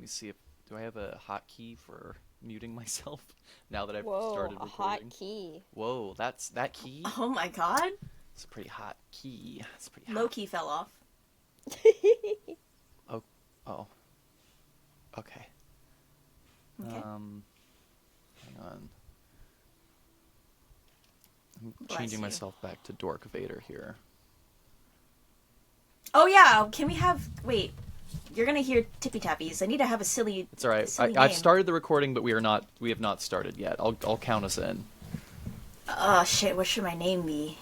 me see if do I have a hotkey for muting myself now that I've Whoa, started a recording. hot key. Whoa, that's that key? Oh my god. It's a pretty hot key. It's pretty hot. Low-key fell off. Oh, oh. Okay. Okay. Hang on. I'm Bless changing you. myself back to Dork Vader here. Oh yeah, can we have... Wait, you're gonna hear tippy-tappies. I need to have a silly... It's all right. silly I've name. started the recording, but we have not started yet. I'll count us in. Oh shit, what should my name be?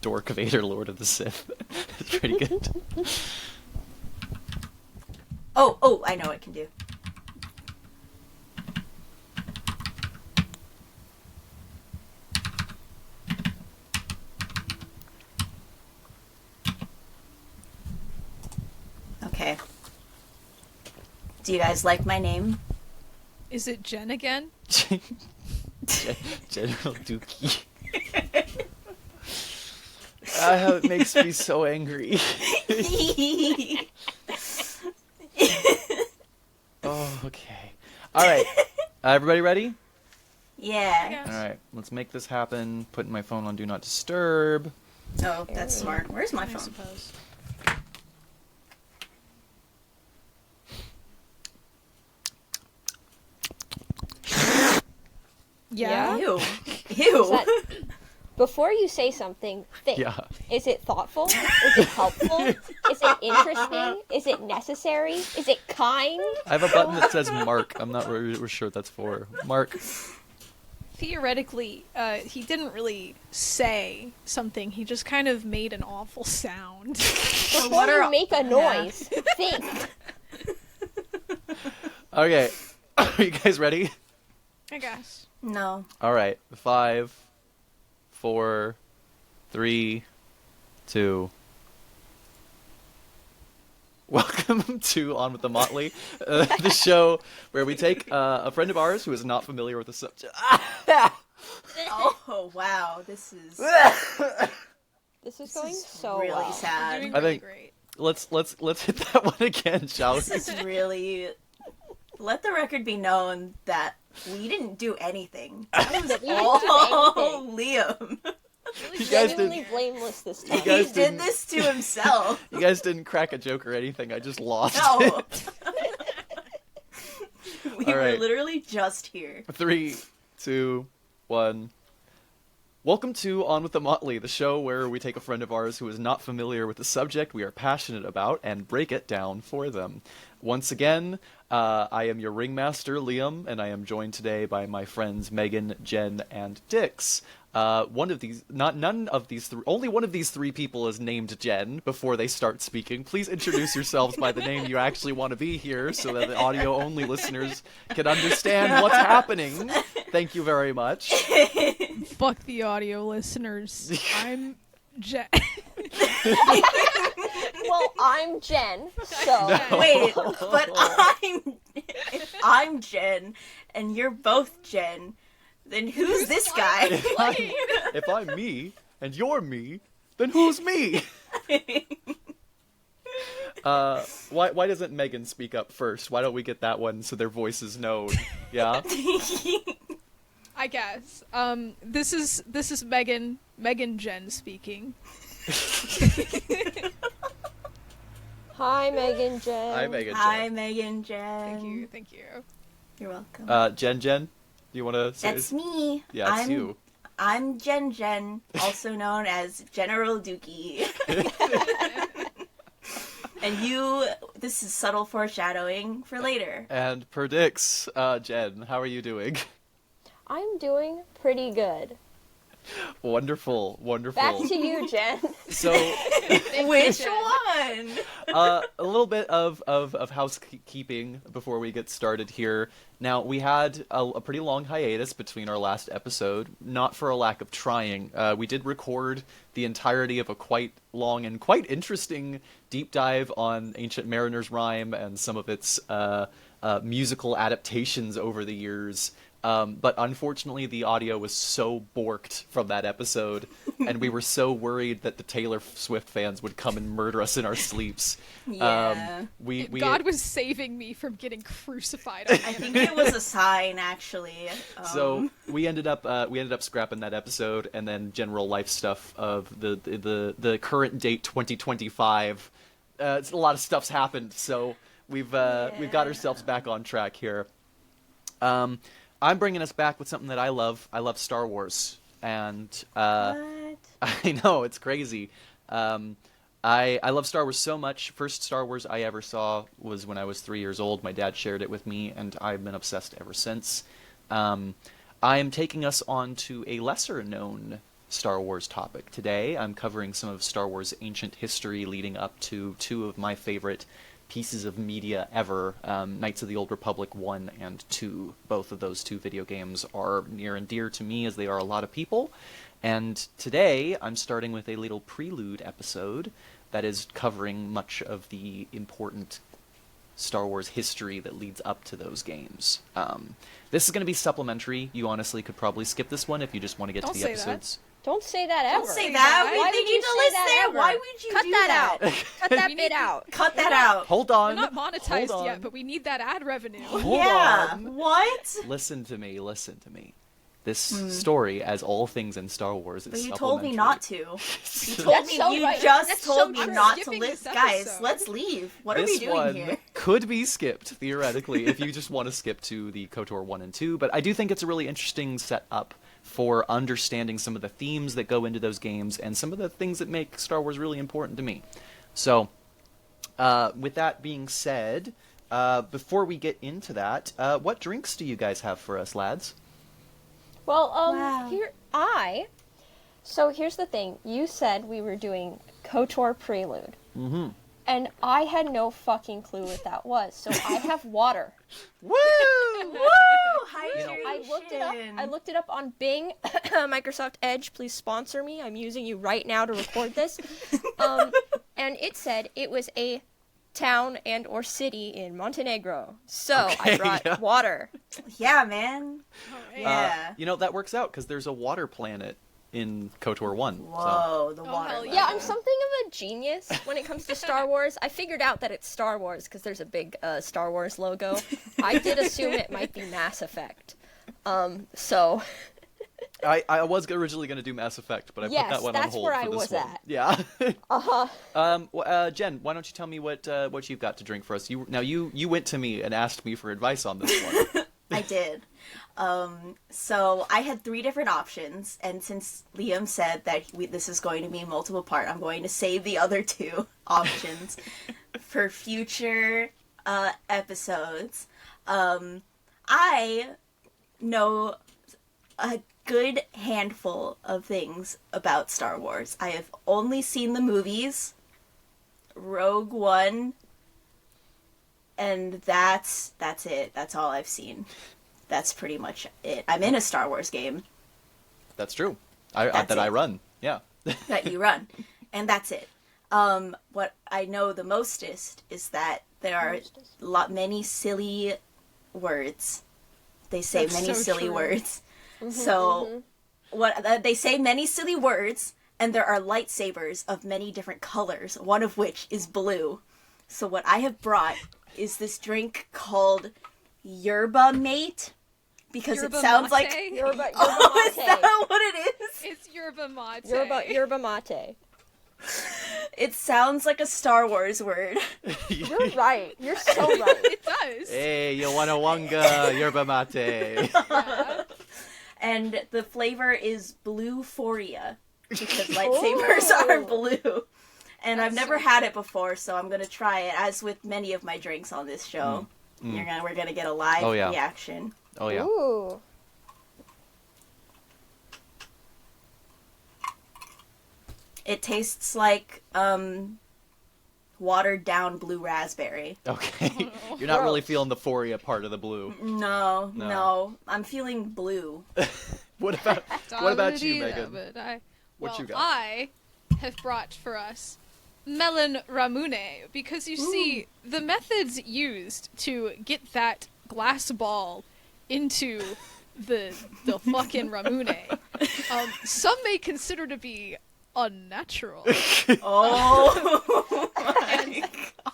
Dork Vader, Lord of the Sith. It's pretty good. Oh, I know what it can do. Okay. Do you guys like my name? Is it Jen again? General Dookie. It makes me so angry. Oh, okay. All right. Everybody ready? Yeah. All right. Let's make this happen. Putting my phone on Do Not Disturb. Oh, that's smart. Where's my I phone? suppose. Yeah. Ew. Is Ew. that, before you say something, think. Yeah. Is it thoughtful? Is it helpful? Is it interesting? Is it necessary? Is it kind? I have a button that says Mark. I'm not really sure what that's for. Mark. Theoretically, he didn't really say something. He just kind of made an awful sound. Before you make a noise, think. Okay. Are you guys ready? I guess. No. All right. 5, 4, 3, 2. Welcome to On with the Motley, the show where we take a friend of ours who is not familiar with the subject. Oh, wow. This is This is going so really well. sad. Doing I really think- great. Let's hit that one again, shall we? This is really... Let the record be known that we didn't do anything. That was didn't do all Liam. You guys Genuinely didn't. blameless this You time. He guys did didn't- this to himself. You guys didn't crack a joke or anything. I just lost. No. it. We All were right. literally just here. 3, 2, 1. Welcome to On with the Motley, the show where we take a friend of ours who is not familiar with the subject we are passionate about and break it down for them. Once again, I am your ringmaster, Liam, and I am joined today by my friends Megan, Jen, and Dix. Only one of these three people is named Jen before they start speaking. Please introduce yourselves by the name you actually want to be here so that the audio-only listeners can understand what's happening. Thank you very much. Fuck the audio listeners. I'm Jen. Well, I'm Jen, so... Wait, but I'm Jen, and you're both Jen. Then who's this guy? If I'm me and you're me, then who's me? Why doesn't Megan speak up first? Why don't we get that one so their voice is known? Yeah. I guess. This is Megan Jen speaking. Hi, Megan Jen. Hi, Megan. Hi, Jen. Megan Jen. Thank you. You're welcome. Jen. Do you want to say? That's me. Yeah, it's you. I'm Jen, also known as General Dookie. And this is subtle foreshadowing for later. And predicts, Jen, how are you doing? I'm doing pretty good. Wonderful. Back to you, Jen. So, Which one? a little bit of housekeeping before we get started here. Now, we had a pretty long hiatus between our last episode, not for a lack of trying. We did record the entirety of a quite long and quite interesting deep dive on Ancient Mariner's Rhyme and some of its musical adaptations over the years. But unfortunately, the audio was so borked from that episode, and we were so worried that the Taylor Swift fans would come and murder us in our sleeps. Yeah. God was saving me from getting crucified. I think it was a sign, actually. So we ended up scrapping that episode, and then general life stuff of the current date 2025. It's a lot of stuff's happened, so we've got ourselves back on track here. I'm bringing us back with something that I love. I love Star Wars, and What? I know it's crazy. I love Star Wars so much. First Star Wars I ever saw was when I was 3 years old. My dad shared it with me, and I've been obsessed ever since. I am taking us on to a lesser-known Star Wars topic today. I'm covering some of Star Wars ancient history leading up to two of my favorite pieces of media ever, Knights of the Old Republic 1 and 2. Both of those two video games are near and dear to me, as they are a lot of people. And today, I'm starting with a little Prelude episode that is covering much of the important Star Wars history that leads up to those games. This is going to be supplementary. You honestly could probably skip this one if you just want to get Don't to the say that. episodes. Don't say that ever. Don't say that. Why They would need you to say listen that there. ever? Why would you Cut do that that? out? Cut that We bit need- out. Cut that out. Hold on. We're not monetized Hold yet, on. but we need that ad revenue. Hold Yeah. on. What? Listen to me. This story, as all things in Star Wars, is But you told me supplementary. not to. You told That's me. so You right. just That's told so me true. not to Skipping listen. this Guys, episode. let's leave. What are we This doing one here? could be skipped, theoretically, if you just want to skip to the KOTOR 1 and 2, but I do think it's a really interesting setup for understanding some of the themes that go into those games and some of the things that make Star Wars really important to me. So, with that being said, before we get into that, what drinks do you guys have for us, lads? Well, Wow. So here's the thing. You said we were doing KOTOR Prelude. Mm-hmm. And I had no fucking clue what that was. So I have water. Woo! Woo! Hydration. I looked it up on Bing. Microsoft Edge, please sponsor me. I'm using you right now to record this. And it said it was a town and or city in Montenegro. So Okay, I brought yeah. water. Yeah, man. Alright. Yeah. That works out, because there's a water planet in KOTOR 1. So. Whoa, the water. hell level. Yeah, I'm something of a genius when it comes to Star Wars. I figured out that it's Star Wars because there's a big Star Wars logo. I did assume it might be Mass Effect. So I was originally going to do Mass Effect, but I Yes, put that one on that's hold where for I this was one. at. Yeah. Jen, why don't you tell me what you've got to drink for us? You went to me and asked me for advice on this one. I did. So I had 3 different options, and since Liam said that this is going to be multiple part, I'm going to save the other 2 options for future episodes. I know a good handful of things about Star Wars. I have only seen the movies, Rogue One, and that's it. That's all I've seen. That's pretty much it. I'm in a Star Wars game That's true. That's I it. run. Yeah. that you run, and that's it. What I know the mostest is that there are many silly words. They say That's many so silly true. words. So what they say many silly words, and there are lightsabers of many different colors, one of which is blue. So what I have brought is this drink called Yerba Mate, because Yerba it sounds like mate? Yerba oh, is mate. that what it is? It's yerba mate. Yerba mate. It sounds like a Star Wars word. You're right. You're so right. It does. Hey, you want a wonga yerba mate? Yeah. And the flavor is Bluephoria, because lightsabers are blue. And I've never had it before, so I'm gonna try it. As with many of my drinks on this show, we're gonna get a live Oh, yeah. reaction. Oh yeah. Ooh. It tastes like watered down blue raspberry. Okay. You're not really feeling the Foria part of the blue. No, No. no, I'm feeling blue. What about you, Megan? But What you got? I have brought for us melon ramune, because you see, the methods used to get that glass ball into the fucking Ramune, some may consider to be unnatural. Oh. And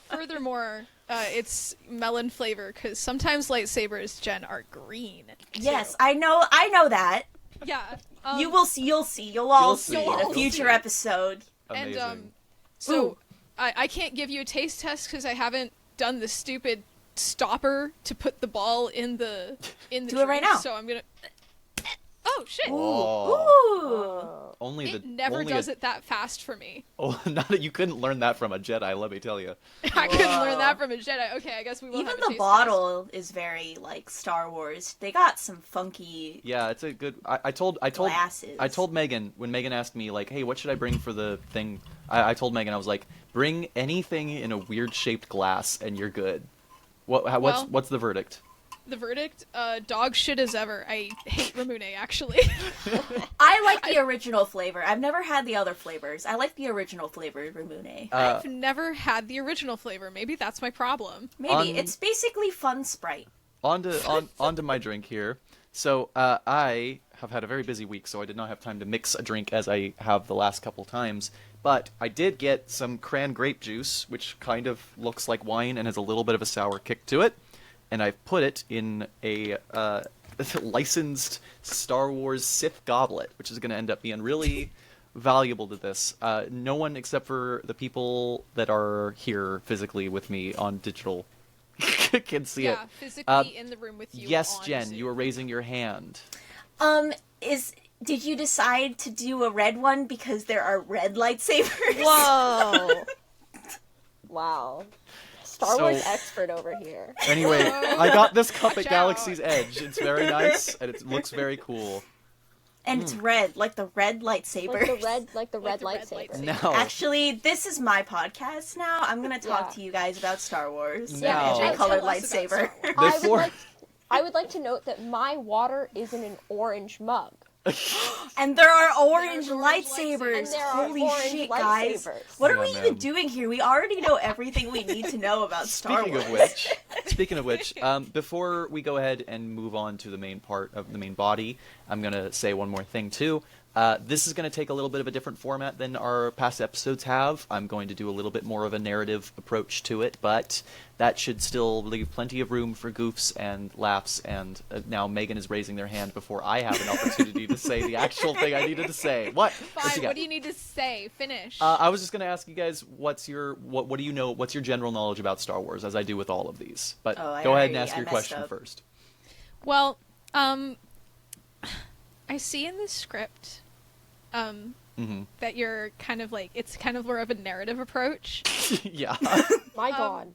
furthermore, it's melon flavor because sometimes lightsabers, Jen, are green. Yes, too. I know that. Yeah. You will see. You'll all see, see in you'll a future see. episode. Amazing. And so Ooh. I can't give you a taste test because I haven't done the stupid stopper to put the ball in the Do it right drink, now. So I'm gonna. Oh shit! Oh. Only It the never only does it that fast for me. Oh, not that you couldn't learn that from a Jedi. Let me tell you. I couldn't learn Whoa. that from a Jedi. Okay, I guess we will Even have a the taste bottle is very like Star Wars. They got some funky Yeah, it's a good. I told glasses. I told Megan when Megan asked me like, "Hey, what should I bring for the thing?" I told Megan I was like, "Bring anything in a weird shaped glass, and you're good." Well- What's the verdict? The verdict: dog shit as ever. I hate Ramune actually. I like the original flavor. I've never had the other flavors. I like the original flavor Ramune. I've never had the original flavor. Maybe that's my problem. Maybe on- it's basically Fun Sprite. onto my drink here. So I have had a very busy week, so I did not have time to mix a drink as I have the last couple times. But I did get some cran grape juice, which kind of looks like wine and has a little bit of a sour kick to it. And I've put it in a licensed Star Wars Sith goblet, which is going to end up being really valuable to this. No one except for the people that are here physically with me on digital can see it. Yeah, physically in the room with you. Yes, on Jen, Zoom. you were raising your hand. Did you decide to do a red one because there are red lightsabers? Whoa. Wow. Star So- Wars expert over here. Anyway, I got this cup Watch at Galaxy's Edge. It's very nice, and it looks very cool. And it's red, like the red lightsaber. Like the red Like the red lightsaber. lightsaber. Now, Actually, this is my podcast now. I'm gonna talk Yeah. to you guys about Star Wars. Now- And colored Tell us about lightsaber. Star Wars. Before- I would like to note that my water is in an orange mug. And there are orange orange lightsabers. And there are Holy orange shit, guys. lightsabers. What are Yeah, we even man. doing here? We already know everything we need to know about Star speaking Wars. of which, before we go ahead and move on to the main part of the main body, I'm gonna say one more thing too. This is going to take a little bit of a different format than our past episodes have. I'm going to do a little bit more of a narrative approach to it, but that should still leave plenty of room for goofs and laughs. And now Megan is raising their hand before I have an opportunity to say the actual thing I needed to say. What? Fine, you got? what do you need to say? Finish. I was just going to ask you guys, what do you know? What's your general knowledge about Star Wars, as I do with all of these? But Oh, I go ahead and already- ask I your messed question up. first. Well, I see in the script Mm-hmm. that you're kind of like, it's kind of more of a narrative approach. Yeah. My God.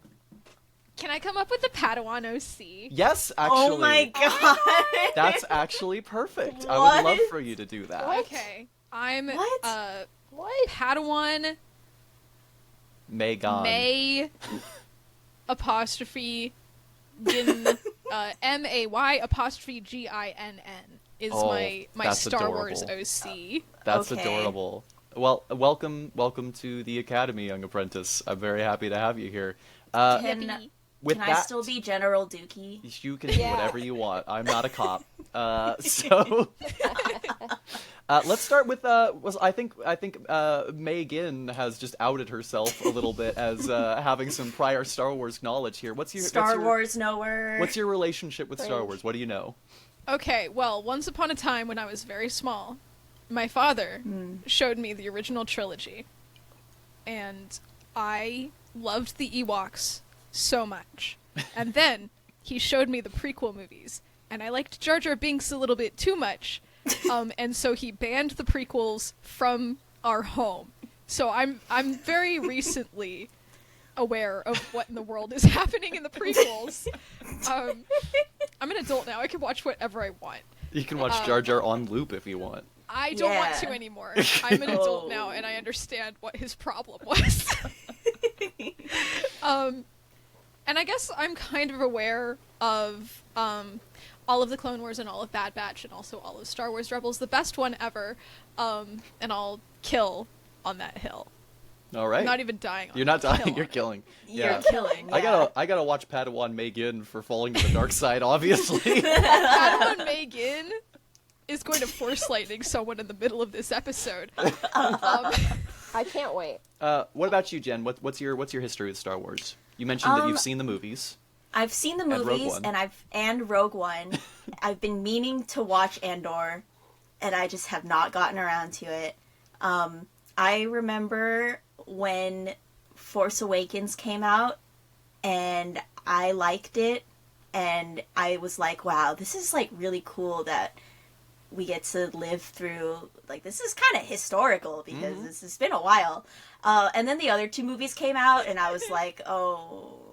Can I come up with a Padawan OC? Yes, actually. Oh my god. That's actually perfect. I What? would love for you to do that. What? Okay. I'm What? What? Padawan Megan. May apostrophe Gin May apostrophe GINN is Oh, my that's Star Wars adorable. OC. That's Okay. adorable. Well, welcome to the Academy, young apprentice. I'm very happy to have you here. Can, Yippee. With can that, I still be General Dookie? you can do Yeah. whatever you want. I'm not a cop. So let's start with I think Megan has just outed herself a little bit as having some prior Star Wars knowledge here. Star Wars knower. What's your relationship with Star Cringe. Wars? What do you know? Okay, well, once upon a time when I was very small, my father showed me the original trilogy. And I loved the Ewoks so much. And then he showed me the prequel movies, and I liked Jar Jar Binks a little bit too much. And so he banned the prequels from our home. So I'm very recently aware of what in the world is happening in the prequels. I'm an adult now. I can watch whatever I want. You can watch Jar Jar on loop if you want. I don't want Yeah. to anymore. I'm an adult Oh. now, and I understand what his problem was. And I guess I'm kind of aware of all of the Clone Wars and all of Bad Batch and also all of Star Wars Rebels, the best one ever, and I'll kill on that hill. All right. I'm not even dying. You're not dying. Kill You're on it. killing. You're Yeah. killing. I gotta watch Padawan Megan for falling to the dark side. Obviously. Padawan Megan is going to force lightning someone in the middle of this episode. I can't wait. What about you, Jen? What's your history with Star Wars? You mentioned that you've seen the movies. I've seen the Rogue movies One. and Rogue One. I've been meaning to watch Andor, and I just have not gotten around to it. I remember when Force Awakens came out, and I liked it, and I was like, wow, this is like really cool that we get to live through, like, this is kind of historical because this has been a while. And then the other two movies came out, and I was like, okay.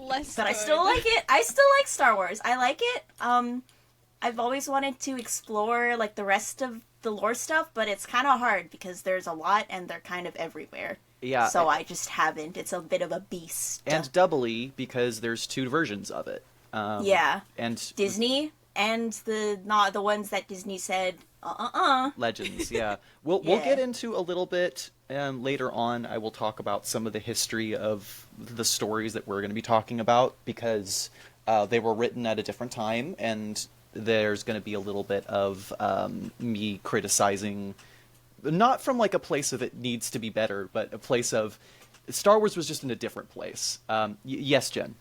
Less But I good. still like it. I still like Star Wars. I like it. I've always wanted to explore, like, the rest of the lore stuff, but it's kind of hard because there's a lot and they're kind of everywhere. Yeah. So I just haven't. It's a bit of a beast. And doubly because there's two versions of it. Yeah. And Disney and not the ones that Disney said, Legends, yeah. We'll Yeah. get into a little bit later on. I will talk about some of the history of the stories that we're going to be talking about because they were written at a different time, and there's going to be a little bit of me criticizing, not from like a place of it needs to be better, but a place of Star Wars was just in a different place. Yes, Jen.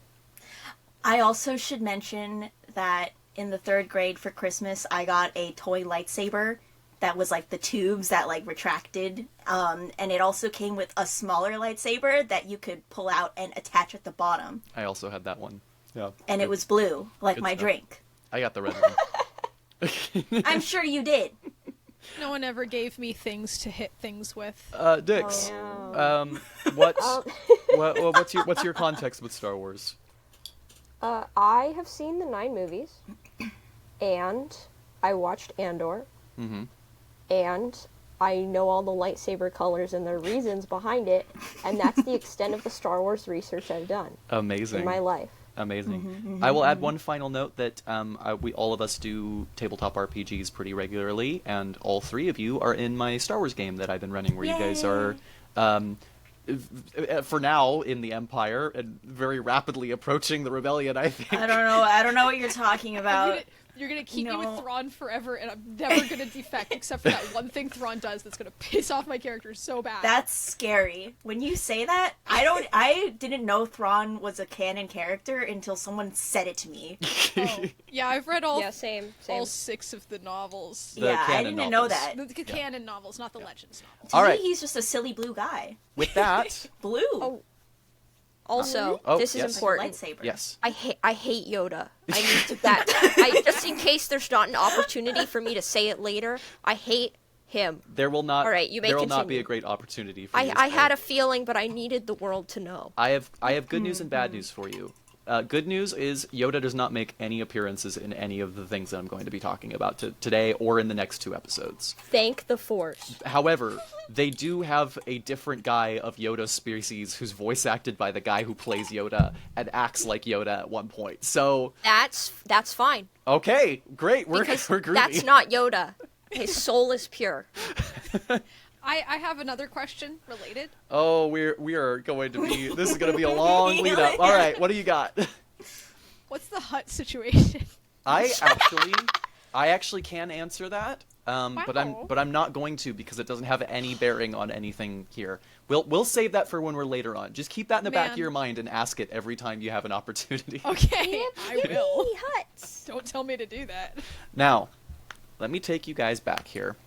I also should mention that in the 3rd grade for Christmas, I got a toy lightsaber that was like the tubes that like retracted. And it also came with a smaller lightsaber that you could pull out and attach at the bottom. I also had that one. Yeah. And it was blue, like Good my stuff. drink. I got the red one. I'm sure you did. No one ever gave me things to hit things with. Dix. Oh. What's your context with Star Wars? I have seen the 9 movies, and I watched Andor, Mm-hmm. and I know all the lightsaber colors and the reasons behind it, and that's the extent of the Star Wars research I've done Amazing. in my life. Amazing. I will add one final note that we all of us do tabletop RPGs pretty regularly, and all 3 of you are in my Star Wars game that I've been running, where you guys are, for now, in the Empire and very rapidly approaching the Rebellion. I think. I don't know what you're talking about. You're gonna keep me No. with Thrawn forever, and I'm never gonna defect except for that one thing Thrawn does that's gonna piss off my character so bad. That's scary. When you say that, I didn't know Thrawn was a canon character until someone said it to me. Oh, yeah, I've read all Yeah, same. all 6 of the novels. The Yeah, I canon didn't know novels. that. The canon novels, not the Legends novels. To All me, right. he's just a silly blue guy. With that, Blue. Oh, Also, Oh, this is yes. important. Lightsaber. yes. I hate Yoda. I need to just in case there's not an opportunity for me to say it later, I hate him. There will not. All right, you may there will not be continue. a great opportunity for you. I had a feeling, but I needed the world to know. I have good news and bad news for you. Good news is Yoda does not make any appearances in any of the things that I'm going to be talking about today or in the next 2 episodes. Thank the Force. However, they do have a different guy of Yoda species who's voice acted by the guy who plays Yoda and acts like Yoda at one point. So, That's fine. okay, great, we're Because groovy. that's not Yoda. His soul is pure. I have another question related. Oh, we are going to be. This is going to be a long lead up. All right, what do you got? What's the hut situation? I actually can answer that. But I'm not going to because it doesn't have any bearing on anything here. We'll save that for when we're later on. Just keep that in the back of Man. your mind and ask it every time you have an opportunity. Okay, I will. Huts. Don't tell me to do that. Now, let me take you guys back here.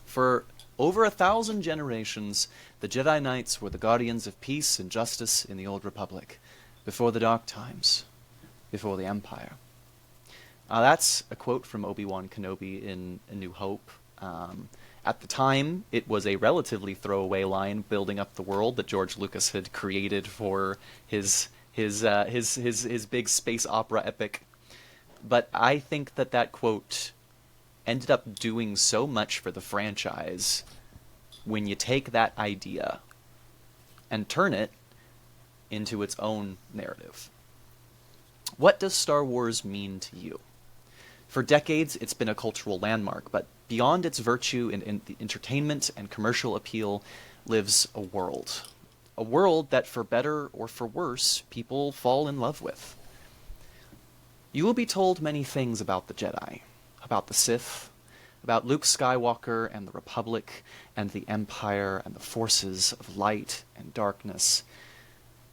For over 1,000 generations, the Jedi Knights were the guardians of peace and justice in the Old Republic, before the Dark Times, before the Empire. That's a quote from Obi-Wan Kenobi in A New Hope. At the time, it was a relatively throwaway line building up the world that George Lucas had created for his big space opera epic. But I think that quote ended up doing so much for the franchise when you take that idea and turn it into its own narrative. What does Star Wars mean to you? For decades, it's been a cultural landmark, but beyond its virtue in the entertainment and commercial appeal lives a world. A world that, for better or for worse, people fall in love with. You will be told many things about the Jedi, about the Sith, about Luke Skywalker and the Republic and the Empire and the forces of light and darkness.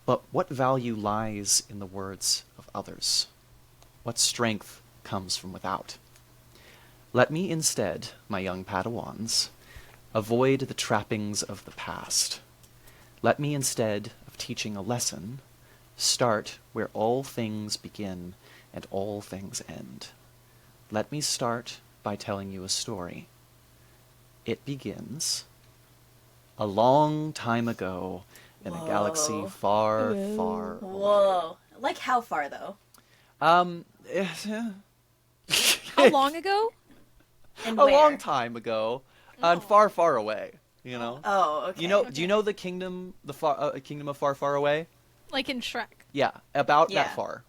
But what value lies in the words of others? What strength comes from without? Let me instead, my young Padawans, avoid the trappings of the past. Let me, instead of teaching a lesson, start where all things begin and all things end. Let me start by telling you a story. It begins a long time ago in a galaxy far, far away. Whoa. Like how far though? How long ago? And A where? long time ago, and far, far away. You know. Oh, okay. You know? Do you know the kingdom, kingdom of far, far away? Like in Shrek. Yeah, about Yeah. that far.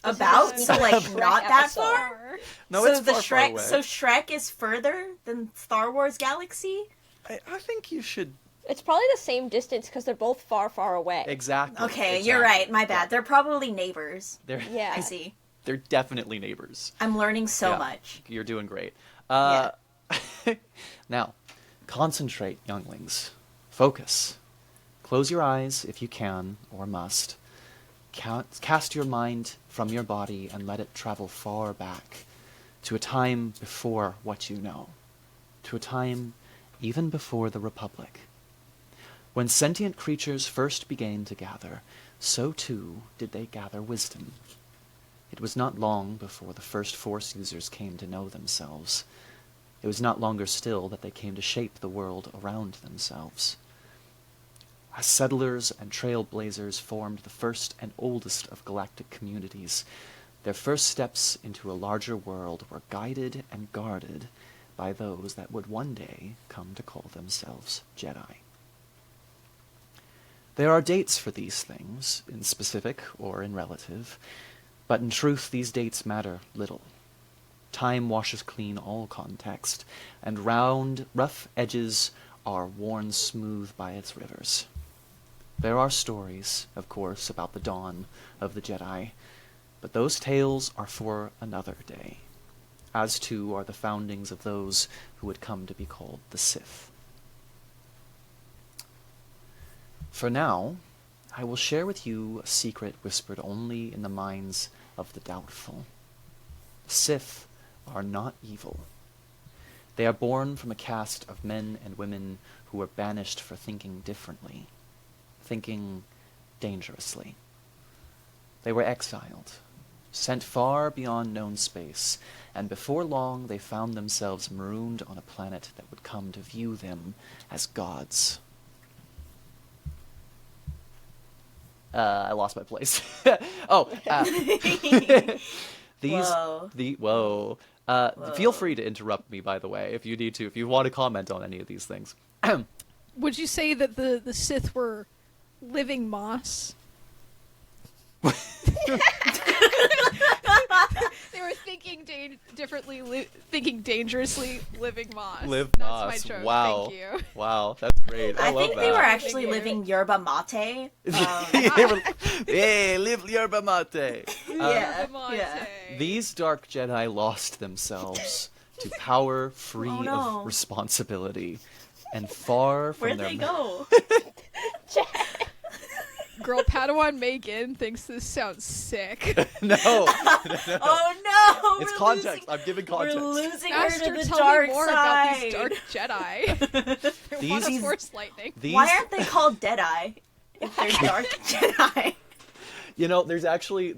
About? So like Shrek not that episode. far? No, so it's the far, far Shrek away. so Shrek is further than Star Wars Galaxy? I think you should It's probably the same distance because they're both far, far away. exactly. Okay, exactly. you're right. My bad. Yeah. They're probably neighbors. They're Yeah. I see. they're definitely neighbors. I'm learning so Yeah. much. You're doing great. Yeah. Now, concentrate, younglings. Focus. Close your eyes if you can or must. Cast your mind from your body and let it travel far back to a time before what you know, to a time even before the Republic. When sentient creatures first began to gather, so too did they gather wisdom. It was not long before the first Force users came to know themselves. It was not longer still that they came to shape the world around themselves. As settlers and trailblazers formed the first and oldest of galactic communities, their first steps into a larger world were guided and guarded by those that would one day come to call themselves Jedi. There are dates for these things, in specific or in relative, but in truth these dates matter little. Time washes clean all context, and round, rough edges are worn smooth by its rivers. There are stories, of course, about the dawn of the Jedi, but those tales are for another day, as too are the foundings of those who would come to be called the Sith. For now, I will share with you a secret whispered only in the minds of the doubtful. The Sith are not evil. They are born from a caste of men and women who were banished for thinking differently, thinking dangerously. They were exiled, sent far beyond known space, and before long they found themselves marooned on a planet that would come to view them as gods. I lost my place. These, Whoa. Feel free to interrupt me, by the way, if you need to, if you want to comment on any of these things. Would you say that the Sith were living moss? They were thinking differently, thinking dangerously, living moss. Live That's Moss. my joke. Wow. Thank you. Wow, that's great. I I love think that. they were actually Thank you. living yerba mate. They were, hey, live yerba mate. Yeah. Lamonte. yeah. These dark Jedi lost themselves to power free Oh, no. of responsibility and far from Where'd their they go? Girl, Padawan Megan thinks this sounds sick. No. Oh no! It's we're context. losing- I'm giving context. We're losing her Master, to the tell dark me more side. about these dark Jedi. They want These- a Force lightning. These, Why aren't they called Deadeye if they're dark Jedi? You know, there's actually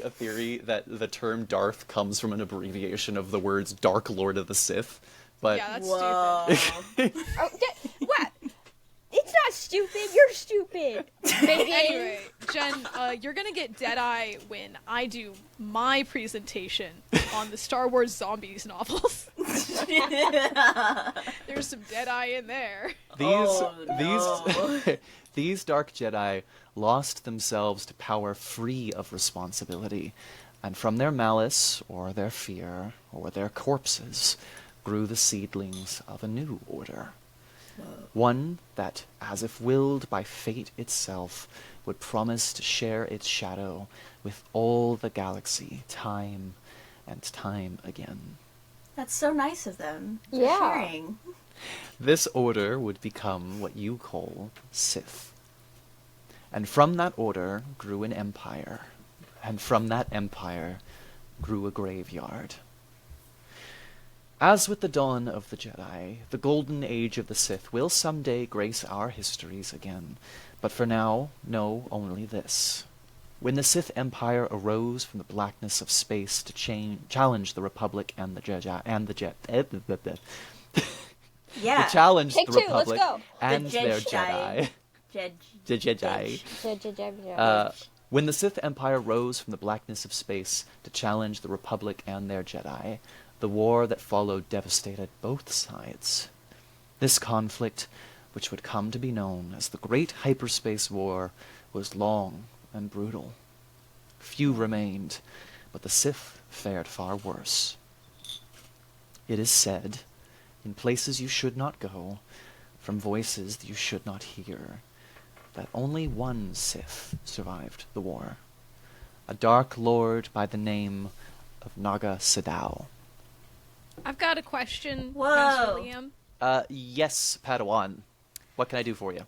a theory that the term Darth comes from an abbreviation of the words Dark Lord of the Sith, but Yeah, that's Whoa. stupid. Oh, what? It's not stupid. You're stupid. Megan. Anyway, Jen, you're gonna get Deadeye when I do my presentation on the Star Wars Zombies novels. There's some Deadeye in there. these dark Jedi lost themselves to power free of responsibility, and from their malice or their fear or their corpses, grew the seedlings of a new order. One that, as if willed by fate itself, would promise to share its shadow with all the galaxy, time and time again. That's so nice of them. For Yeah. sharing. This order would become what you call Sith. And from that order grew an empire, and from that empire grew a graveyard. As with the dawn of the Jedi, the golden age of the Sith will someday grace our histories again. But for now, know only this. When the Sith Empire arose from the blackness of space to challenge the Republic and the Jedi Yeah. to challenge Take the two, let's Republic go. and The their Jedi. Jedi. Jed- The Jedi. Uh, When the Sith Empire rose from the blackness of space to challenge the Republic and their Jedi, the war that followed devastated both sides. This conflict, which would come to be known as the Great Hyperspace War, was long and brutal. Few remained, but the Sith fared far worse. It is said, in places you should not go, from voices that you should not hear, that only one Sith survived the war. A dark lord by the name of Naga Sadow. I've got a question, Whoa. Master Liam. Yes, Padawan. What can I do for you?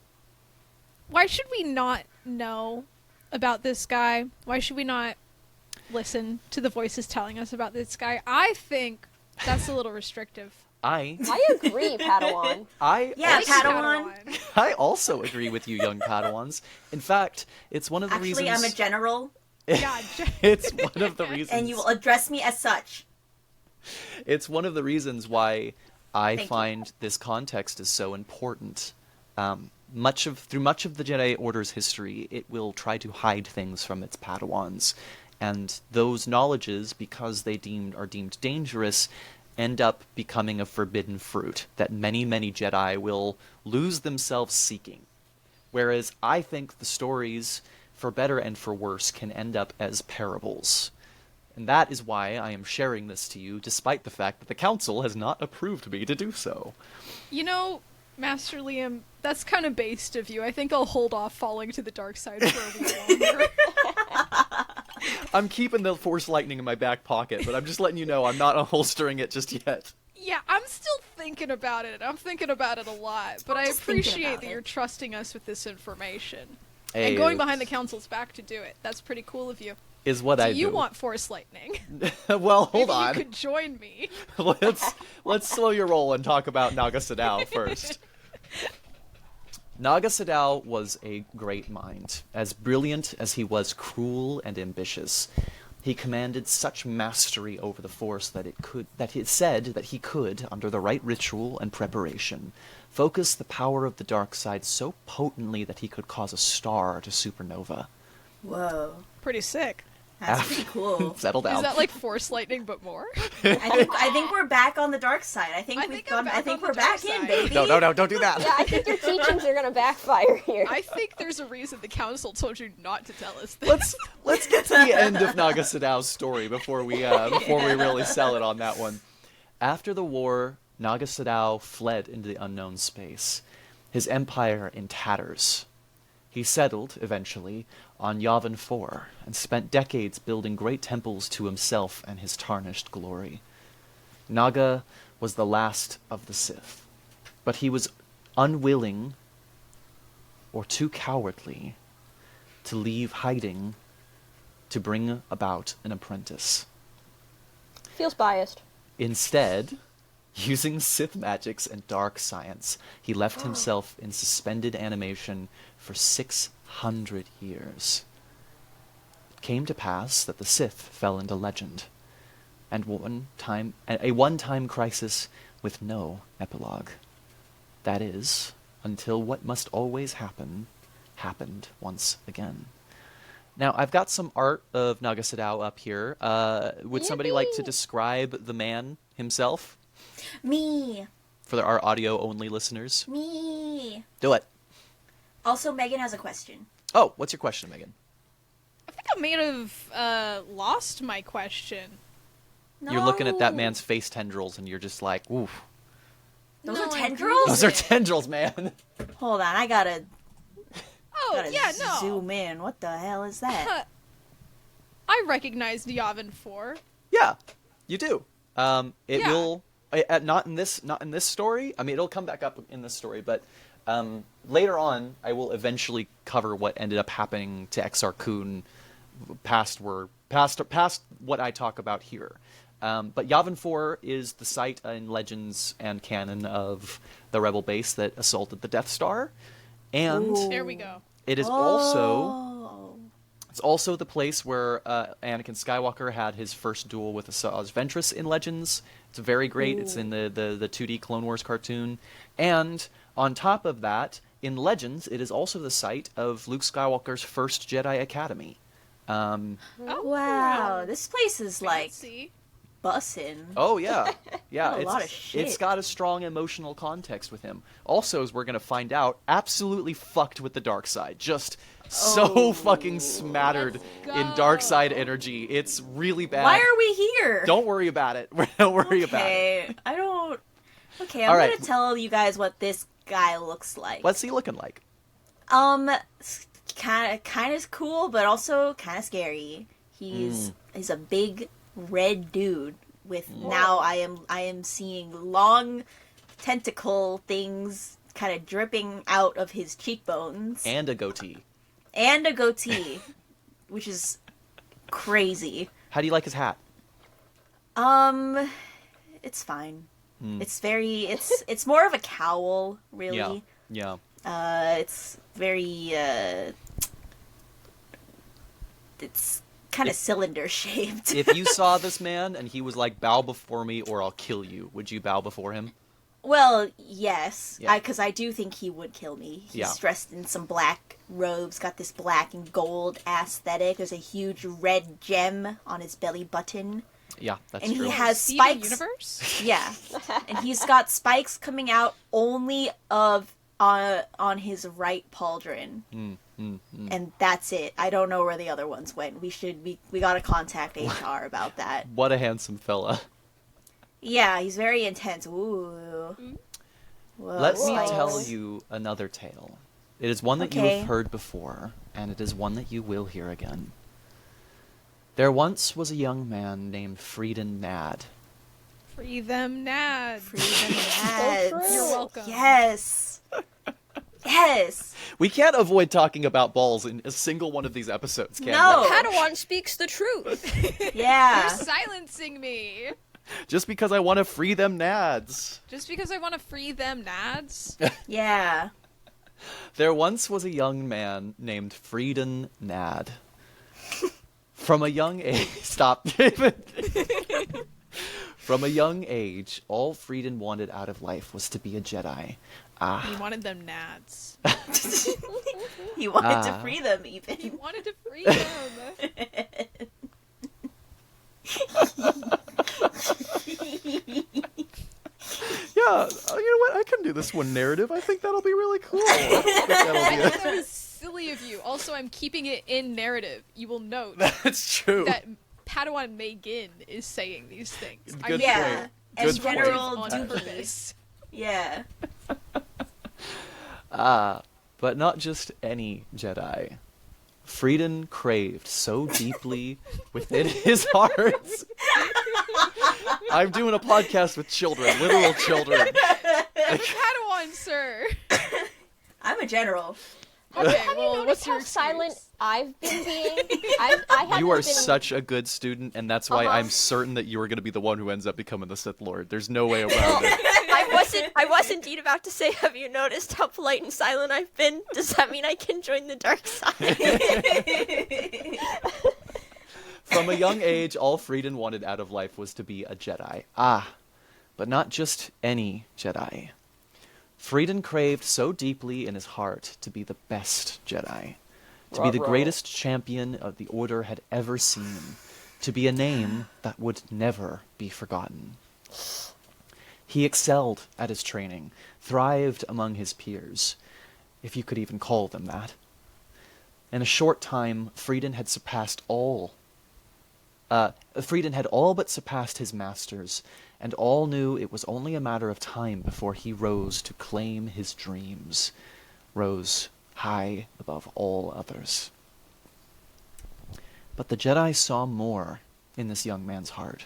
Why should we not know about this guy? Why should we not listen to the voices telling us about this guy? I think that's a little restrictive. I agree, Padawan. Yeah, Like Padawan. I also agree with you, young Padawans. In fact, it's one of the Actually, reasons. I'm a general, God, It's one of the reasons. and you will address me as such. It's one of the reasons why I Thank you. find this context is so important. Through much of the Jedi Order's history, it will try to hide things from its Padawans, and those knowledges, because they are deemed dangerous, end up becoming a forbidden fruit that many, many Jedi will lose themselves seeking. Whereas I think the stories, for better and for worse, can end up as parables. And that is why I am sharing this to you, despite the fact that the Council has not approved me to do so. you know, Master Liam, that's kind of based of you. I think I'll hold off falling to the dark side for a week longer. I'm keeping the Force Lightning in my back pocket, but I'm just letting you know I'm not unholstering it just yet. Yeah, I'm still thinking about it. I'm thinking about it a lot, but I just thinking appreciate about that it. you're trusting us with this information. Hey, And going behind the council's back to do it. That's pretty cool of you. is what Do I you do. want Force Lightning? Well, hold Maybe on. you could join me. let's slow your roll and talk about Naga Sadow first. Naga Sadow was a great mind. As brilliant as he was cruel and ambitious, he commanded such mastery over the Force that it said that he could, under the right ritual and preparation, focus the power of the dark side so potently that he could cause a star to supernova. Whoa, Pretty sick. that's pretty cool. Settle down. Is that like Force Lightning but more? I think we're back on the dark side. I think I we've think I'm gone. I back think on the we're dark back in, side. baby. No, don't do that. Yeah, I think your teachings are gonna backfire here. I think there's a reason the council told you not to tell us this. Let's get to the end of Naga Sadow's story before we really sell it on that one. After the war, Naga Sadow fled into the unknown space, his empire in tatters. He settled, eventually, on Yavin 4, and spent decades building great temples to himself and his tarnished glory. Naga was the last of the Sith, but he was unwilling, or too cowardly, to leave hiding to bring about an apprentice. Feels biased. Instead, using Sith magics and dark science, he left himself in suspended animation for 600 years. It came to pass that the Sith fell into legend, and a one-time crisis with no epilogue. That is, until what must always happen, happened once again. Now, I've got some art of Naga Sadow up here. Would somebody like to Yippee! describe the man himself Me, for our audio-only listeners? me. Do it. Also, Megan has a question. Oh, what's your question, Megan? I think I may have lost my question. You're looking at that No. man's face tendrils, and you're just like, oof. Those No, are I tendrils? Those are tendrils, man. Hold on, I gotta Oh, yeah, no. zoom in. What the hell is that? I recognized Yavin 4. Yeah, you do. It Yeah. will not in this story. I mean, it'll come back up in this story, but later on, I will eventually cover what ended up happening to Exar-Kun past what I talk about here. But Yavin 4 is the site in legends and canon of the rebel base that assaulted the Death Star, and Ooh. There we go. it is also Oh. it's also the place where Anakin Skywalker had his first duel with Asajj Ventress in Legends. It's very great. Ooh. It's in the 2D Clone Wars cartoon. And on top of that, in Legends, it is also the site of Luke Skywalker's first Jedi Academy. Oh, Wow, this place is like Fancy. bussin'. Oh yeah, yeah. A lot of shit. It's got a strong emotional context with him. Also, as we're gonna find out, absolutely fucked with the dark side. Just so Oh. fucking smattered Let's in go. dark side energy. It's really bad. Why are we here? Don't worry about it. Don't worry about it. Okay, I don't. Okay, I'm All right. gonna tell you guys what this guy looks like. What's he looking like? Kind of cool, but also kind of scary. He's a big red dude with now I am seeing long tentacle things kind of dripping out of his cheekbones And a goatee. and a goatee, which is crazy. How do you like his hat? It's fine. It's very it's more of a cowl, really. Yeah. It's very it's kind of cylinder shaped. If you saw this man and he was like, bow before me or I'll kill you, would you bow before him? Well, yes, Yeah. because I do think he would kill me. He's Yeah. dressed in some black robes, got this black and gold aesthetic. There's a huge red gem on his belly button. Yeah, that's And true. he has Steven spikes. Universe? Yeah, and he's got spikes coming out only on his right pauldron, and that's it. I don't know where the other ones went. We gotta contact HR about that. What a handsome fella. Yeah, he's very intense. Ooh. Whoa, Let me spikes. tell you another tale. It is one that you Okay. have heard before, and it is one that you will hear again. There once was a young man named Frieden Nad. Free them, Nad. Freedom So true. ads. You're welcome. Yes. Yes. We can't avoid talking about balls in a single one of these episodes, can No. we? Padawan speaks the truth. Yeah. You're silencing me. Just because I want to free them Nads. Just because I want to free them, Nads. Yeah. There once was a young man named Frieden Nad. From a young age... Stop, David. From a young age, all Frieden wanted out of life was to be a Jedi. He wanted them, Nads. He wanted to Ah. free them, He even. wanted to free them. Yeah, you know what? I can do this one narrative. I think that'll be really cool. I think that'll I be think that was silly of you. Also, I'm keeping it in narrative. You will note That's true. that Padawan Megan is saying these things. Good Yeah. point. And Good point. General on Dookie. purpose. Yeah. But not just any Jedi. Frieden craved so deeply within his heart. I'm doing a podcast with children, literal children. Padawan, sir. I'm a general. Okay, Have you well, noticed what's your how silent excuse? I've been being? I haven't You are been... such a good student, and that's why Uh-huh. I'm certain that you are going to be the one who ends up becoming the Sith Lord. There's no way around it. I was indeed about to say, have you noticed how polite and silent I've been? Does that mean I can join the dark side? From a young age, all Frieden wanted out of life was to be a Jedi. But not just any Jedi. Frieden craved so deeply in his heart to be the best Jedi, to be the greatest champion of the Order had ever seen, to be a name that would never be forgotten. He excelled at his training, thrived among his peers, if you could even call them that. In a short time, Frieden had surpassed all Frieden had all but surpassed his masters, and all knew it was only a matter of time before he rose to claim his dreams, rose high above all others. But the Jedi saw more in this young man's heart.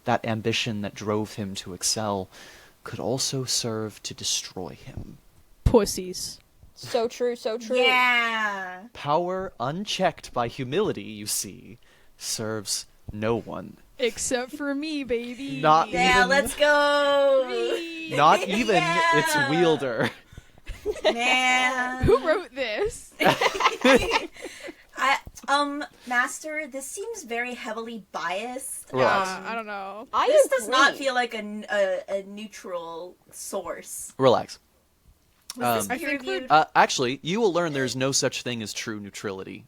That ambition that drove him to excel could also serve to destroy him. Pussies. So true, so true. Yeah. Power unchecked by humility, you see, serves no one. Except for me, baby. Not Yeah, even, let's go. not even Yeah. its wielder. Man. Who wrote this? Master, this seems very heavily biased. Relax. I don't know. This does not feel like a neutral source. Relax. Was I this peer think reviewed? Actually, you will learn there's no such thing as true neutrality.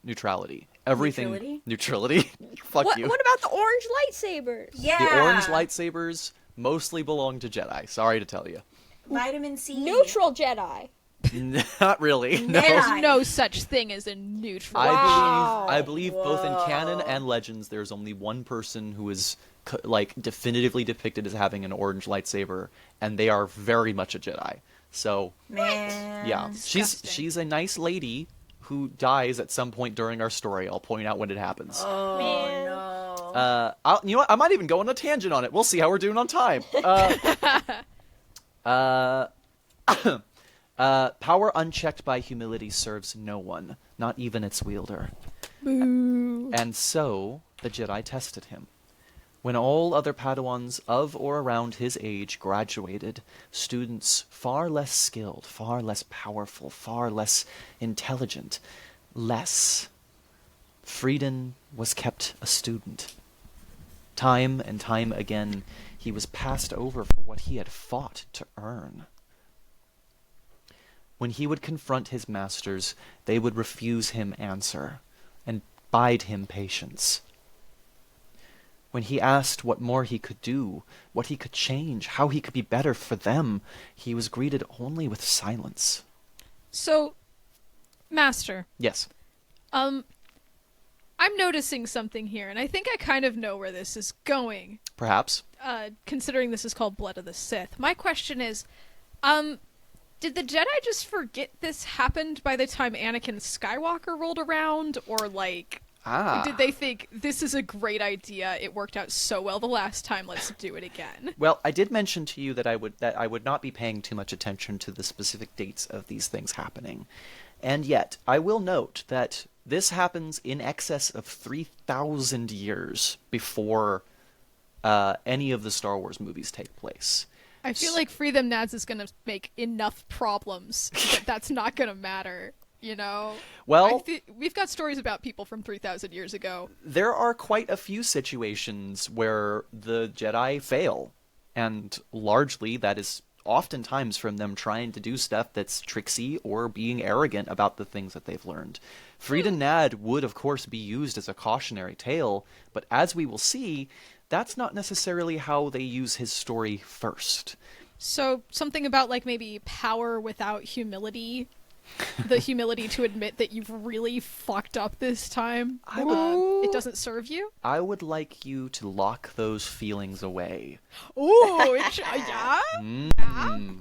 Everything. Neutrality? Fuck What, you. what about the orange lightsabers? Yeah. The orange lightsabers mostly belong to Jedi. Sorry to tell you. Vitamin C. Neutral Jedi. Not really. No. Yeah. There's no such thing as a neutral. Wow. I believe both in canon Whoa. and legends, there's only one person who is like definitively depicted as having an orange lightsaber, and they are very much a Jedi. So Man. yeah, Disgusting. she's a nice lady who dies at some point during our story. I'll point out when it happens. Oh Man. no. You know what? I might even go on a tangent on it. We'll see how we're doing on time. Power unchecked by humility serves no one, not even its wielder. Boo. And so the Jedi tested him. When all other Padawans of or around his age graduated, students far less skilled, far less powerful, far less intelligent, Frieden was kept a student. Time and time again, he was passed over for what he had fought to earn. When he would confront his masters, they would refuse him answer and bide him patience. When he asked what more he could do, what he could change, how he could be better for them, he was greeted only with silence. So, Master, Yes. I'm noticing something here, and I think I kind of know where this is going. Perhaps. Considering this is called Blood of the Sith. My question is, did the Jedi just forget this happened by the time Anakin Skywalker rolled around, or like, did they think this is a great idea? It worked out so well the last time. Let's do it again. Well, I did mention to you that I would not be paying too much attention to the specific dates of these things happening. And yet, I will note that this happens in excess of 3,000 years before any of the Star Wars movies take place. I feel like Free Them Nads is gonna make enough problems that that's not gonna matter. You know? Well, we've got stories about people from 3,000 years ago. there are quite a few situations where the Jedi fail, and largely that is oftentimes from them trying to do stuff that's tricksy or being arrogant about the things that they've learned. Frida Nad would, of course, be used as a cautionary tale, but as we will see, that's not necessarily how they use his story first. So something about like maybe power without humility. The humility to admit that you've really fucked up this time. It doesn't serve you. I would like you to lock those feelings away. Ooh, yeah.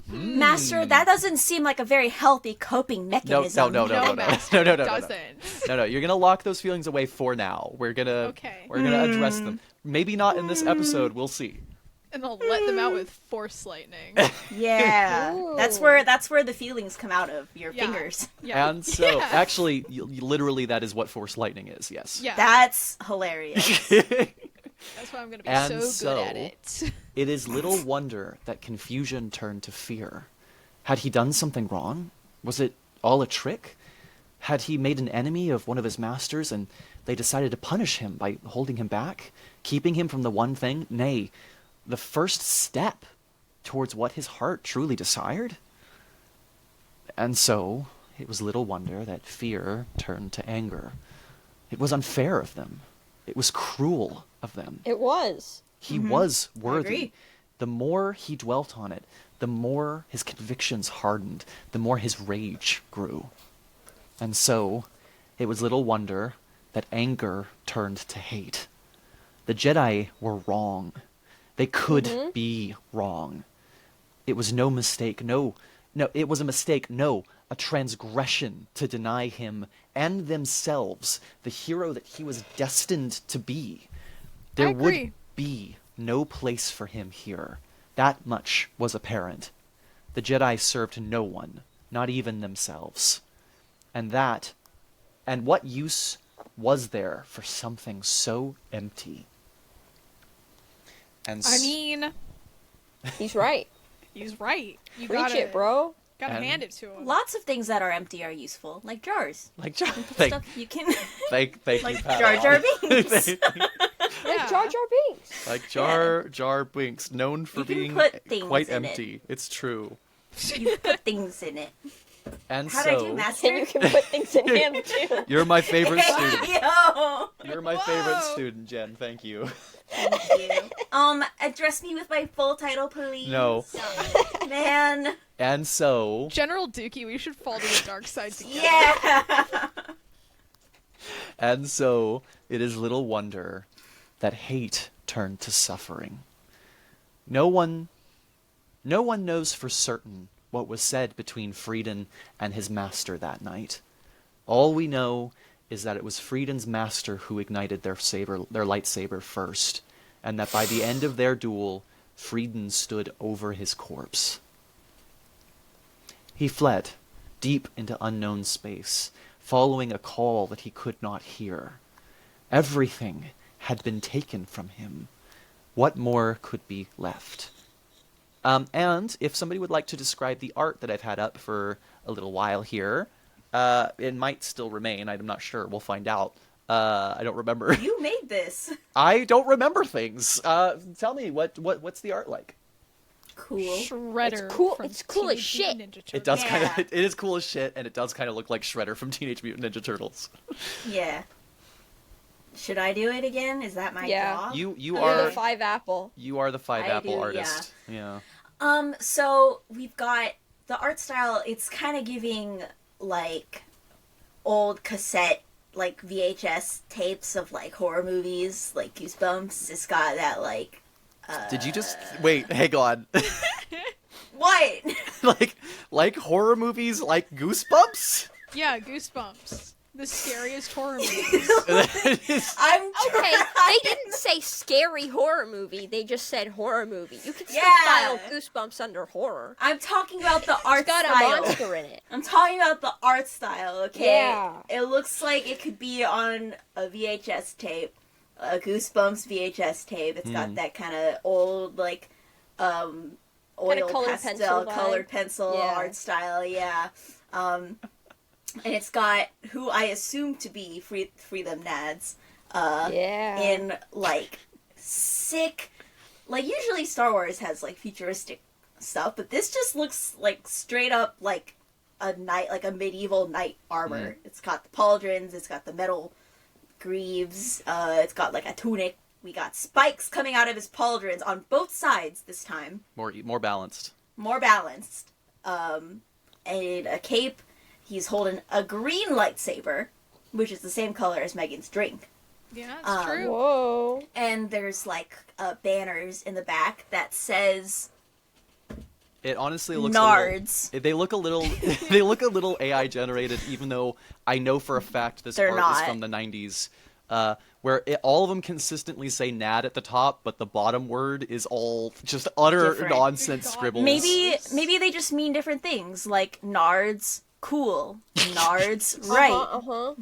Master, that doesn't seem like a very healthy coping mechanism. No, Master, no. it doesn't. No, you're gonna lock those feelings away for now. We're gonna address them. Maybe not in this episode. We'll see. And I'll let them out with force lightning. Yeah, Ooh. that's where the feelings come out of your Yeah. fingers. Yeah. And so, Yeah. actually, literally, that is what Force Lightning is. Yes. Yeah. That's hilarious. That's why I'm gonna be And so good at it. It is little wonder that confusion turned to fear. Had he done something wrong? Was it all a trick? Had he made an enemy of one of his masters, and they decided to punish him by holding him back, keeping him from the one thing, nay, the first step towards what his heart truly desired? And so, it was little wonder that fear turned to anger. It was unfair of them. It was cruel of them. It was. He was worthy. agree. The more he dwelt on it, the more his convictions hardened, the more his rage grew. And so, it was little wonder that anger turned to hate. The Jedi were wrong. They could be wrong. It was no mistake. No, it was a mistake. No, a transgression to deny him and themselves the hero that he was destined to be. There agree. would be no place for him here. That much was apparent. The Jedi served no one, not even themselves. And what use was there for something so empty? And I mean, He's right. he's right. You Preach gotta, it, bro. Gotta And- hand it to him. Lots of things that are empty are useful, like jars. like Stuff you can, thank like you, Jar Jar Padawan. Binks. Like Jar Jar Binks. Like Jar Binks, known for You can being put things quite in it. empty. It's true. You put things in it. And How do I do, so Master? And you can put things in him too. you're my favorite student. Yo! You're my favorite Whoa. student, Jen. Thank you. Thank you. Address me with my full title, please. No. Man. And so General Dookie, we should fall to the dark side together. Yeah. And so, it is little wonder that hate turned to suffering. No one knows for certain what was said between Frieden and his master that night. All we know is that it was Frieden's master who ignited their lightsaber first, and that by the end of their duel, Frieden stood over his corpse. He fled, deep into unknown space, following a call that he could not hear. Everything had been taken from him. What more could be left? And if somebody would like to describe the art that I've had up for a little while here, it might still remain. I'm not sure. We'll find out. I don't remember. You made this. I don't remember things. Tell me, what's the art like? Cool. Shredder. It's cool- from it's cool as Teenage Mutant Ninja It does Turtles. kind of. It is cool as shit, and it does kind of look like Shredder from Teenage Mutant Ninja Turtles. Yeah. Should I do it again? Is that my Yeah. job? You You're are the 5 apple. you are the five I apple do, artist. Yeah. So we've got the art style, it's kind of giving, like, old cassette, like, VHS tapes of, like, horror movies, like Goosebumps. It's got that, like, Did you just wait? Hang on. what? like horror movies, like Goosebumps. Yeah, Goosebumps. The scariest horror movie. That is- I'm Okay, trying. they didn't say scary horror movie. They just said horror movie. You can still Yeah. file Goosebumps under horror. I'm talking about the art It's got a style. monster in it. I'm talking about the art style, okay? Yeah. It looks like it could be on a VHS tape, a Goosebumps VHS tape. It's got that kind of old, like, oil colored pastel, pencil vibe. colored pencil Yeah. art style, yeah. And it's got who I assume to be Free Them Nads, Yeah. in, like, sick, like, usually Star Wars has, like, futuristic stuff, but this just looks like straight up like a medieval knight armor. It's got the pauldrons, it's got the metal greaves, it's got like a tunic. We got spikes coming out of his pauldrons on both sides this time, more balanced. more balanced. And a cape. He's holding a green lightsaber, which is the same color as Megan's drink. Yeah, it's true. Whoa. And there's like banners in the back that says It honestly looks Nards. They look a little they look a little AI generated, even though I know for a fact this They're art is not. from the 90s. Where all of them consistently say "nad" at the top, but the bottom word is all just utter Different. nonsense God. scribbles. Maybe they just mean different things, like Nards cool, Nards right. Uh-huh.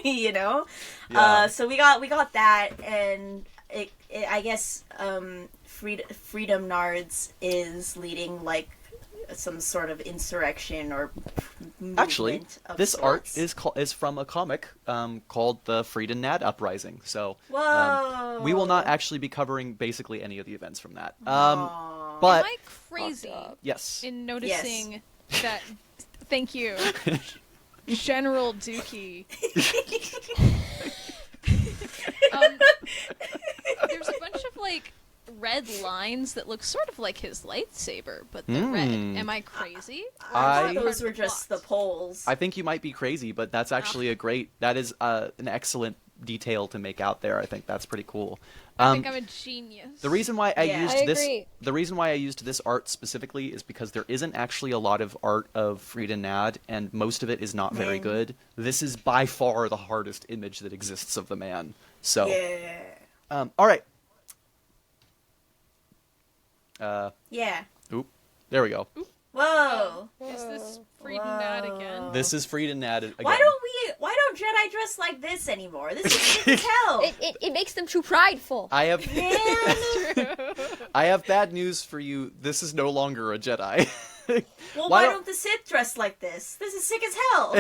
You know. Yeah. So we got that, and it I guess Freedom Nards is leading like some sort of insurrection or movement Actually, of this sorts. art is from a comic called the Frieden Nad Uprising. So Whoa. we will not actually be covering basically any of the events from that. Aw. But Am I crazy Fucked up. yes, in noticing that? Thank you, General Dookie. There's a bunch of like red lines that look sort of like his lightsaber, but they're red. Am I crazy? I- thought those were just the poles. I think you might be crazy, but that's actually that is an excellent detail to make out there. I think that's pretty cool. I think I'm a genius. The reason why I Yeah. used I this, agree. the reason why I used this art specifically is because there isn't actually a lot of art of Frida Nad, and most of it is not very good. This is by far the hardest image that exists of the man. So, Yeah. all right. Yeah. Oop, there we go. Whoa. Is this Frida Nad again? This is Frida Nad again. Why don't Jedi dress like this anymore? This is sick as hell. It makes them too prideful. I have Man. I have bad news for you. This is no longer a Jedi. Well, why don't the Sith dress like this? This is sick as hell.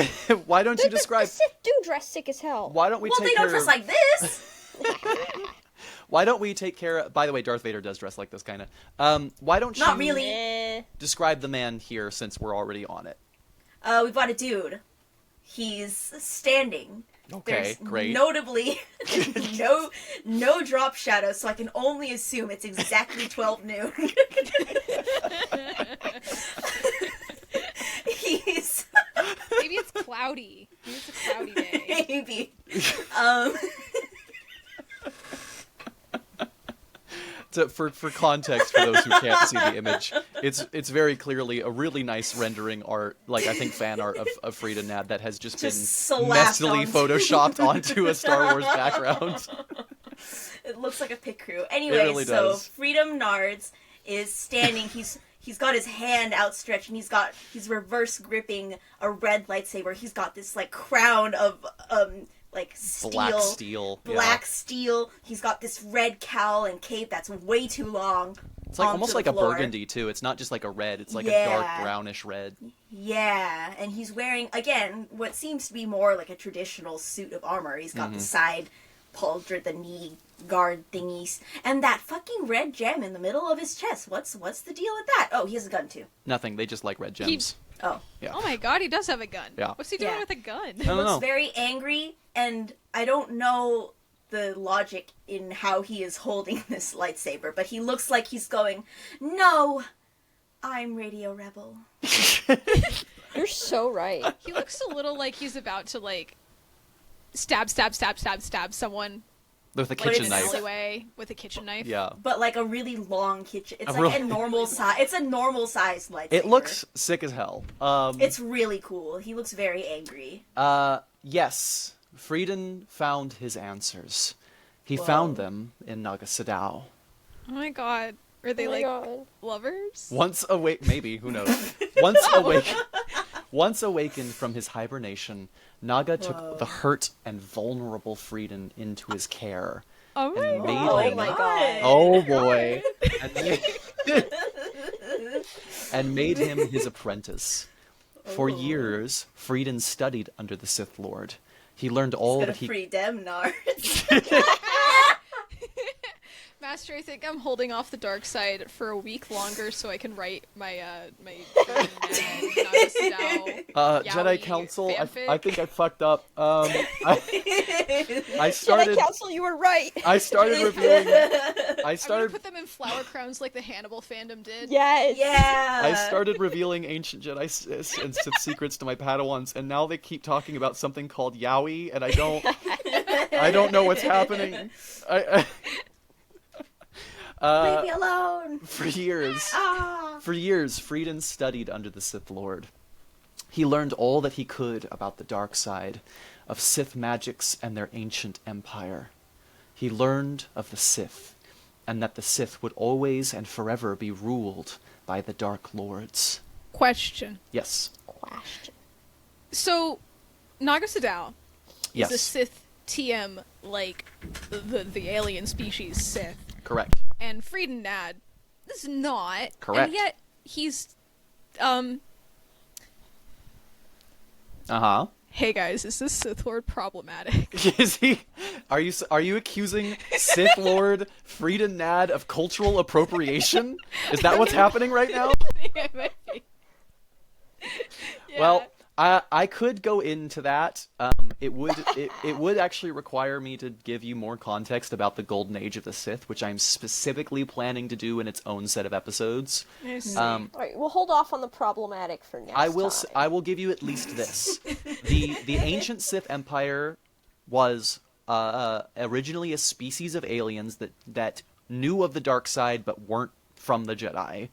Why don't you The describe? Sith do dress sick as hell. Why don't we Well, take they don't care dress of? like this. Why don't we take care of? By the way, Darth Vader does dress like this, kind of. Why don't you Not really. describe the man here since we've already on it? We've got a dude. He's standing. Okay, There's great. notably no drop shadow, so I can only assume it's exactly 12 noon. He's Maybe it's cloudy. Maybe it's a cloudy day. maybe. For context, for those who can't see the image, it's very clearly a really nice rendering art, like I think fan art of Frida Nad that has just been slapped messily onto- photoshopped onto a Star Wars background. It looks like a pit crew. Anyway, really so does. Freedom Nards is standing. He's got his hand outstretched and he's reverse gripping a red lightsaber. He's got this like crown of like steel, Black steel. steel. He's got this red cowl and cape that's way too long. It's like onto almost the like a floor. burgundy too. It's not just like a red. It's like a Yeah. dark brownish red. Yeah, and he's wearing again what seems to be more like a traditional suit of armor. He's got the side pauldron, the knee guard thingies, and that fucking red gem in the middle of his chest. What's the deal with that? Oh, he has a gun too. Nothing. They just like red gems. Oh, Yeah. Oh my god, he does have a gun. Yeah. What's he doing Yeah. with a gun? I don't looks know. very angry, and I don't know the logic in how he is holding this lightsaber, but he looks like he's going, "No, I'm Radio Rebel." You're so right. He looks a little like he's about to like stab someone With a But kitchen it's knife. so- alleyway with a kitchen knife. Yeah. But like a really long kitchen. It's A like real- a normal size. It's a normal sized lightsaber. It looks sick as hell. It's really cool. He looks very angry. Yes. Frieden found his answers. He Whoa. found them in Naga Sadao. Oh my god. Are they Oh my like God. lovers? Once awake, maybe, who knows? Once awakened from his hibernation, Naga took Whoa. the hurt and vulnerable Frieden into his care. Oh my And god. made Oh him- my God. Oh boy. And made him his apprentice. For Oh. years, Frieden studied under the Sith Lord. He learned all Gonna that he free them nards. Master, I think I'm holding off the dark side for a week longer so I can write my Jedi Yaoi Council, fanfic. I think I fucked up. I Jedi started Council, you were right. I started reviewing I I'm gonna started put them in flower crowns like the Hannibal fandom did. Yes. Yeah. I started revealing ancient Jedi and Sith secrets to my Padawans, and now they keep talking about something called Yaoi, and I don't know what's happening. Leave me alone. For years, Ah. Frieden studied under the Sith Lord. He learned all that he could about the dark side of Sith magics and their ancient empire. He learned of the Sith, and that the Sith would always and forever be ruled by the Dark Lords. Question. Yes. Question. So, Naga Sadao Yes. is a Sith TM like the alien species Sith. Correct. And Frieden Nad is not. Correct. And yet he's Uh-huh. hey guys, is this Sith Lord problematic? Is he? Are you accusing Sith Lord Frieden Nad of cultural appropriation? Is that what's happening right now? Yeah. Well, I could go into that. It would actually require me to give you more context about the Golden Age of the Sith, which I'm specifically planning to do in its own set of episodes. I see. All right, we'll hold off on the problematic for next I will. time. I will give you at least this: the ancient Sith Empire was originally a species of aliens that knew of the dark side but weren't from the Jedi.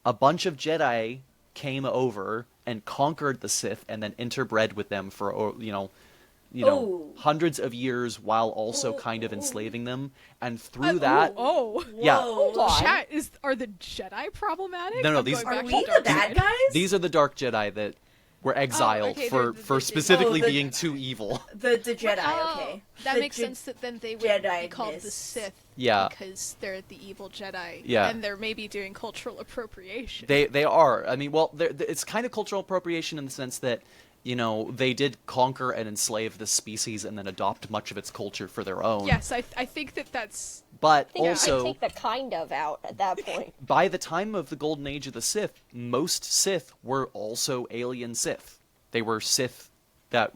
A bunch of Jedi came over and conquered the Sith and then interbred with them for Oh. hundreds of years while also kind of enslaving them. And through that, Oh. yeah, Hold on. Chat, are the Jedi problematic? No, I'm these- going Are back we to the dark bad side. guys? these are the Dark Jedi that were exiled okay, for they're specifically the- being too evil. The Jedi, Oh, okay. that The makes sense that then they would Jedi be called the mists. Sith. Yeah. Because they're the evil Jedi. Yeah. And they're maybe doing cultural appropriation. They are. I mean, well, it's kind of cultural appropriation in the sense that, they did conquer and enslave the species and then adopt much of its culture for their own. Yes, I think that's... But I think also, you can take the kind of out at that point. by the time of the Golden Age of the Sith, most Sith were also alien Sith. They were Sith that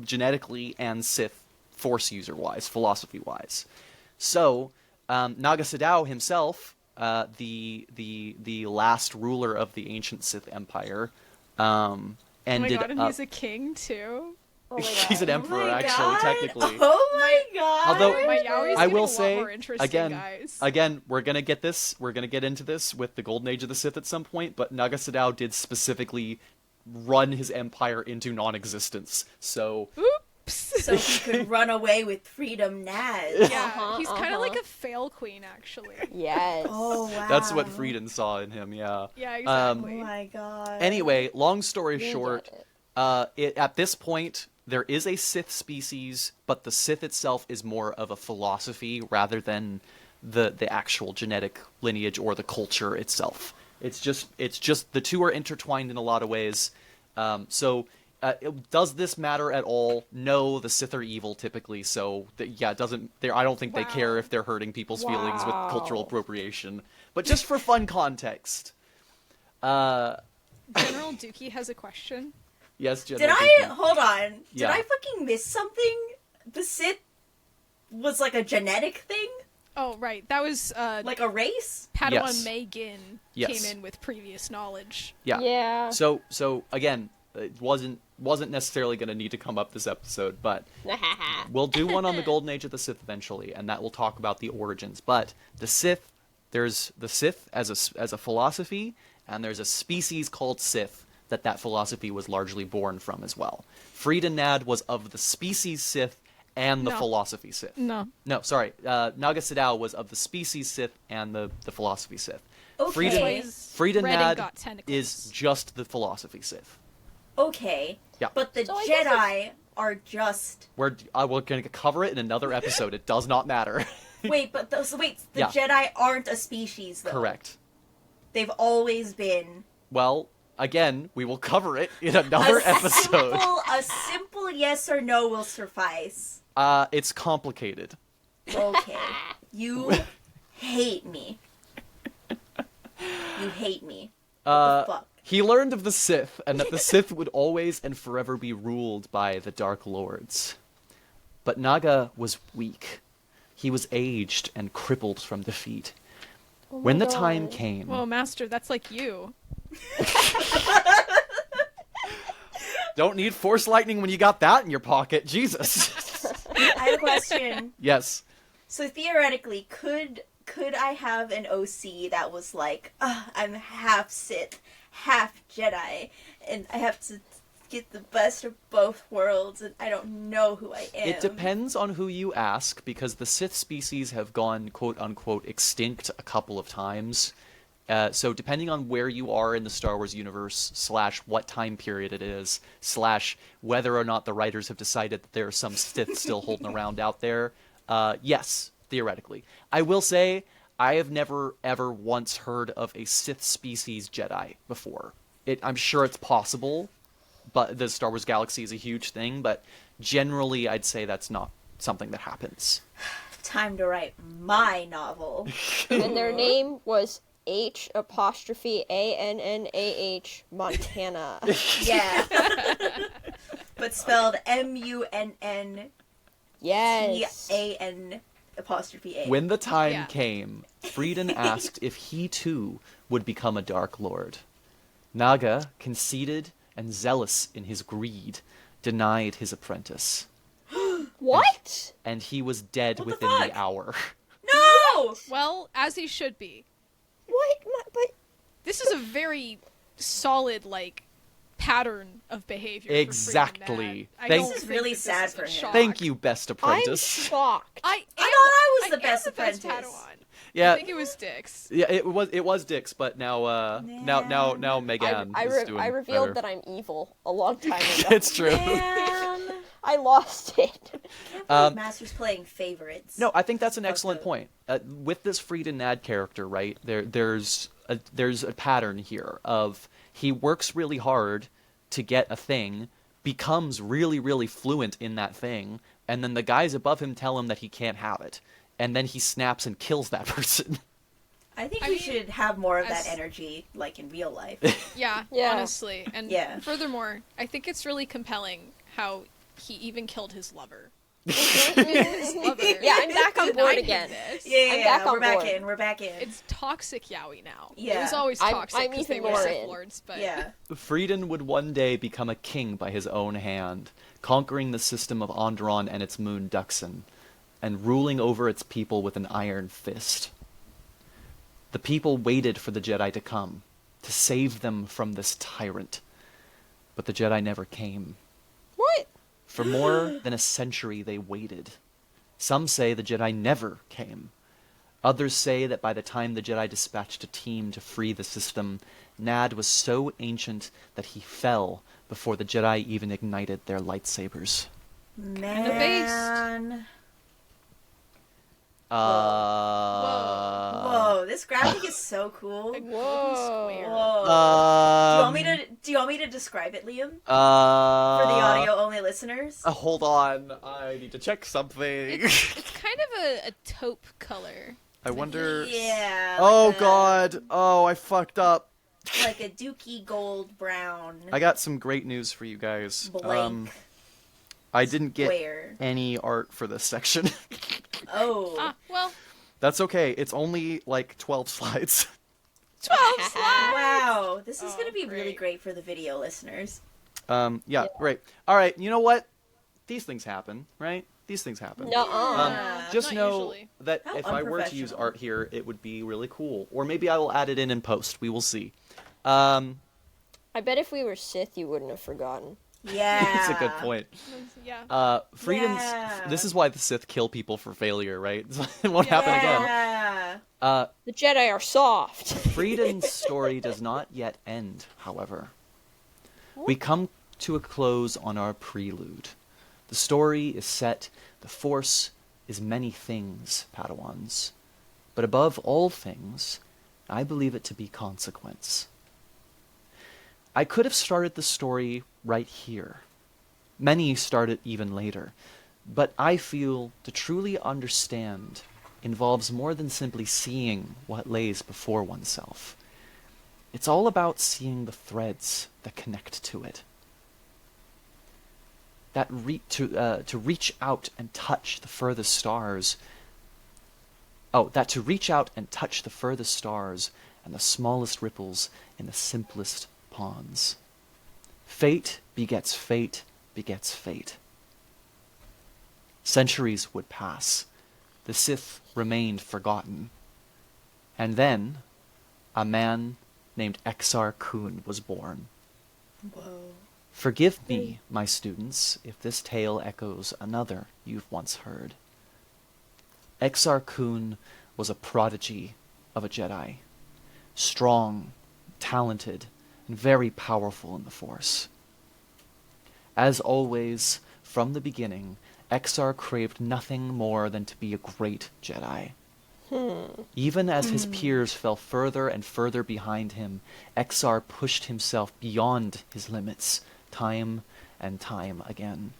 genetically and Sith Force user wise, philosophy wise. So Naga Sadow himself, the last ruler of the ancient Sith Empire, ended oh my god, and up. he's a king too? Oh my god. He's an Oh emperor, my actually, God. technically. Oh my god. Although- My Yaoi's I getting will a lot say more interesting, again, guys. we're gonna get this. We're gonna get into this with the Golden Age of the Sith at some point. But Naga Sadow did specifically run his empire into non-existence. So Oops! So he could run away with Freedom Naz. yeah, Uh-huh, he's kind of uh-huh. like a fail queen, actually. Yes. Oh wow. that's what Frieden saw in him. Yeah. Yeah, Oh exactly. my god. Anyway, long story We short, get it. at this point there is a Sith species, but the Sith itself is more of a philosophy rather than the actual genetic lineage or the culture itself. It's just the two are intertwined in a lot of ways. Does this matter at all? No, the Sith are evil typically, so it doesn't. I don't think they care Wow. if they're hurting people's feelings with cultural Wow. appropriation. But just for fun context, General Dookie has a question. yes, Did General I Dookie. hold on? Did Yeah. I fucking miss something? The Sith was like a genetic thing, Oh, right. That was like a race. Padawan Yes. May Gin Yes. came in with previous knowledge. Yeah. Yeah. So again, it wasn't necessarily going to need to come up this episode, but we'll do one on the Golden Age of the Sith eventually, and that will talk about the origins. But the Sith, there's the Sith as a philosophy, and there's a species called Sith that philosophy was largely born from as well. Frieden Nad was of the species Sith and the No. philosophy Sith. No. No, sorry. Naga Sadow was of the species Sith and the philosophy Sith. Okay. Frieden Red and Nad got tentacles. is just the philosophy Sith. Okay. Yeah. But the So I guess Jedi are just. We're going to cover it in another episode. It does not matter. Wait, but the Yeah. Jedi aren't a species, though. Correct. They've always been Well, again, we will cover it in another episode. A simple yes or no will suffice. It's complicated. Okay. You hate me. You hate me. What the fuck? He learned of the Sith, and that the Sith would always and forever be ruled by the Dark Lords. But Naga was weak. He was aged and crippled from defeat. Oh my When the time God. came, Whoa, Master, that's like you. don't need Force Lightning when you got that in your pocket. Jesus. I have a question. Yes. So theoretically, could I have an OC that was like, I'm half Sith, half Jedi, and I have to get the best of both worlds, and I don't know who I am? It depends on who you ask, because the Sith species have gone quote-unquote extinct a couple of times. So depending on where you are in the Star Wars universe, / what time period it is, / whether or not the writers have decided that there are some Sith still holding around out there, yes, theoretically. I will say, I have never ever once heard of a Sith species Jedi before. I'm sure it's possible, but the Star Wars galaxy is a huge thing, but generally I'd say that's not something that happens. Time to write my novel. And their name was H''ANNAH Montana. Yeah. But spelled MUNNTAN''. Yes. When the time Yeah. came, Frieden asked if he too would become a Dark Lord. Naga, conceited and zealous in his greed, denied his apprentice. What? And he was dead What the within fuck? the hour. No! Well, as he should be. What? But This is a very solid, like, pattern of behavior. for Exactly. Freedom Nat. I Thank- don't This is think really that this sad is a for him. shock. Thank you, best I'm apprentice. shocked. I thought I was the am best the best apprentice. Padawan. Yeah. I think it was Dix. Yeah, it was Dix, but now Megan is doing I revealed better. that I'm evil a long time ago. It's true. Man. I lost it. Master's playing favorites. No, I think that's an excellent up. point. With this Frieden Nad character, right? There's a pattern here of he works really hard to get a thing, becomes really, really fluent in that thing, and then the guys above him tell him that he can't have it, and then he snaps and kills that person. I think I we mean, should have more of that as- energy, like in real life. Yeah, Yeah. honestly. And Yeah. furthermore, I think it's really compelling how he even killed his lover. Yeah, I'm back on board again. Yeah, back on we're back board. in. We're back in. It's toxic yaoi now. It Yeah. was always I'm toxic because they even were more Sith in. Lords, but yeah. Frieden would one day become a king by his own hand, conquering the system of Onderon and its moon Duxan, and ruling over its people with an iron fist. The people waited for the Jedi to come, to save them from this tyrant. But the Jedi never came. What? For more than a century they waited. Some say the Jedi never came. Others say that by the time the Jedi dispatched a team to free the system, Nad was so ancient that he fell before the Jedi even ignited their lightsabers. Man. Uh... Whoa, this graphic is so cool. a golden Whoa. square. Whoa. Do you want me to describe it, Liam? For the audio only listeners? Hold on, I need to check something. It's kind of a taupe color. I wonder... Yeah. Oh like a- god, oh I fucked up. Like a dookie gold brown. I got some great news for you guys. Blank. I didn't get Square. any art for this section. Oh. Ah, well, That's okay, it's only like 12 slides. 12 slides! Wow. This is Oh, going to be really great. great for the video listeners. Yeah, great. Alright, you know what? These things happen, right? These things happen. Nuh-uh. Just Not know usually. that How if I were to use unprofessional. art here, it would be really cool. Or maybe I will add it in post. We will see. I bet if we were Sith, you wouldn't have forgotten. Yeah. It's a good point. Yeah. Freedom's... Yeah. This is why the Sith kill people for failure, right? It won't happen again. Yeah. The Jedi are soft. Freedom's story does not yet end, however. We come to a close on our prelude. The story is set, the Force is many things, Padawans. But above all things, I believe it to be consequence. I could have started the story right here. Many start it even later. But I feel to truly understand involves more than simply seeing what lays before oneself. It's all about seeing the threads that connect to it. To reach out and touch the furthest stars. To reach out and touch the furthest stars and the smallest ripples in the simplest ponds. Fate begets fate begets fate. Centuries would pass. The Sith remained forgotten. And then, a man named Exar-Kun was born. Whoa. Forgive me, my students, if this tale echoes another you've once heard. Exar-Kun was a prodigy of a Jedi. Strong, talented, and very powerful in the Force. As always, from the beginning, Exar craved nothing more than to be a great Jedi. Even as his peers fell further and further behind him, Exar pushed himself beyond his limits, time and time again.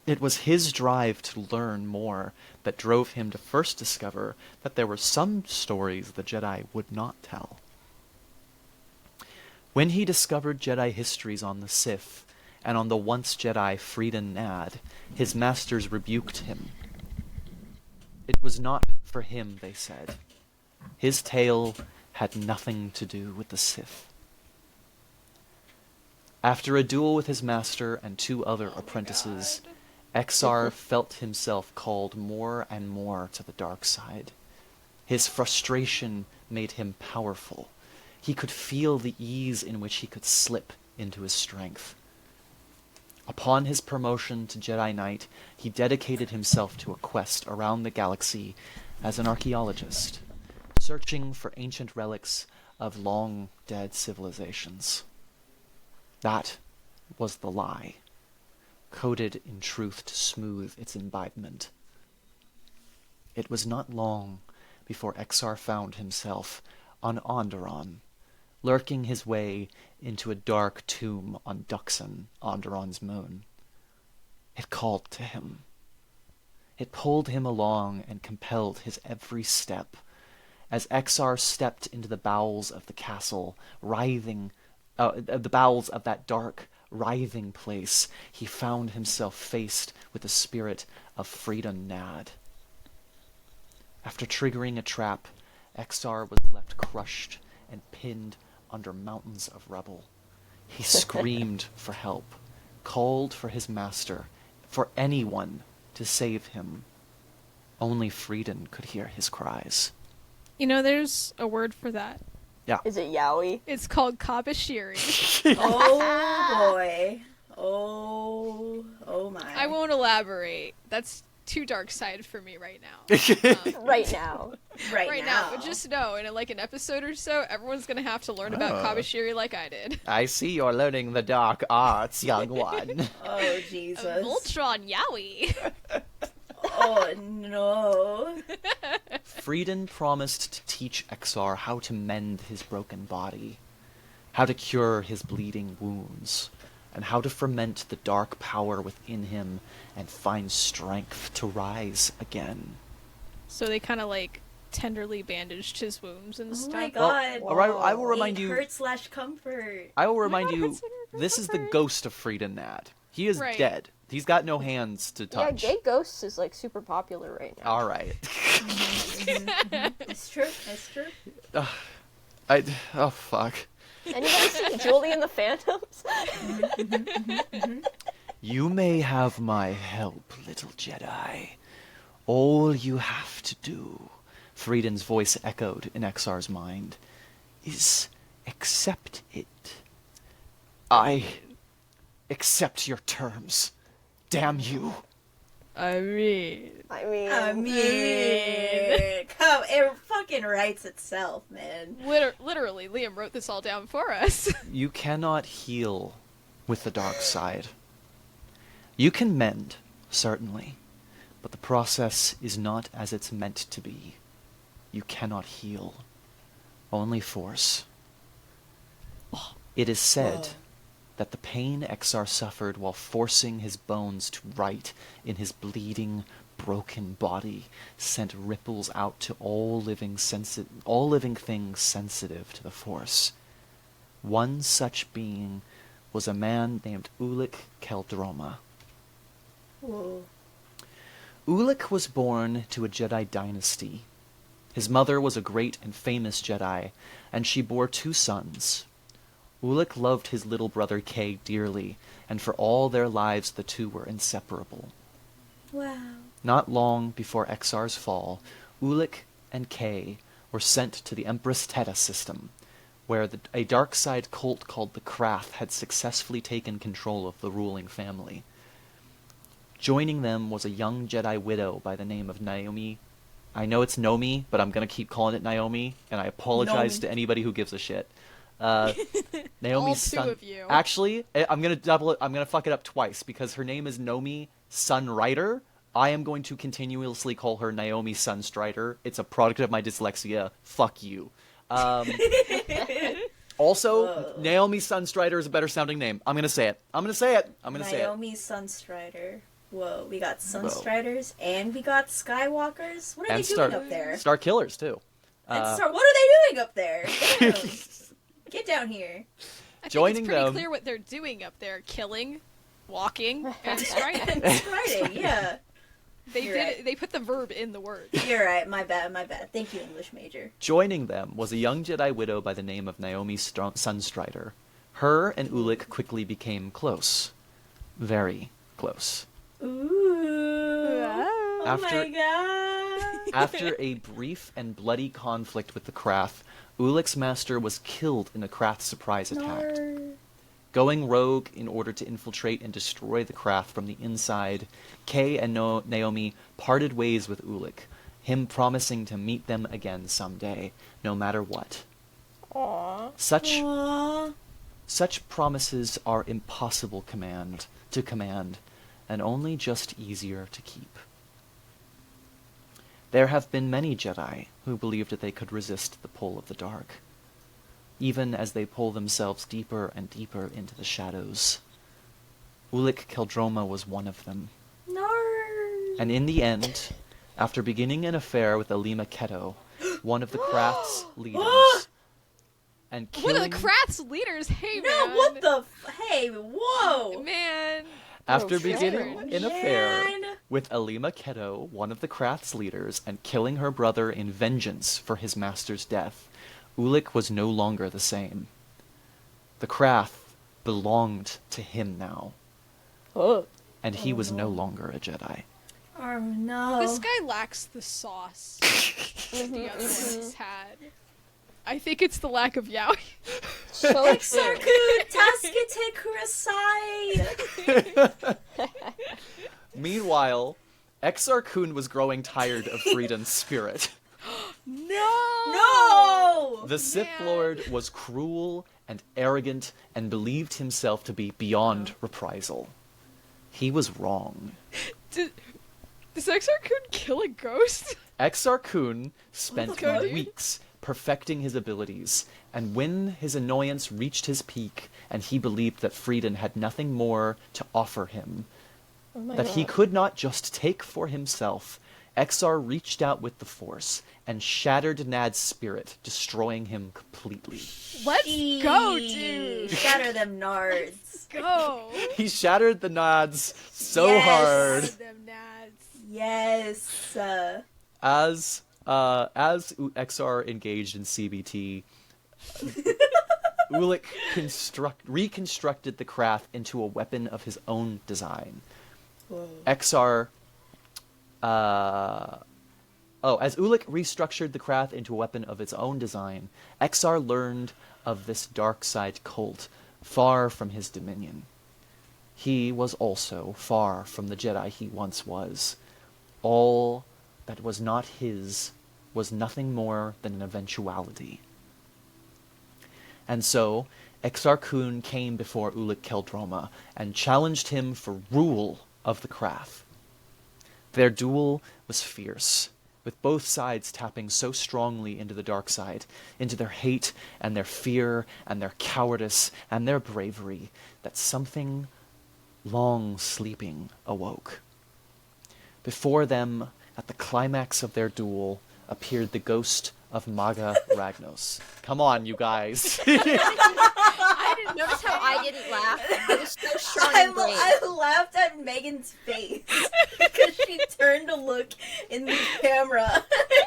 It was his drive to learn more that drove him to first discover that there were some stories the Jedi would not tell. When he discovered Jedi histories on the Sith, and on the once Jedi Freeden Nad, his masters rebuked him. It was not for him, they said. His tale had nothing to do with the Sith. After a duel with his master and 2 other apprentices, Exar felt himself called more and more to the dark side. His frustration made him powerful. He could feel the ease in which he could slip into his strength. Upon his promotion to Jedi Knight, he dedicated himself to a quest around the galaxy as an archaeologist, searching for ancient relics of long-dead civilizations. That was the lie, coded in truth to smooth its imbibement. It was not long before Exar found himself on Onderon, lurking his way into a dark tomb on Duxon, Onderon's moon. It called to him. It pulled him along and compelled his every step. As Exar stepped into the bowels of the castle, the bowels of that dark, writhing place, he found himself faced with the spirit of Freedom Nad. After triggering a trap, Exar was left crushed and pinned under mountains of rubble. He screamed for help, called for his master, for anyone to save him. Only Freedom could hear his cries. You know, there's a word for that. Yeah. Is it yaoi? It's called Kabashiri. Oh boy. Oh my. I won't elaborate. That's too dark side for me right now. Right now. right now. But just know, in like an episode or so, everyone's gonna have to learn about Kabashiri like I did. I see you're learning the dark arts, young one. Oh Jesus. Voltron Yowie. Oh no. Freedom promised to teach Exar how to mend his broken body, how to cure his bleeding wounds, and how to ferment the dark power within him and find strength to rise again. So they kind of like tenderly bandaged his wounds and Oh stuff. my god. All right, I will remind you. Hurt/comfort. I will remind God, you. hurts and This is the comfort. ghost of Freedom Nad. He is Right. dead. He's got no hands to Yeah, touch. gay ghosts is like super popular right now. All right. It's true. It's true. Oh fuck. Anybody see Julie and the Phantoms? You may have my help, little Jedi. All you have to do, Freedom's voice echoed in Exar's mind, is accept it. I accept your terms. Damn you. I mean, I mean, Come, it fucking writes itself, man. literally, Liam wrote this all down for us. You cannot heal with the dark side. You can mend, certainly, but the process is not as it's meant to be. You cannot heal. Only force. It is said that the pain Exar suffered while forcing his bones to right in his bleeding, broken body sent ripples out to all living things sensitive to the Force. One such being was a man named Ulic-Qel. Whoa. Ulic was born to a Jedi dynasty. His mother was a great and famous Jedi, and she bore 2 sons. Ulic loved his little brother Kay dearly, and for all their lives the two were inseparable. Wow. Not long before Exar's fall, Ulic and Kay were sent to the Empress Teta system, where a dark side cult called the Krath had successfully taken control of the ruling family. Joining them was a young Jedi widow by the name of Naomi. I know it's Nomi, but I'm going to keep calling it Naomi, and I apologize Nomi. to anybody who gives a shit. Naomi's All 2 son. of you. Actually, I'm going to double it. I'm going to fuck it up twice because her name is Nomi Sunrider. I am going to continuously call her Naomi Sunstrider. It's a product of my dyslexia. Fuck you. Also, Whoa. Naomi Sunstrider is a better sounding name. I'm going to say it. Naomi Sunstrider. Whoa, we got Sunstriders and we got Skywalkers. What are And they doing up there? Star Killers, too. What are they doing up there? Damn. Get down here. I Joining think it's pretty them- clear what they're doing up there: killing, walking, and striding. Striding, yeah. They You're did. right. They put the verb in the word. You're right. My bad. Thank you, English major. Joining them was a young Jedi widow by the name of Naomi Sunstrider. Her and Ulic quickly became close. Very close. Ooh. Wow. After- Oh my god. After a brief and bloody conflict with the Krath, Ulic's master was killed in a Krath surprise attack. Going rogue in order to infiltrate and destroy the Krath from the inside, Kay and Naomi parted ways with Ulic, him promising to meet them again someday, no matter what. Aww. Aww. Such promises are impossible to command, and only just easier to keep. There have been many Jedi who believed that they could resist the pull of the dark, even as they pull themselves deeper and deeper into the shadows. Ulic-Qel was one of them. No. And in the end, after beginning an affair with Alima Keto, one of the Krath's leaders, and One killing... of the Krath's leaders? Hey, No, man. what the hey, whoa. Man. After Oh, beginning shit. an affair Man. with Alima Keto, one of the Krath's leaders, and killing her brother in vengeance for his master's death, Ulic was no longer the same. The Krath belonged to him now, Oh. and he was no longer a Jedi. Oh no. This guy lacks the sauce that the other ones had. I think it's the lack of yaoi. So Exar-Kun, Tasukete Kurasai. Meanwhile, Exar-Kun was growing tired of Frieden's spirit. No. The Sith Man. Lord was cruel and arrogant and believed himself to be beyond reprisal. He was wrong. Does Exar-Kun kill a ghost? Exar-Kun spent Okay. weeks perfecting his abilities, and when his annoyance reached his peak and he believed that Frieden had nothing more to offer him, Oh my that he God. could not just take for himself, Exar reached out with the Force and shattered Nad's spirit, destroying him completely. Let's go, dude. Shatter them nards. Go. He shattered the Nads so Yes. hard. Them nads. Yes. As Exar engaged in CBT, Ulic reconstructed the Krath into a weapon of his own design. Exar... as Ulic restructured the Krath into a weapon of its own design, Exar learned of this dark side cult far from his dominion. He was also far from the Jedi he once was. All that was not his was nothing more than an eventuality. And so, Exar-Kun came before Ulic-Qel and challenged him for rule of the Krath. Their duel was fierce, with both sides tapping so strongly into the dark side, into their hate and their fear and their cowardice and their bravery, that something long sleeping awoke. Before them, at the climax of their duel, appeared the ghost of Maga Ragnos. Come on, you guys. I didn't notice how I didn't laugh. I was so strong and brave. I laughed at Megan's face because she turned to look in the camera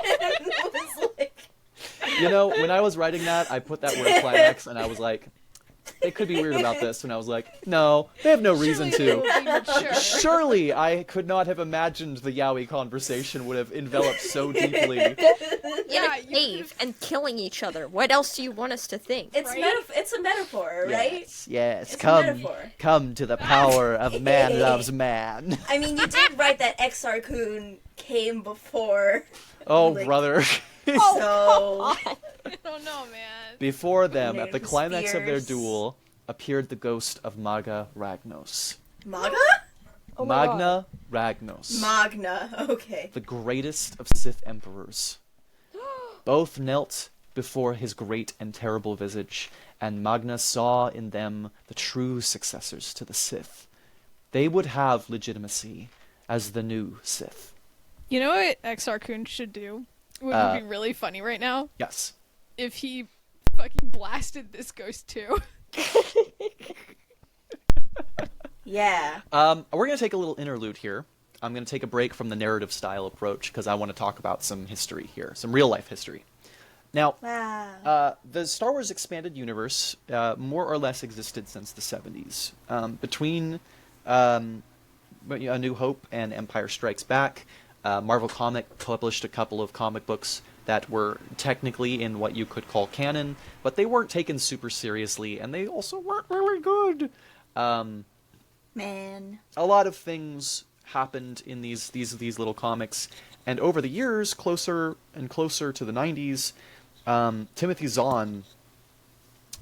and was like, You know, when I was writing that, I put that word climax, and I was like, they could be weird about this. And I was like, no, they have no reason to. Be mature. Surely I could not have imagined the yaoi conversation would have enveloped so deeply. In Yeah, a you cave and killing each other. What else do you want us to think? it's Right? it's a metaphor, right? Yes, It's a come, metaphor. come to the power of man loves man. I mean, you did write that Exar-Kun came before, Oh, Like- brother. so I don't know, man. Before them, at the Named climax of their Spears. duel, appeared the ghost of Maga Ragnos. Maga? Oh my God. Magna Ragnos. Magna, okay. The greatest of Sith emperors. Both knelt before his great and terrible visage, and Magna saw in them the true successors to the Sith. They would have legitimacy as the new Sith. You know what Exar-Kun should do? Would be really funny right now? Yes. If he fucking blasted this ghost too. Yeah. We're going to take a little interlude here. I'm going to take a break from the narrative style approach because I want to talk about some history here, some real life history. Now, Wow. the Star Wars expanded universe more or less existed since the 70s. Between um, A New Hope and Empire Strikes Back, Marvel Comic published a couple of comic books that were technically in what you could call canon, but they weren't taken super seriously, and they also weren't really good. Um, Man. a lot of things happened in these little comics, and over the years, closer and closer to the 90s, Timothy Zahn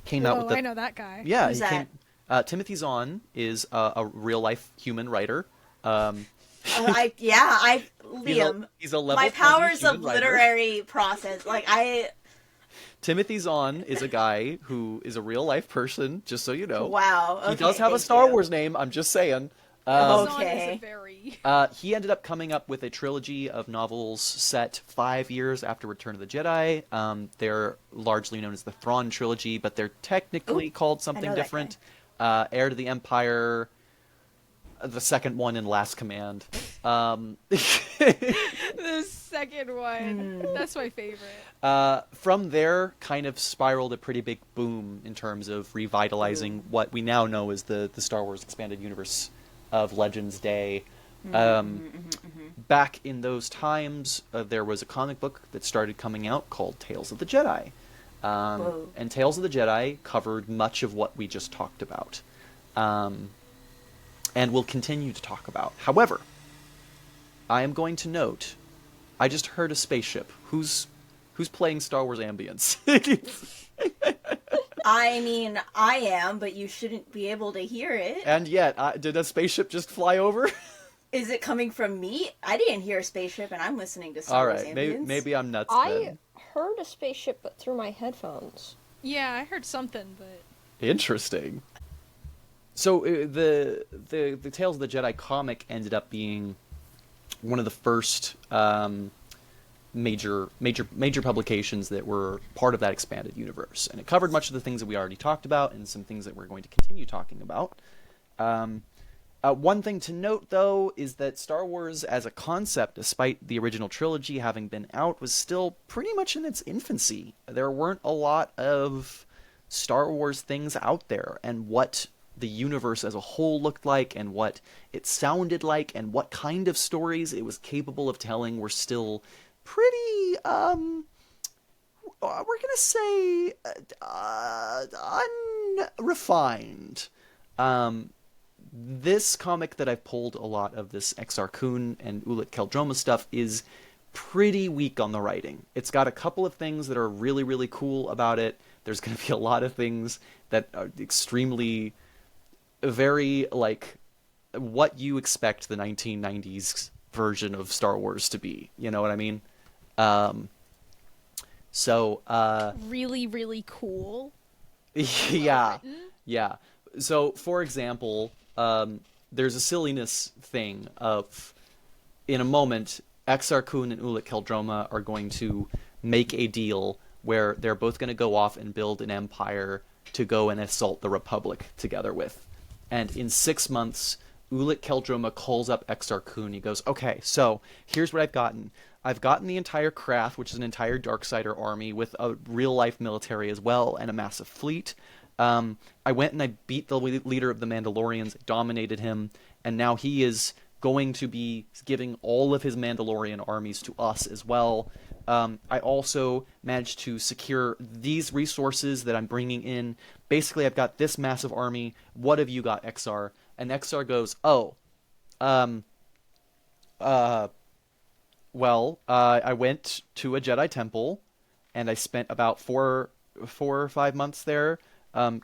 came out Oh, with the I know that guy. yeah Who's he that? came. Timothy Zahn is a real life human writer. Um, Liam. he's a level My 20 powers of human writer. literary process, Timothy Zahn is a guy who is a real life person, just so you know. wow. Okay, He does have a thank Star you. Wars name, I'm just saying. Oh, Zahn okay. is a very... He ended up coming up with a trilogy of novels set 5 years after Return of the Jedi. They're largely known as the Thrawn trilogy, but they're technically Ooh, called I something know that different. Heir to the Empire, the second one in Last Command. The second one. That's my favorite. From there, kind of spiraled a pretty big boom in terms of revitalizing what we now know as the Star Wars expanded universe of Legends Day. Back in those times, there was a comic book that started coming out called Tales of the Jedi. And Tales of the Jedi covered much of what we just talked about. And will continue to talk about. However, I am going to note, I just heard a spaceship. Who's playing Star Wars ambience? I mean, I am, but you shouldn't be able to hear it. And yet, did a spaceship just fly over? Is it coming from me? I didn't hear a spaceship, and I'm listening to Star All Wars right, ambience. maybe I'm nuts I then. heard a spaceship, but through my headphones. Yeah, I heard something, but... Interesting. So the Tales of the Jedi comic ended up being one of the first major publications that were part of that expanded universe, and it covered much of the things that we already talked about and some things that we're going to continue talking about. One thing to note, though, is that Star Wars as a concept, despite the original trilogy having been out, was still pretty much in its infancy. There weren't a lot of Star Wars things out there, and what the universe as a whole looked like, and what it sounded like, and what kind of stories it was capable of telling were still pretty, we're gonna say, unrefined. This comic that I've pulled a lot of this Exar-Kun and Ulic-Qel stuff is pretty weak on the writing. It's got a couple of things that are really, really cool about it. There's going to be a lot of things that are extremely, very, like, what you expect the 1990s version of Star Wars to be. You know what I mean? Really, really cool. Yeah. Yeah. So, for example, there's a silliness thing of, in a moment, Exar-Kun and Ulic-Qel are going to make a deal where they're both going to go off and build an empire to go and assault the Republic together with. And in 6 months, Ulic-Qel calls up Exar-Kun. He goes, okay, so here's what I've gotten. I've gotten the entire Krath, which is an entire Darksider army with a real-life military as well, and a massive fleet. I went and I beat the leader of the Mandalorians, dominated him, and now he is going to be giving all of his Mandalorian armies to us as well. I also managed to secure these resources that I'm bringing in. Basically, I've got this massive army. What have you got, Exar? And Exar goes, I went to a Jedi temple, and I spent about four or 5 months there,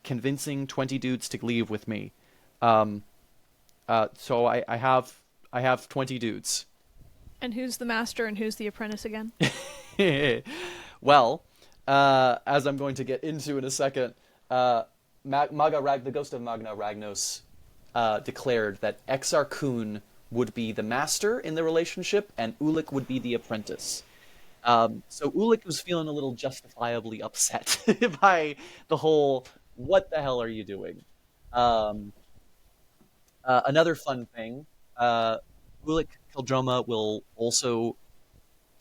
convincing 20 dudes to leave with me. So I have 20 dudes. And who's the master and who's the apprentice again? Well, as I'm going to get into in a second, the ghost of Magna Ragnos declared that Exar-Kun would be the master in the relationship, and Ulic would be the apprentice. So Ulic was feeling a little justifiably upset by the whole, what the hell are you doing? Another fun thing, Ulic-Qel will also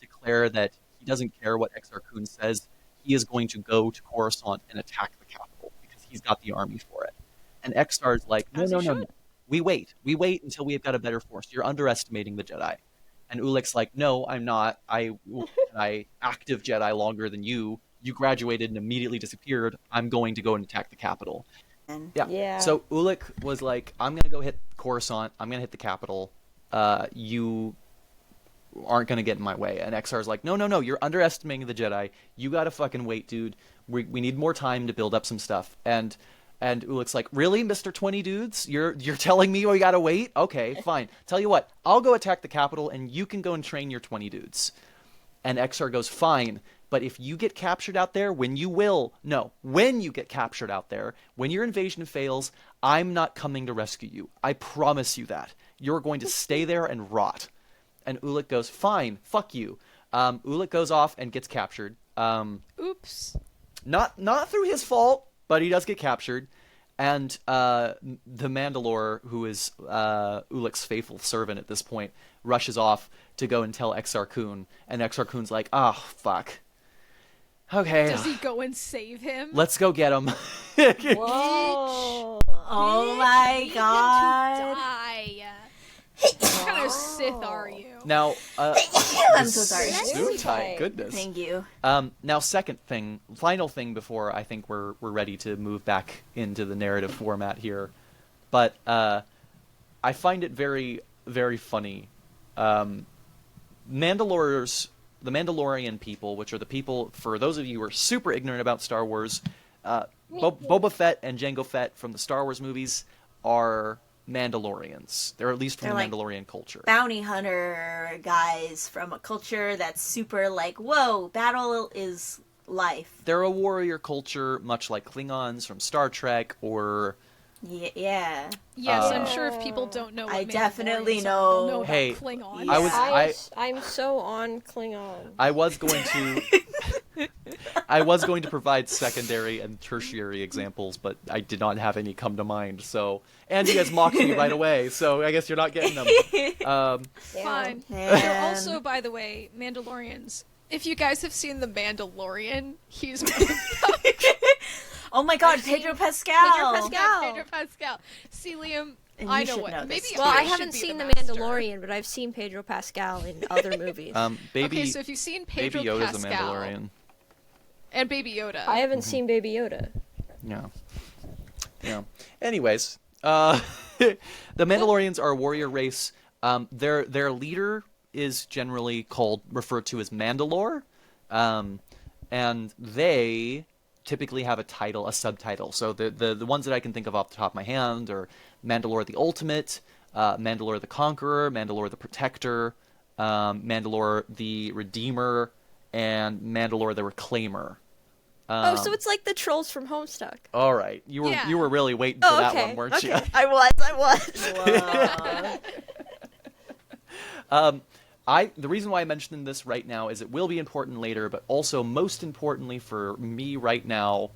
declare that he doesn't care what Exar-Kun says. he is going to go to Coruscant and attack the capital because he's got the army for it. And Exar's like, no, As no, he no, should. no. We wait until we've got a better force. You're underestimating the Jedi. And Ulic's like, no, I'm not. I active Jedi longer than you. You graduated and immediately disappeared. I'm going to go and attack the capital. And Yeah. Yeah. So Ulic was like, I'm gonna go hit Coruscant. I'm gonna hit the capital. You aren't gonna get in my way. And Exar's like, no, no, no. You're underestimating the Jedi. You gotta fucking wait, dude. We need more time to build up some stuff. And Ulic's like, really, Mr. 20 Dudes? You're telling me we gotta wait? Okay, fine. Tell you what, I'll go attack the capital, and you can go and train your 20 dudes. And Exar goes, fine, but if you get captured out there, when you get captured out there, when your invasion fails, I'm not coming to rescue you. I promise you that. You're going to stay there and rot. And Ulic goes, fine, fuck you. Ulic goes off and gets captured. Oops. Not through his fault, but he does get captured. And the Mandalore, who is Ulic's faithful servant at this point, rushes off to go and tell Exar-Kun. And Exar-Kun's like, oh, fuck. Okay. Does he go and save him? Let's go get him. Whoa. oh my Leave him to god. die. What kind of Sith are you? Now, I'm so sorry. Zoom tight, goodness. Thank you. Now, final thing before I think we're ready to move back into the narrative format here, but I find it very, very funny. The Mandalorian people, which are the people, for those of you who are super ignorant about Star Wars, Boba Fett and Jango Fett from the Star Wars movies are Mandalorians. They're at least from They're the like Mandalorian culture. Bounty hunter guys from a culture that's super like, whoa, battle is life. They're a warrior culture, much like Klingons from Star Trek, or Yeah. Yes, I'm sure if people don't know what I definitely Mandalorians are, know. they'll know about Hey, Klingons. I'm so on Klingon. I was going to provide secondary and tertiary examples, but I did not have any come to mind. So, and you guys mocked me right away, so I guess you're not getting them. Fine. Man. They're also, by the way, Mandalorians. If you guys have seen The Mandalorian, he's Oh my god, I've seen Pedro Pascal. Pedro Pascal. See, Liam, And I you know should what. know Maybe this. Well, I I should haven't be seen The master. Mandalorian, but I've seen Pedro Pascal in other movies. Baby, Okay, so if you've seen Pedro Baby Yoda's the Pascal Mandalorian. and Baby Yoda, I haven't seen Baby Yoda. Yeah. Yeah. Anyways, the Mandalorians are a warrior race. Their leader is generally referred to as Mandalore, and they typically have a subtitle. So the ones that I can think of off the top of my hand are Mandalore the Ultimate, Mandalore the Conqueror, Mandalore the Protector, Mandalore the Redeemer, and Mandalore the Reclaimer. So it's like the trolls from Homestuck. All right, you were really waiting for that one, weren't you? I was. Whoa. The reason why I mentioned this right now is it will be important later, but also most importantly for me right now,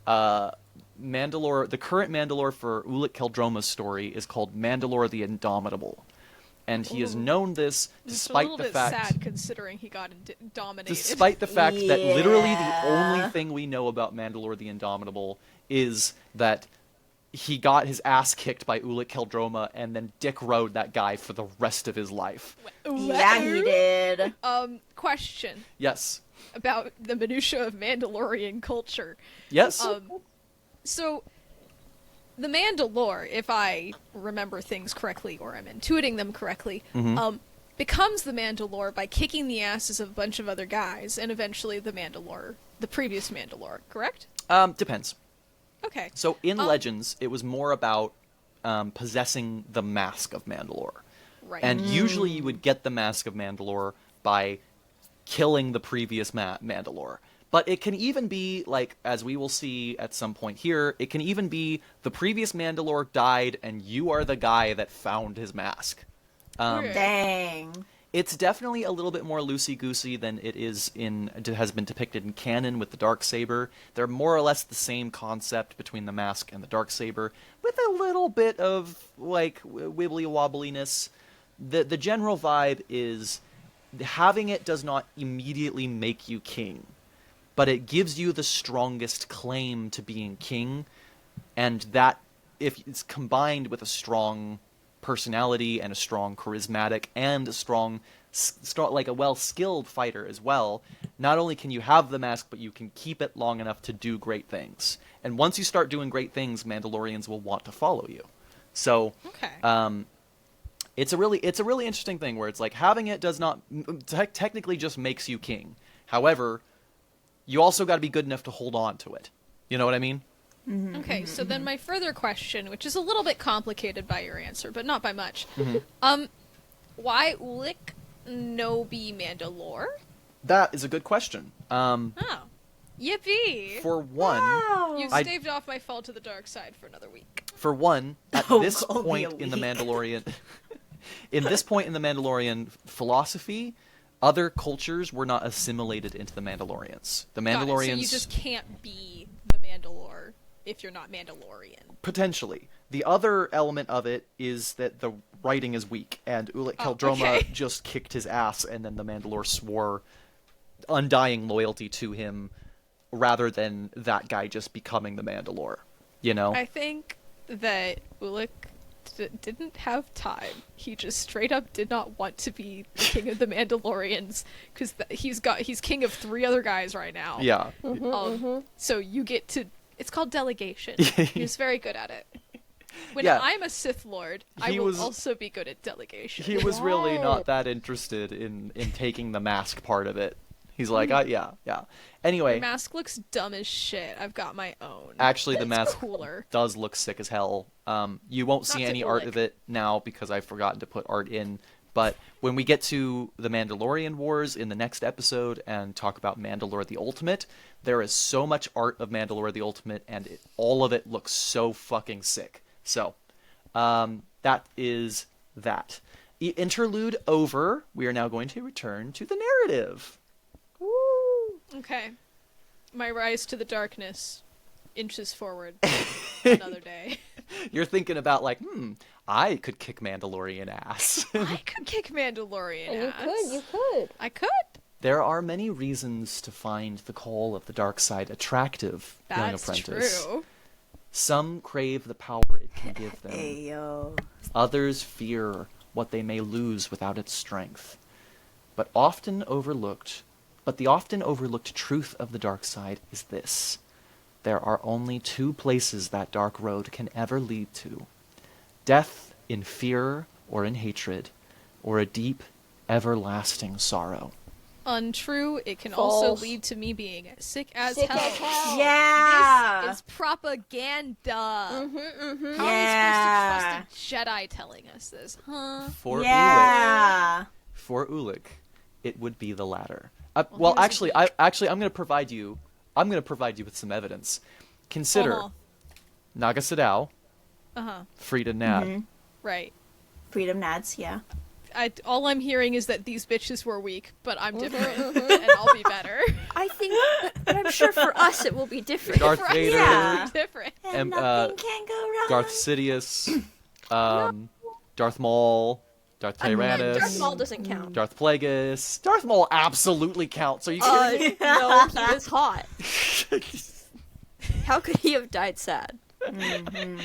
Mandalore, the current Mandalore for Ulic-Qel-Droma's story is called Mandalore the Indomitable, and he is known this it's a despite little the bit fact, sad considering he got dominated. despite the fact that literally the Yeah. only thing we know about Mandalore the Indomitable is that he got his ass kicked by Ulic-Qel-Droma and then Dick rode that guy for the rest of his life. Yeah, he did. Question Yes. about the minutia of Mandalorian culture. Yes. So, the Mandalore, if I remember things correctly or I'm intuiting them correctly, becomes the Mandalore by kicking the asses of a bunch of other guys, and eventually the previous Mandalore, correct? Depends. Okay. So in Legends, it was more about possessing the Mask of Mandalore. Right. And usually you would get the Mask of Mandalore by killing the previous Mandalore. But it can even be, like, as we will see at some point here, it can even be the previous Mandalore died and you are the guy that found his mask. Dang. It's definitely a little bit more loosey-goosey than it has been depicted in canon with the Darksaber. They're more or less the same concept between the mask and the Darksaber, with a little bit of, like, wibbly-wobbliness. The general vibe is having it does not immediately make you king. but it gives you the strongest claim to being king, and that, if it's combined with a strong personality and a strong charismatic and a strong like a well-skilled fighter as well, not only can you have the mask, but you can keep it long enough to do great things. And once you start doing great things, Mandalorians will want to follow you. So, it's a really interesting thing where it's like having it does not technically just makes you king. However, you also got to be good enough to hold on to it. You know what I mean? Mm-hmm, Okay, so then my further question, which is a little bit complicated by your answer, but not by much. Why Ulic no be Mandalore? That is a good question. Oh. Yippee! For one, Wow. You've staved off my fall to the dark side for another week. For one, at Oh, this only a point in the week. Mandalorian, in this point in the Mandalorian philosophy, other cultures were not assimilated into the Mandalorians. The Got it. Mandalorians So you just can't be the Mandalore if you're not Mandalorian. potentially. The other element of it is that the writing is weak, and Ulic-Qel okay. just kicked his ass, and then the Mandalore swore undying loyalty to him, rather than that guy just becoming the Mandalore. You know? I think that Ulic didn't have time. He just straight up did not want to be the king of the Mandalorians because he's king of 3 other guys right now. Yeah. So you get to. It's called delegation. He's very good at it. When Yeah. I'm a Sith Lord, I He will was- also be good at delegation. He was really not that interested in taking the mask part of it. He's like, yeah. Anyway, The mask looks dumb as shit. I've got my own. actually, the It's mask cooler. does look sick as hell. You won't see Not any to art Ulic. of it now because I've forgotten to put art in. But when we get to the Mandalorian Wars in the next episode and talk about Mandalore the Ultimate, there is so much art of Mandalore the Ultimate, and all of it looks so fucking sick. So, that is that. Interlude over. We are now going to return to the narrative. Okay. My rise to the darkness inches forward another day. You're thinking about like, I could kick Mandalorian ass. I could kick Mandalorian You ass. could, you could. I could. There are many reasons to find the call of the dark side attractive, young That's apprentice. true. Some crave the power it can give them. Ayo. Others fear what they may lose without its strength. But the often overlooked truth of the dark side is this. There are only 2 places that dark road can ever lead to. Death in fear or in hatred, or a deep, everlasting sorrow. Untrue. It can False. also lead to me being sick as Sick hell. as hell. Yeah. This is propaganda. How are we Yeah. supposed to trust a Jedi telling us this, huh? For Yeah. Ulic, it would be the latter. Well, Well, he was actually, weak. I'm going to provide you with some evidence. Consider Uh-huh. Naga Sadao, Uh-huh. Frida Nad. Mhm. Right. Freedom Nads, yeah. All I'm hearing is that these bitches were weak, but I'm different, and I'll be better. I think, but I'm sure for us it will be different. Darth Right, Vader, Yeah. different. And, nothing can go wrong. Darth Sidious, Darth Maul, Darth Tyrannus, Darth Maul doesn't count. Darth Plagueis. Darth Maul absolutely counts. Are you kidding me? No, he was hot. How could he have died sad? When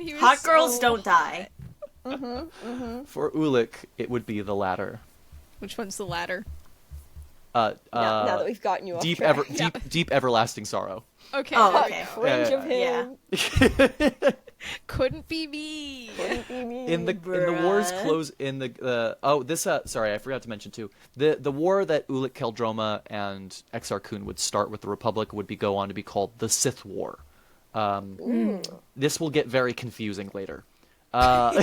he was Hot girls so don't die. For Ulic, it would be the latter. Which one's the latter? Now that we've gotten you off Deep, track. deep, everlasting sorrow. Okay. Oh, there okay. we go. Cringe of Yeah. him. Couldn't be me. In the wars close in the sorry, I forgot to mention too. The war that Ulic-Qel Droma and Exar-Kun would start with the Republic would go on to be called the Sith War. This will get very confusing later. Not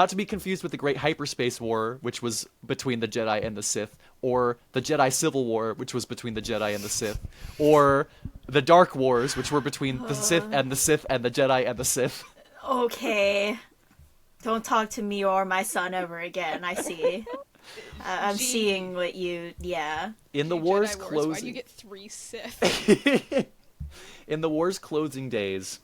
to be confused with the Great Hyperspace War, which was between the Jedi and the Sith, or the Jedi Civil War, which was between the Jedi and the Sith, or the Dark Wars, which were between the Sith and the Sith and the Jedi and the Sith. Okay. Don't talk to me or my son ever again, I see. I'm Gee. seeing what you... Yeah. In the Jedi war's Wars, closing... Why do you get 3 Sith? In the war's closing days,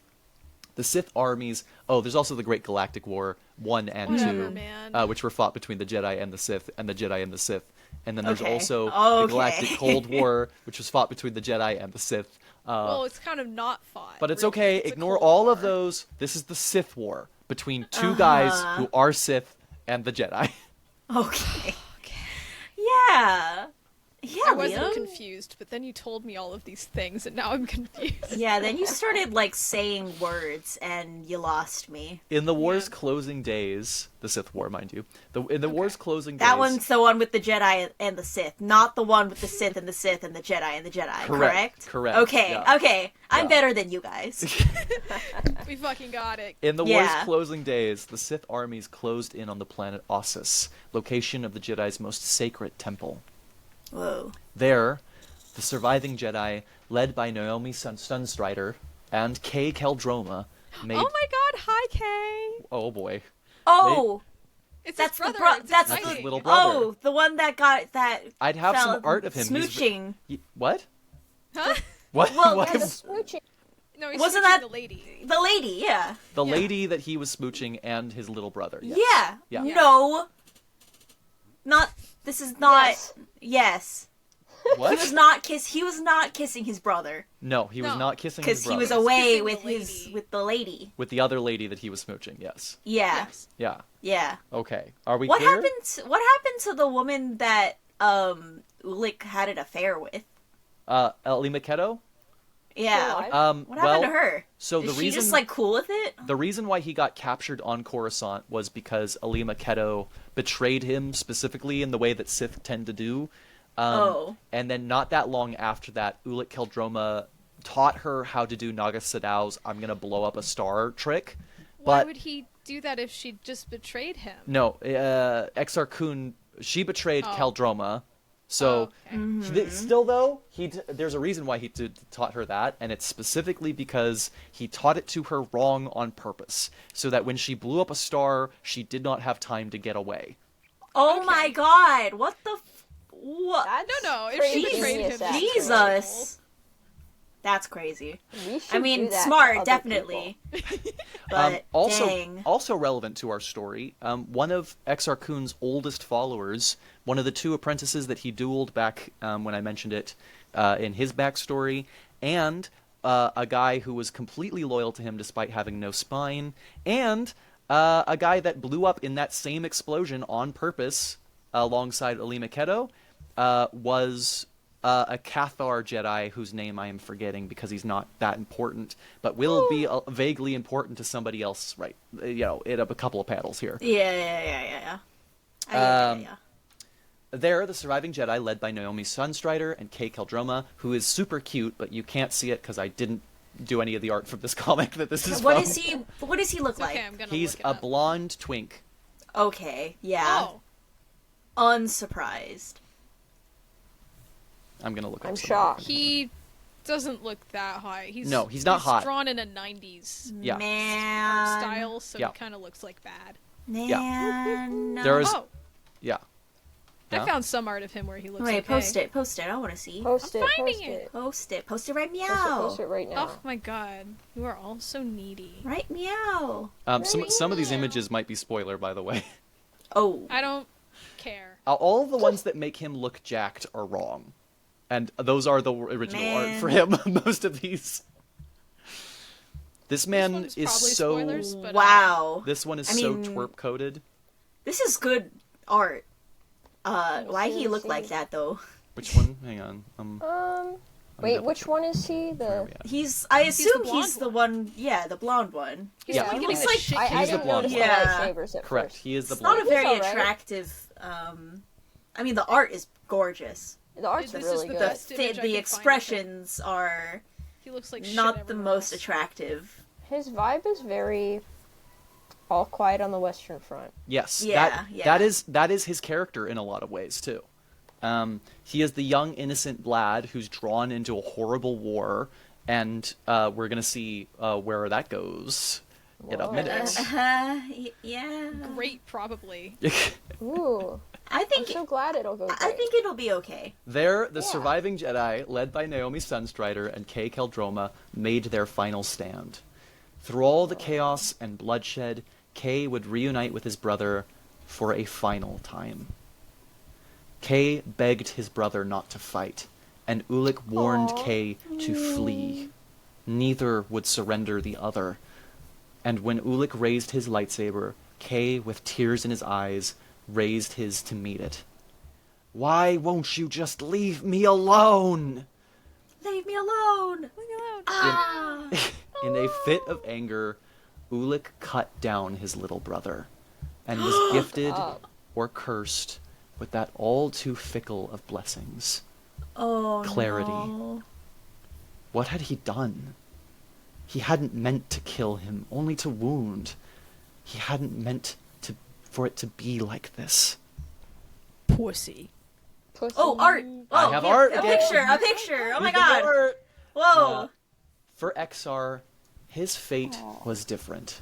the The Sith armies. Oh, there's also the Great Galactic War 1 and Whatever, 2, man. which were fought between the Jedi and the Sith, and the Jedi and the Sith. And then there's Okay. also the Okay. Galactic Cold War, which was fought between the Jedi and the Sith. Well, it's kind of not fought. But it's really. okay. It's a Ignore Cold all of War. those. This is the Sith War between two guys who are Sith and the Jedi. Okay. Yeah. Yeah, I wasn't Liam. confused, but then you told me all of these things, and now I'm confused. Yeah, then you started, like, saying words, and you lost me. In the war's Yeah. closing days, the Sith War, mind you, in the war's closing days... That one's the one with the Jedi and the Sith, not the one with the Sith and the Sith and the Jedi and the Jedi, correct? Correct. Okay, Yeah. okay. I'm Yeah. better than you guys. We fucking got it. In the Yeah. war's closing days, the Sith armies closed in on the planet Ossus, location of the Jedi's most sacred temple. Whoa. There, the surviving Jedi, led by Naomi Sunstrider and Kay Keldroma, made... Oh my god, hi Kay! Oh boy. Oh! It's That's his the brother. It's that's exciting. his little brother. Oh, the one that got that I'd have fell some art of him. He's- smooching. What? Huh? What? Well, What? And the smooching. No, he's Wasn't switching that- the lady. The lady, yeah. The Yeah. lady that he was smooching and his little brother. Yes. Yeah. Yeah. No. Not this is not Yes. yes. What? He was not kissing his brother No, he was No. not kissing his because brother. he was was away kissing with the his lady. with the lady. With the other lady that he was smooching, yes. Yeah. Yes. Yeah. Yeah. Okay. Are we What clear? happened to the woman that Ulic had an affair with? Ellie McKetto? Yeah. alive? What happened to her? So Is the she reason just like cool with it? the reason why he got captured on Coruscant was because Alima Keto betrayed him specifically in the way that Sith tend to do. Oh. And then not that long after that, Ulic-Qel taught her how to do Naga Sadow's "I'm gonna blow up a star" trick. Why But would he do that if she just betrayed him? no, Exar-Kun, she betrayed Oh. Keldroma. So Oh, okay. still though, there's a reason why he taught her that, and it's specifically because he taught it to her wrong on purpose, so that when she blew up a star, she did not have time to get away. Oh Okay. my god! What the? What? That's No, if pretty she betrayed genius, him, actually. Jesus. That's crazy. We should I mean, do that to smart, other definitely. people. But also, dang. also relevant to our story, one of Exar-Kun's oldest followers, one of the two apprentices that he dueled back when I mentioned it in his backstory, and a guy who was completely loyal to him despite having no spine, and a guy that blew up in that same explosion on purpose alongside Alima Keto, was a Cathar Jedi whose name I am forgetting because he's not that important, but will be vaguely important to somebody else, right? In a couple of panels here. Yeah. Um, Yeah. There, the surviving Jedi, led by Naomi Sunstrider and Kay Keldroma, who is super cute, but you can't see it because I didn't do any of the art from this comic that this is What from. is he? What does he look It's like? okay, I'm gonna He's look it a up. blonde twink. Okay. Yeah. Oh, Unsurprised. I'm gonna look up I'm some- shocked. he doesn't look that hot. He's No, he's not hot. drawn in a '90s Yeah. Man. style, so Yeah. he kind of looks like bad. Man. No. There is- Oh, Yeah. Yeah? I found some art of him where he looks Wait, okay. post it. Post it. I want to see. Post it. finding Post it. it. Post it. Post it right Post it, meow. post it right now. Oh my god, you are all so needy. Right meow. Some of these images might be spoiler, by the way. Oh. I don't care. All of the ones that make him look jacked are wrong. And those are the original art Man. for him, most of these. This man one's is probably so... spoilers, but, Wow. This one is I so mean- twerp-coded. This is good art. Why see, he look see. like that though? Which one? Hang on. Wait, double which check. one is he? Where are The we at? He's. I assume blonde he's the one. Yeah, the blonde one. He's Yeah. the one He getting looks the like- shit I He's kicked the didn't blonde notice one. the Yeah. lightsabers at Correct. first. He is the It's not a blonde. very alright. attractive. I mean, the art is gorgeous. The art's This is really the good. best image I The could find of him. expressions are He looks like shit not the everywhere most else. attractive. His vibe is very all quiet on the Western Front. Yes. Yeah, That is his character in a lot of ways, too. He is the young, innocent lad who's drawn into a horrible war, and we're going to see where that goes in a Whoa. minute. Yeah. Great, probably. Ooh, I I'm think. so glad it'll go. I great. think it'll be okay. There, the Yeah. surviving Jedi, led by Naomi Sunstrider and Kay Keldroma, made their final stand. Through all the chaos and bloodshed, Kay would reunite with his brother for a final time. Kay begged his brother not to fight, and Ulic warned Kay to flee. Neither would surrender the other. And when Ulic raised his lightsaber, Kay, with tears in his eyes, raised his to meet it. "Why won't you just leave me alone?" Leave me alone! Leave me alone. Ah! In a fit of anger, Ulic cut down his little brother, and was gifted or cursed with that all too fickle of blessings. Oh, Clarity. no. What had he done? He hadn't meant to kill him, only to wound. He hadn't meant for it to be like this. Pussy. Pussy. Oh, art! Oh, I have yeah, art A again. picture! Oh my You can god! art. Whoa! For Exar, his fate was different.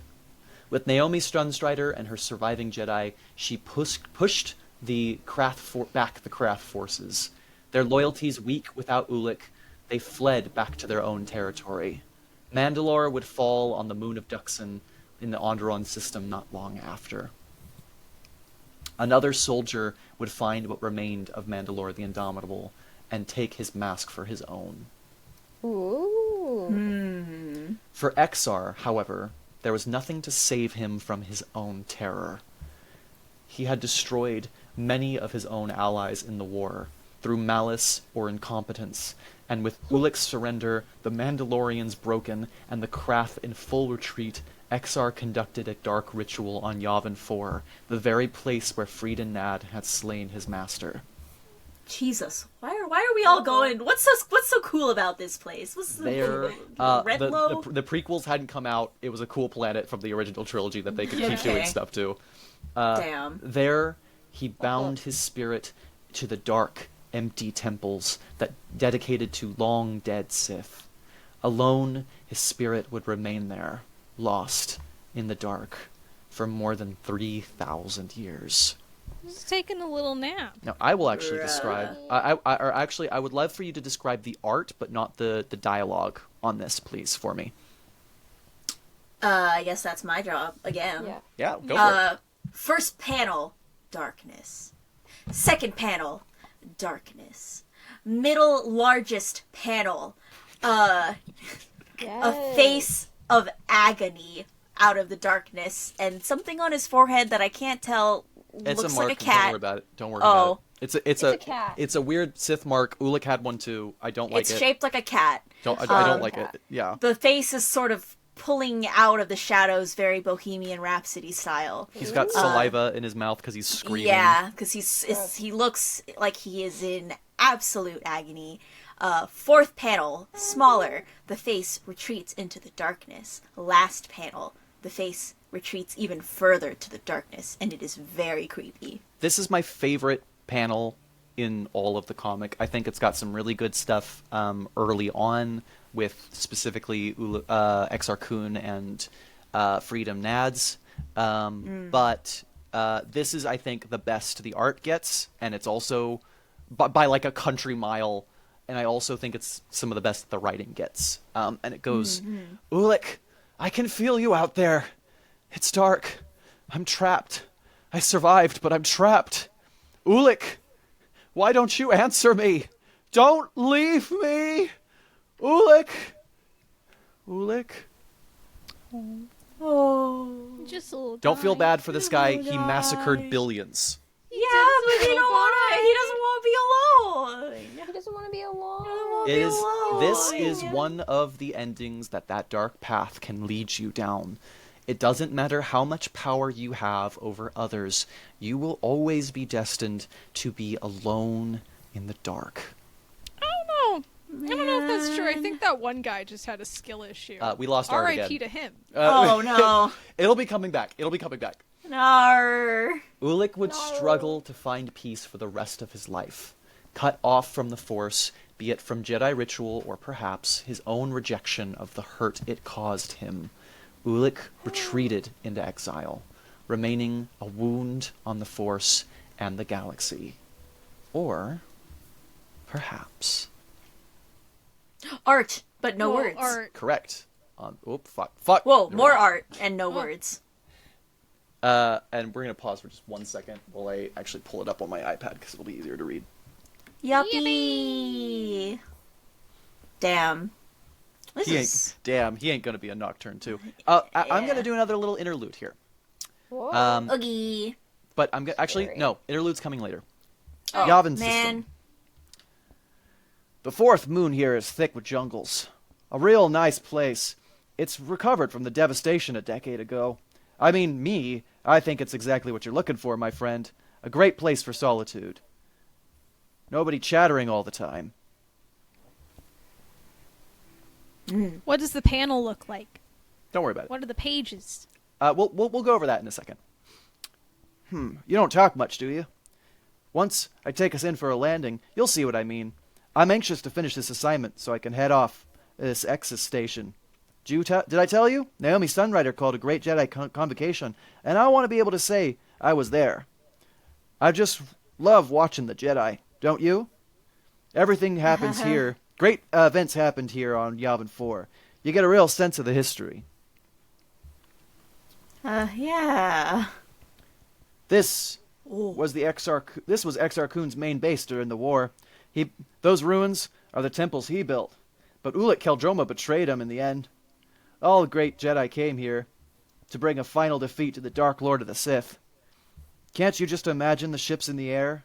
With Naomi Strunstrider and her surviving Jedi, she pushed the back the Krath forces. Their loyalties weak without Ulic, they fled back to their own territory. Mandalore would fall on the moon of Duxan in the Onderon system not long after. Another soldier would find what remained of Mandalore the Indomitable and take his mask for his own. Ooh. For Exar, however, there was nothing to save him from his own terror. He had destroyed many of his own allies in the war, through malice or incompetence, and with Ulic's surrender, the Mandalorians broken, and the Krath in full retreat, Exar conducted a dark ritual on Yavin 4, the very place where Freedon Nad had slain his master. Jesus, why are we all going? What's so cool about this place? What's the Redlow? The prequels hadn't come out. It was a cool planet from the original trilogy that they could keep Okay. doing stuff to. Damn. There, he bound his spirit to the dark, empty temples that dedicated to long-dead Sith. Alone, his spirit would remain there, lost in the dark, for more than 3,000 years. Just taking a little nap. Now, I will actually Bruh. describe. I would love for you to describe the art, but not the dialogue on this, please, for me. I guess that's my job again. Yeah. Yeah, go for it. First panel, darkness. Second panel, darkness. Middle largest panel, a face of agony out of the darkness, and something on his forehead that I can't tell It's looks a mark. like a cat. Don't worry about it. Don't worry about it. It's a cat. It's a weird Sith mark. Ulic had one too. I don't like It's it. shaped like a cat. I don't like cat. it. Yeah. The face is sort of pulling out of the shadows, very Bohemian Rhapsody style. He's got saliva in his mouth because he's screaming. Yeah, because he looks like he is in absolute agony. Fourth panel, smaller. The face retreats into the darkness. Last panel, the face retreats even further to the darkness, and it is very creepy. This is my favorite panel in all of the comic. I think it's got some really good stuff early on with specifically Exar-Kun and Freedom Nads. But this is, I think, the best the art gets, and it's also by like a country mile, and I also think it's some of the best the writing gets. And it goes, Ulic, I can feel you out there. It's dark. I'm trapped. I survived, but I'm trapped. Ulic, why don't you answer me? Don't leave me! Ulic! Ulic? Oh. Just a little. Don't feel guy. bad for this guy. He massacred billions. Yeah, but he don't want to. He doesn't want to be alone. He doesn't want to be He doesn't alone. wanna be alone. This is one of the endings that dark path can lead you down. It doesn't matter how much power you have over others, you will always be destined to be alone in the dark. I don't know if that's true. I think that one guy just had a skill issue. We lost Art R.I.P. again. to him. Oh no. It'll be coming back. No. Ulic would struggle to find peace for the rest of his life. Cut off from the Force, be it from Jedi ritual or perhaps his own rejection of the hurt it caused him. Ulic retreated into exile, remaining a wound on the Force and the galaxy. Or perhaps... Art, but no Well, words. Art. Correct. on. Oop, fuck. Whoa, There we more go. art and no words. And we're gonna pause for just 1 second while I actually pull it up on my iPad because it'll be easier to read. Yuppie! Damn. He ain't gonna be a Nocturne too. I'm gonna do another little interlude here. Whoa. Oogie. But I'm actually Scary. no, interlude's coming later. Oh, Yavin man. system. The fourth moon here is thick with jungles. A real nice place. It's recovered from the devastation a decade ago. I mean, I think it's exactly what you're looking for, my friend. A great place for solitude. Nobody chattering all the time. What does the panel look like? Don't worry about it. What are the pages? We'll go over that in a second. You don't talk much, do you? Once I take us in for a landing, you'll see what I mean. I'm anxious to finish this assignment so I can head off this Exis station. Did I tell you? Naomi Sunrider called a great Jedi convocation, and I want to be able to say I was there. I just love watching the Jedi, don't you? Everything happens here. Great events happened here on Yavin 4. You get a real sense of the history. Yeah. This was Exar-Kun's main base during the war. Those ruins are the temples he built, but Ulic-Qel betrayed him in the end. All the great Jedi came here to bring a final defeat to the Dark Lord of the Sith. Can't you just imagine the ships in the air?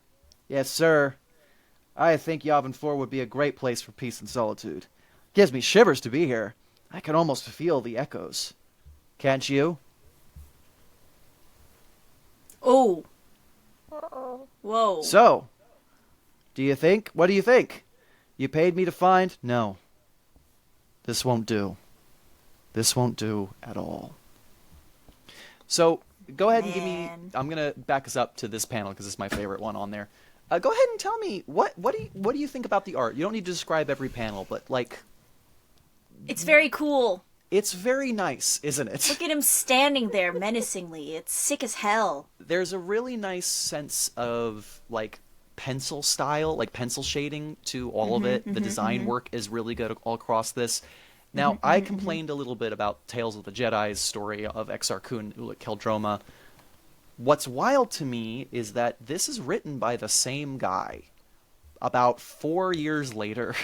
Yes, sir. I think Yavin 4 would be a great place for peace and solitude. Gives me shivers to be here. I can almost feel the echoes. Can't you? Oh. Uh-oh. Whoa. So, what do you think? You paid me to find? No. This won't do. This won't do at all. So, go ahead and give me... Man. I'm going to back us up to this panel because it's my favorite one on there. Go ahead and tell me, what do you think about the art? You don't need to describe every panel, but, like... It's very cool. It's very nice, isn't it? Look at him standing there menacingly. It's sick as hell. There's a really nice sense of, like, pencil style, like pencil shading to all of it. The design work is really good all across this. Now, I complained a little bit about Tales of the Jedi's story of Exar-Kun, Ulic-Qel. What's wild to me is that this is written by the same guy about 4 years later,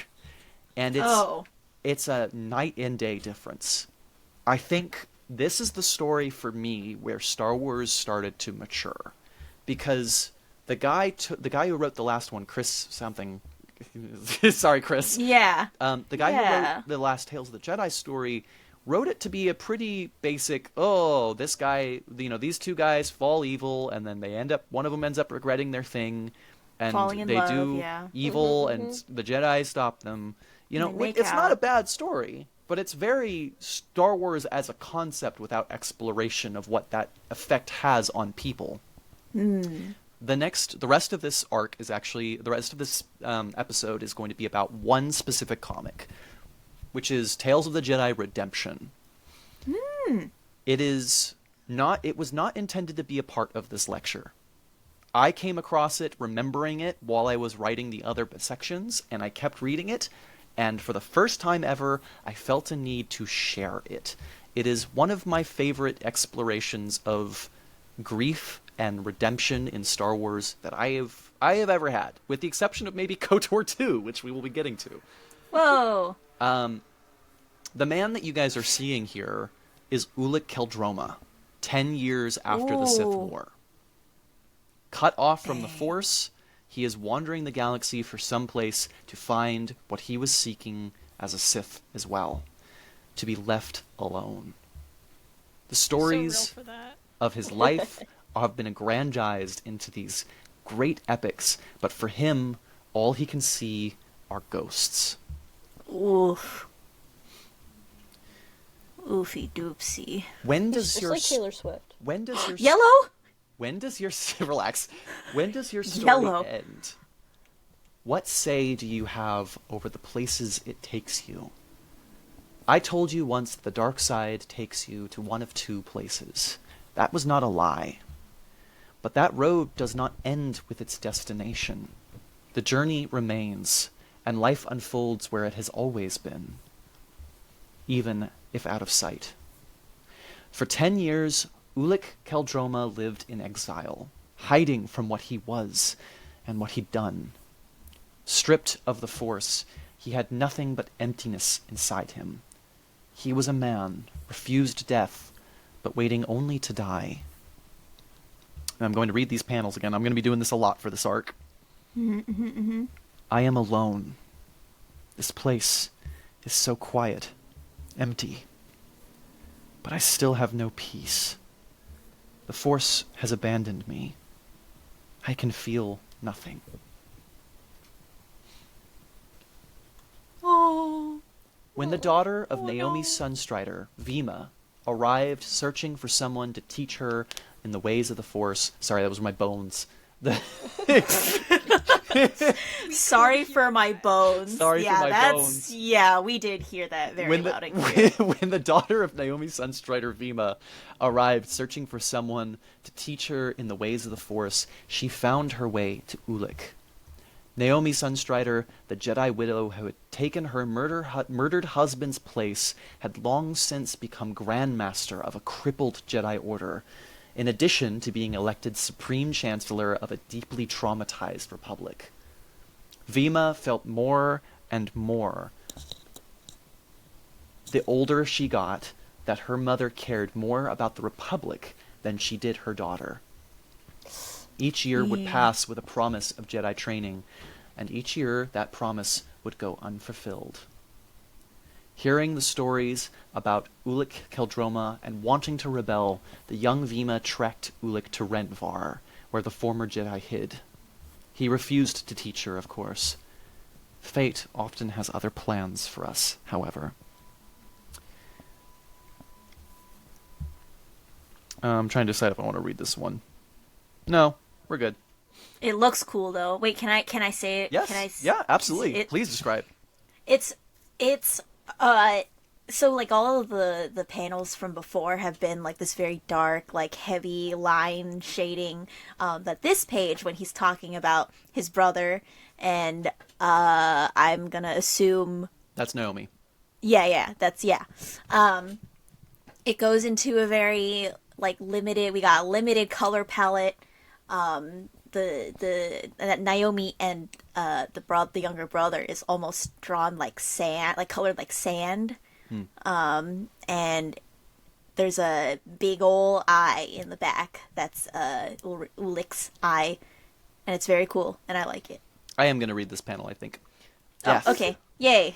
and it's a night and day difference. I think this is the story for me where Star Wars started to mature, because the guy who wrote the last one, Chris something, sorry, Chris. Yeah. The guy who wrote the last Tales of the Jedi story wrote it to be a pretty basic, this guy, these two guys fall evil, and then one of them ends up regretting their thing, and Falling in they love, do yeah. evil, and the Jedi stop them. It's not a bad story, but it's very Star Wars as a concept without exploration of what that effect has on people. The rest of this arc is actually, the rest of this episode is going to be about one specific comic, which is Tales of the Jedi Redemption. It was not intended to be a part of this lecture. I came across it, remembering it while I was writing the other sections, and I kept reading it, and for the first time ever, I felt a need to share it. It is one of my favorite explorations of grief and redemption in Star Wars that I have ever had, with the exception of maybe KOTOR 2, which we will be getting to. Whoa. The man that you guys are seeing here is Ulic-Qel, 10 years after the Sith War. Cut off from the Force, he is wandering the galaxy for some place to find what he was seeking as a Sith as well, to be left alone. The stories So real for that. of his life have been aggrandized into these great epics, but for him, all he can see are ghosts. Oof. Oofy doopsy. When He's does just your like Taylor Swift. when does your Yellow? when does your relax? When does your story Yellow. end? What say do you have over the places it takes you? I told you once the dark side takes you to one of two places. That was not a lie. But that road does not end with its destination. The journey remains, and life unfolds where it has always been. Even if out of sight. For 10 years, Ulic-Qel lived in exile, hiding from what he was and what he'd done. Stripped of the Force, he had nothing but emptiness inside him. He was a man, refused death, but waiting only to die. And I'm going to read these panels again. I'm going to be doing this a lot for this arc. I am alone. This place is so quiet, empty. But I still have no peace. The Force has abandoned me. I can feel nothing. Oh. When the daughter of Naomi's Sunstrider, Vima, arrived searching for someone to teach her in the ways of the Force... Sorry, that was my bones. Sorry for my bones. Sorry for my bones. Yeah, we did hear that very loud and clear. When the daughter of Naomi's Sunstrider, Vima, arrived searching for someone to teach her in the ways of the Force, she found her way to Ulic. Naomi Sunstrider, the Jedi widow who had taken her murdered husband's place, had long since become Grand Master of a crippled Jedi Order, in addition to being elected Supreme Chancellor of a deeply traumatized Republic. Vima felt more and more, the older she got, that her mother cared more about the Republic than she did her daughter. Each year would pass with a promise of Jedi training, and each year that promise would go unfulfilled. Hearing the stories about Ulic-Qel and wanting to rebel, the young Vima trekked Ulic to Rentvar, where the former Jedi hid. He refused to teach her, of course. Fate often has other plans for us, however. I'm trying to decide if I want to read this one. No, we're good. It looks cool though. Wait, can I say it? Yes. Yeah, absolutely. Please describe. It's so like all of the panels from before have been like this very dark, like heavy line shading. But this page, when he's talking about his brother, and I'm gonna assume that's Naomi. Yeah. It goes into a very like limited. We got a limited color palette. That Naomi and the younger brother is almost drawn like sand, like colored like sand. And there's a big ol' eye in the back. That's Ulic's eye, and it's very cool, and I like it. I am going to read this panel, I think. Death. Oh, okay. Yay.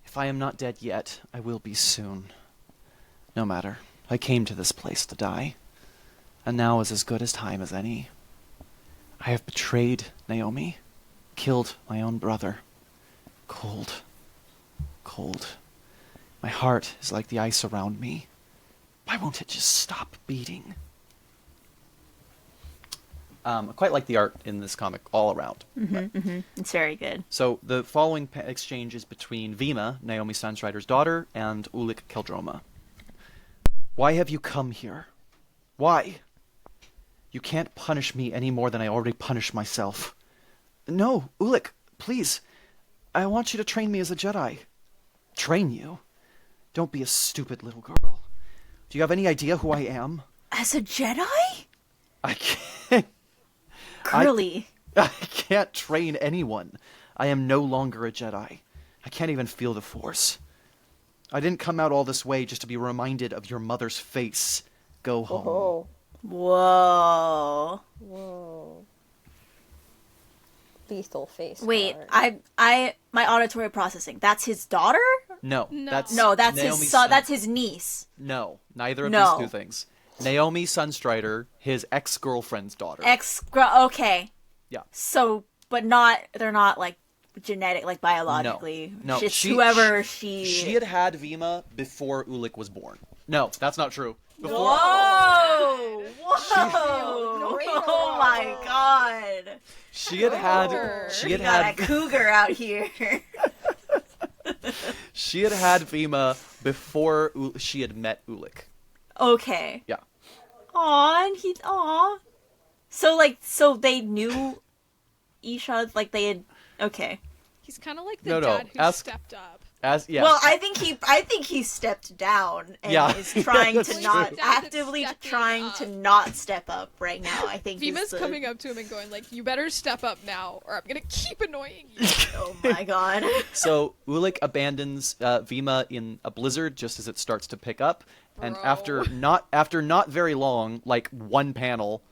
If I am not dead yet, I will be soon. No matter. I came to this place to die, and now is as good as time as any. I have betrayed Naomi, killed my own brother. Cold. My heart is like the ice around me. Why won't it just stop beating? I quite like the art in this comic all around. It's very good. So the following exchange is between Vima, Naomi Sunstrider's daughter, and Ulic-Qel. Why have you come here? Why? You can't punish me any more than I already punished myself. No, Ulic, please. I want you to train me as a Jedi. Train you? Don't be a stupid little girl. Do you have any idea who I am? As a Jedi? I can't... Curly. I can't train anyone. I am no longer a Jedi. I can't even feel the Force. I didn't come out all this way just to be reminded of your mother's face. Go home. Whoa. Lethal face. Wait, art. my auditory processing. That's his daughter? No. No. That's That's Naomi's his son. That's his niece. No, neither of No. these two things. Naomi Sunstrider, his ex-girlfriend's daughter. Okay. Yeah. So, but they're not like genetic, like biologically. No. Just whoever she. She had Vima before Ulic was born. No, that's not true. Before. Whoa! Oh my god! She had had We got a cougar out here. She had had Vima before she had met Ulic. Okay. Yeah. Aw. So they knew each other, like they had. Okay. He's kind of like the No. dad who Ask- stepped up. Well, I think he stepped down and Yeah. is trying That's to true. not Down to actively stepping trying up. to not step up right now. I think Vima's coming up to him and going like, "You better step up now, or I'm gonna keep annoying you." Oh my god. So Ulic abandons Vima in a blizzard just as it starts to pick up, and Bro. after not very long, like one panel,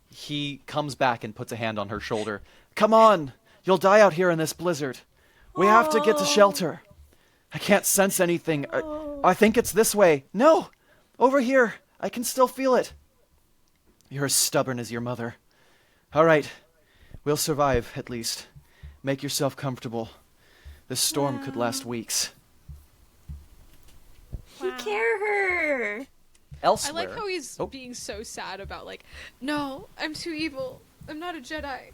he comes back and puts a hand on her shoulder. Come on, you'll die out here in this blizzard. We have to get to shelter. I can't sense anything. I think it's this way. No, over here. I can still feel it. You're as stubborn as your mother. All right, we'll survive at least. Make yourself comfortable. This storm could last weeks. You care her. I Elsewhere, like how he's being so sad about like, "No, I'm too evil. I'm not a Jedi.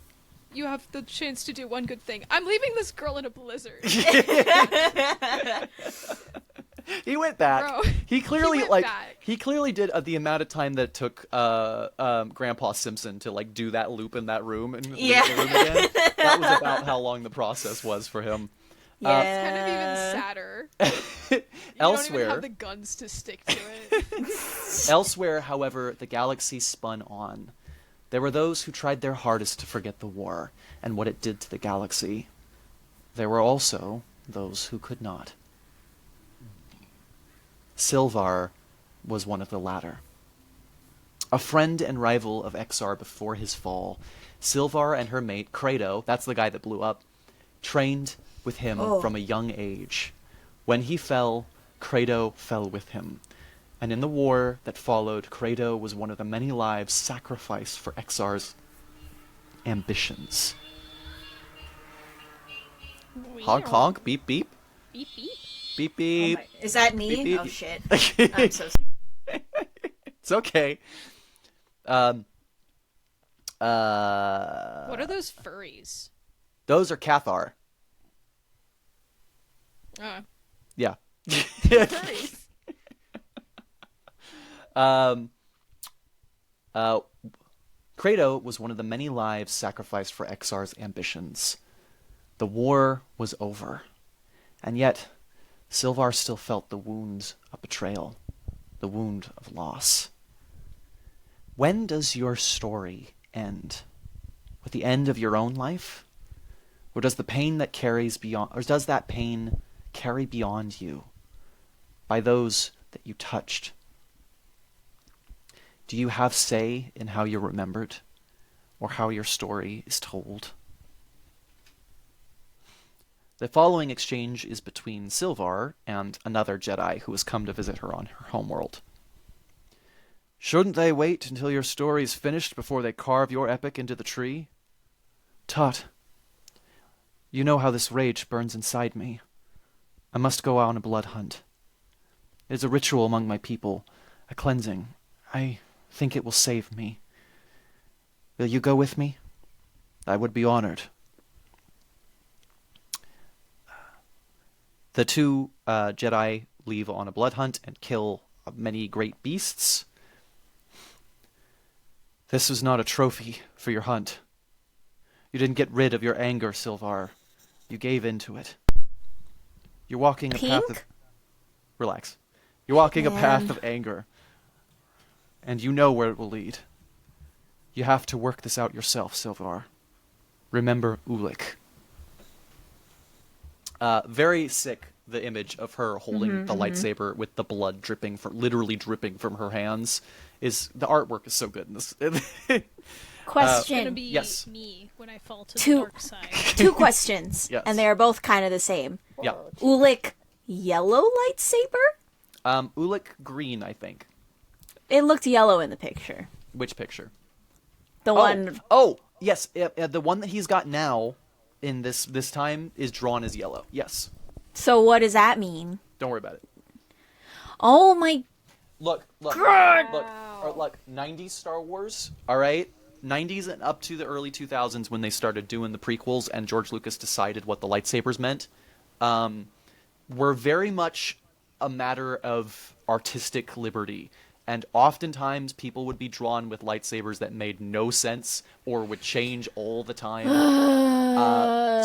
You have the chance to do one good thing. I'm leaving this girl in a blizzard." he went back. Bro, He clearly went like back. he clearly did the amount of time that it took Grandpa Simpson to like do that loop in that room and leave Yeah. the room again. That was about how long the process was for him. Yeah. It's kind of even sadder. You don't even Elsewhere, have the guns to stick to it. Elsewhere, however, the galaxy spun on. There were those who tried their hardest to forget the war and what it did to the galaxy. There were also those who could not. Silvar was one of the latter. A friend and rival of Exar before his fall, Silvar and her mate, Credo, that's the guy that blew up, trained with him from a young age. When he fell, Credo fell with him. And in the war that followed, Credo was one of the many lives sacrificed for Exar's ambitions. Honk honk, beep beep, Beep beep. beep Oh beep. my- Is that me? Beep, beep. Oh shit. I'm so sorry. It's okay. What are those furries? Those are Cathar. Yeah. Furries. Credo was one of the many lives sacrificed for Exar's ambitions. The war was over, and yet Silvar still felt the wounds of betrayal, the wound of loss. When does your story end? With the end of your own life? Or does the pain that carries beyond, or does that pain carry beyond you by those that you touched? Do you have say in how you're remembered or how your story is told? The following exchange is between Silvar and another Jedi who has come to visit her on her homeworld. Shouldn't they wait until your story is finished before they carve your epic into the tree? Tut, you know how this rage burns inside me. I must go on a blood hunt. It is a ritual among my people, a cleansing. I think it will save me. Will you go with me? I would be honored. The two Jedi leave on a blood hunt and kill many great beasts. This was not a trophy for your hunt. You didn't get rid of your anger, Silvar. You gave in to it. You're walking a path of... Pink? Relax. You're walking a path Man. of anger. And you know where it will lead. You have to work this out yourself, Silvar. Remember Ulic. Very sick, the image of her holding the lightsaber with the blood dripping, literally dripping from her hands. The artwork is so good in this. It's gonna Question. be Yes. me when I fall to Two- the dark side. Two questions. Yes. And they are both kind of the same. Yeah. Ulic yellow lightsaber? Ulic green, I think. It looked yellow in the picture. Which picture? The one. Oh, yes. The one that he's got now in this time is drawn as yellow. Yes. So what does that mean? Don't worry about it. Oh my. Look. God! Look. 90s Star Wars, all right? 90s and up to the early 2000s when they started doing the prequels and George Lucas decided what the lightsabers meant, were very much a matter of artistic liberty. And oftentimes people would be drawn with lightsabers that made no sense or would change all the time.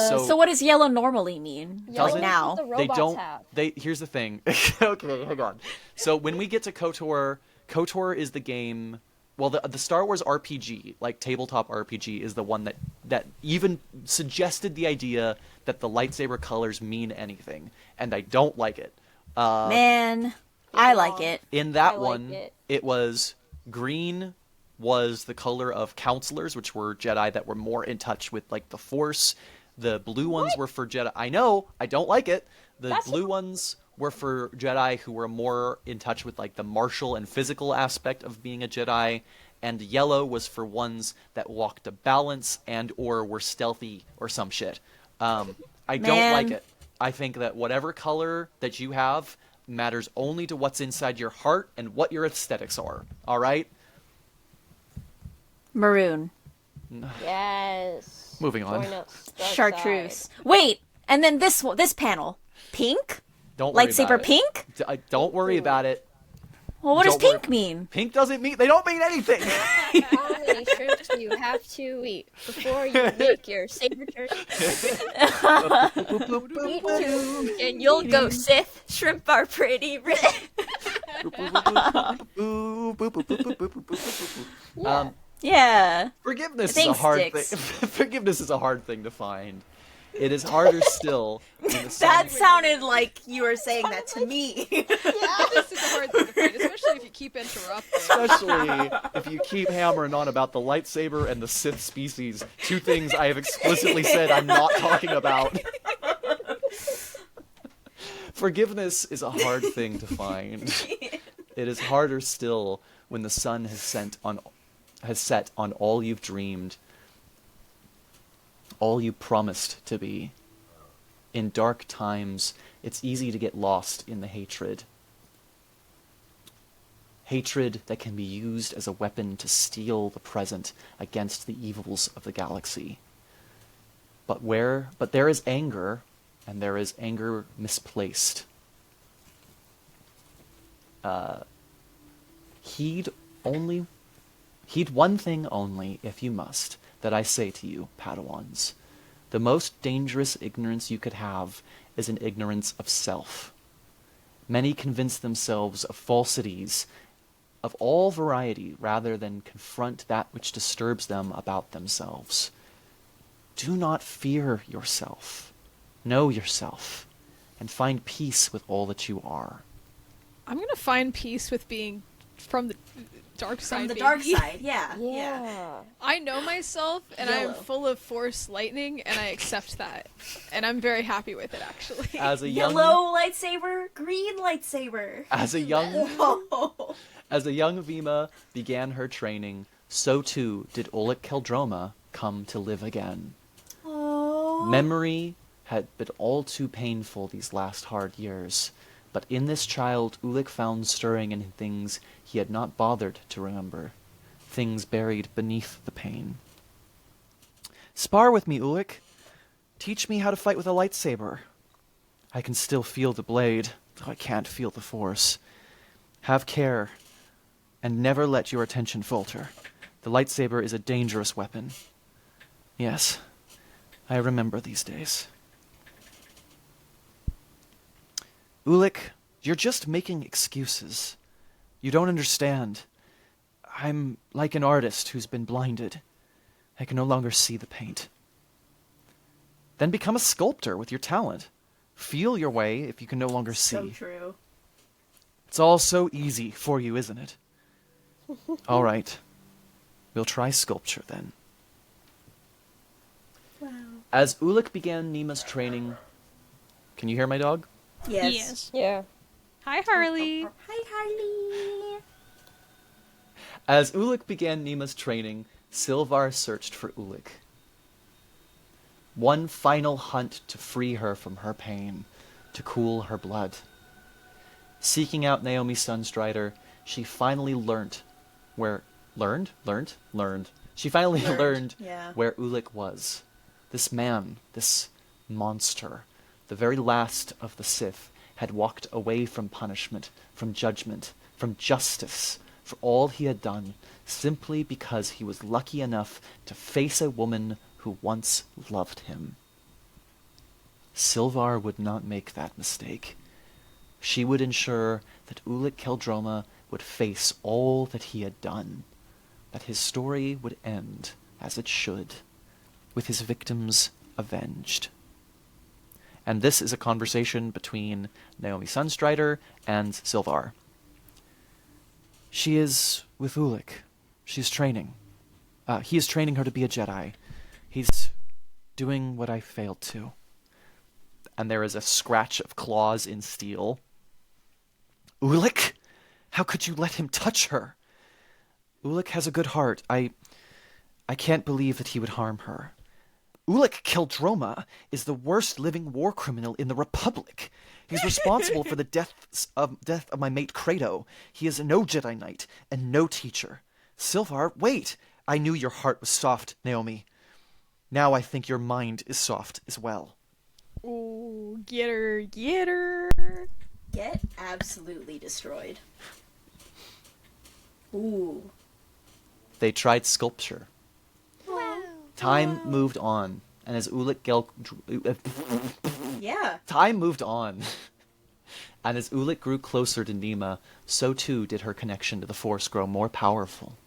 So what does yellow normally mean? Yellow Does is it? what the They robots don't. have. Here's the thing. Okay, hang on. So when we get to Kotor, Kotor is the game. Well, the Star Wars RPG, like tabletop RPG, is the one that even suggested the idea that the lightsaber colors mean anything, and I don't like it. Man, I like it. In that I like one, it. it was green was the color of counselors, which were Jedi that were more in touch with like the Force. The blue ones were for Jedi. I know, I don't like it. The blue ones were for Jedi who were more in touch with like the martial and physical aspect of being a Jedi, and yellow was for ones that walked a balance and or were stealthy or some shit. I don't like it. I think that whatever color that you have matters only to what's inside your heart and what your aesthetics are. All right? Maroon. Yes. Moving on. Join us, dark Chartreuse. side. Wait, and then this panel. Pink? Don't worry Lightsaber about it. pink? Don't worry about it. Well, what does Don't worry. pink mean? Pink doesn't mean... They don't mean anything! How many shrimps do you have to eat before you make your saber turn? Eat two, and you'll go Sith. Shrimp are pretty rich. Yeah. Forgiveness is a Thanks, hard Dix. thing. Forgiveness is a hard thing to find. It is harder still when the That sounded like you were saying that to me. This is a hard thing to find, especially if you keep interrupting. Especially if you keep hammering on about the lightsaber and the Sith species, two things I have explicitly said I'm not talking about. Forgiveness is a hard thing to find. It is harder still when the sun has set on all you've dreamed, all you promised to be. In dark times, it's easy to get lost in the hatred. Hatred that can be used as a weapon to steal the present against the evils of the galaxy. But there is anger, and there is anger misplaced. Heed one thing only, if you must, that I say to you, Padawans. The most dangerous ignorance you could have is an ignorance of self. Many convince themselves of falsities of all variety rather than confront that which disturbs them about themselves. Do not fear yourself. Know yourself, and find peace with all that you are. I'm gonna find peace with being from the dark side. From the baby. dark side, yeah. Yeah. I know myself, and I am Yellow. full of Force lightning, and I accept that, and I'm very happy with it, actually. As a young, Yellow lightsaber, green lightsaber. as a young Whoa. As a young Vima began her training, so too did Ulic-Qel come to live again. Oh. Memory had been all too painful these last hard years, but in this child Ulic found stirring in things he had not bothered to remember, things buried beneath the pain. Spar with me, Ulic. Teach me how to fight with a lightsaber. I can still feel the blade, though I can't feel the Force. Have care, and never let your attention falter. The lightsaber is a dangerous weapon. Yes, I remember these days. Ulic, you're just making excuses. You don't understand. I'm like an artist who's been blinded. I can no longer see the paint. Then become a sculptor with your talent. Feel your way if you can no longer see. So true. It's all so easy for you, isn't it? All right. We'll try sculpture then. Wow. As Ulic began Nima's training... Can you hear my dog? Yes. Yeah. Hi, Harley. Hi, Harley. As Ulic began Nima's training, Silvar searched for Ulic. One final hunt to free her from her pain, to cool her blood. Seeking out Naomi Sunstrider, she finally learned where... Learned? She finally learned yeah. where Ulic was. This man, this monster, the very last of the Sith, had walked away from punishment, from judgment, from justice, for all he had done, simply because he was lucky enough to face a woman who once loved him. Sylvar would not make that mistake. She would ensure that Ulic-Qel would face all that he had done, that his story would end, as it should, with his victims avenged. And this is a conversation between Naomi Sunstrider and Sylvar. She is with Ulic. She's training. He is training her to be a Jedi. He's doing what I failed to. And there is a scratch of claws in steel. Ulic? How could you let him touch her? Ulic has a good heart. I can't believe that he would harm her. Ulic-Qel is the worst living war criminal in the Republic. He's responsible for the death of my mate Kratos. He is no Jedi Knight and no teacher. Sylvar, wait! I knew your heart was soft, Naomi. Now I think your mind is soft as well. Ooh, get her, get her. Get absolutely destroyed. Ooh. They tried sculpture. Wow. Time moved on, and as Ulic-Qel... Yeah. Time moved on. And as Ulic grew closer to Nima, so too did her connection to the Force grow more powerful.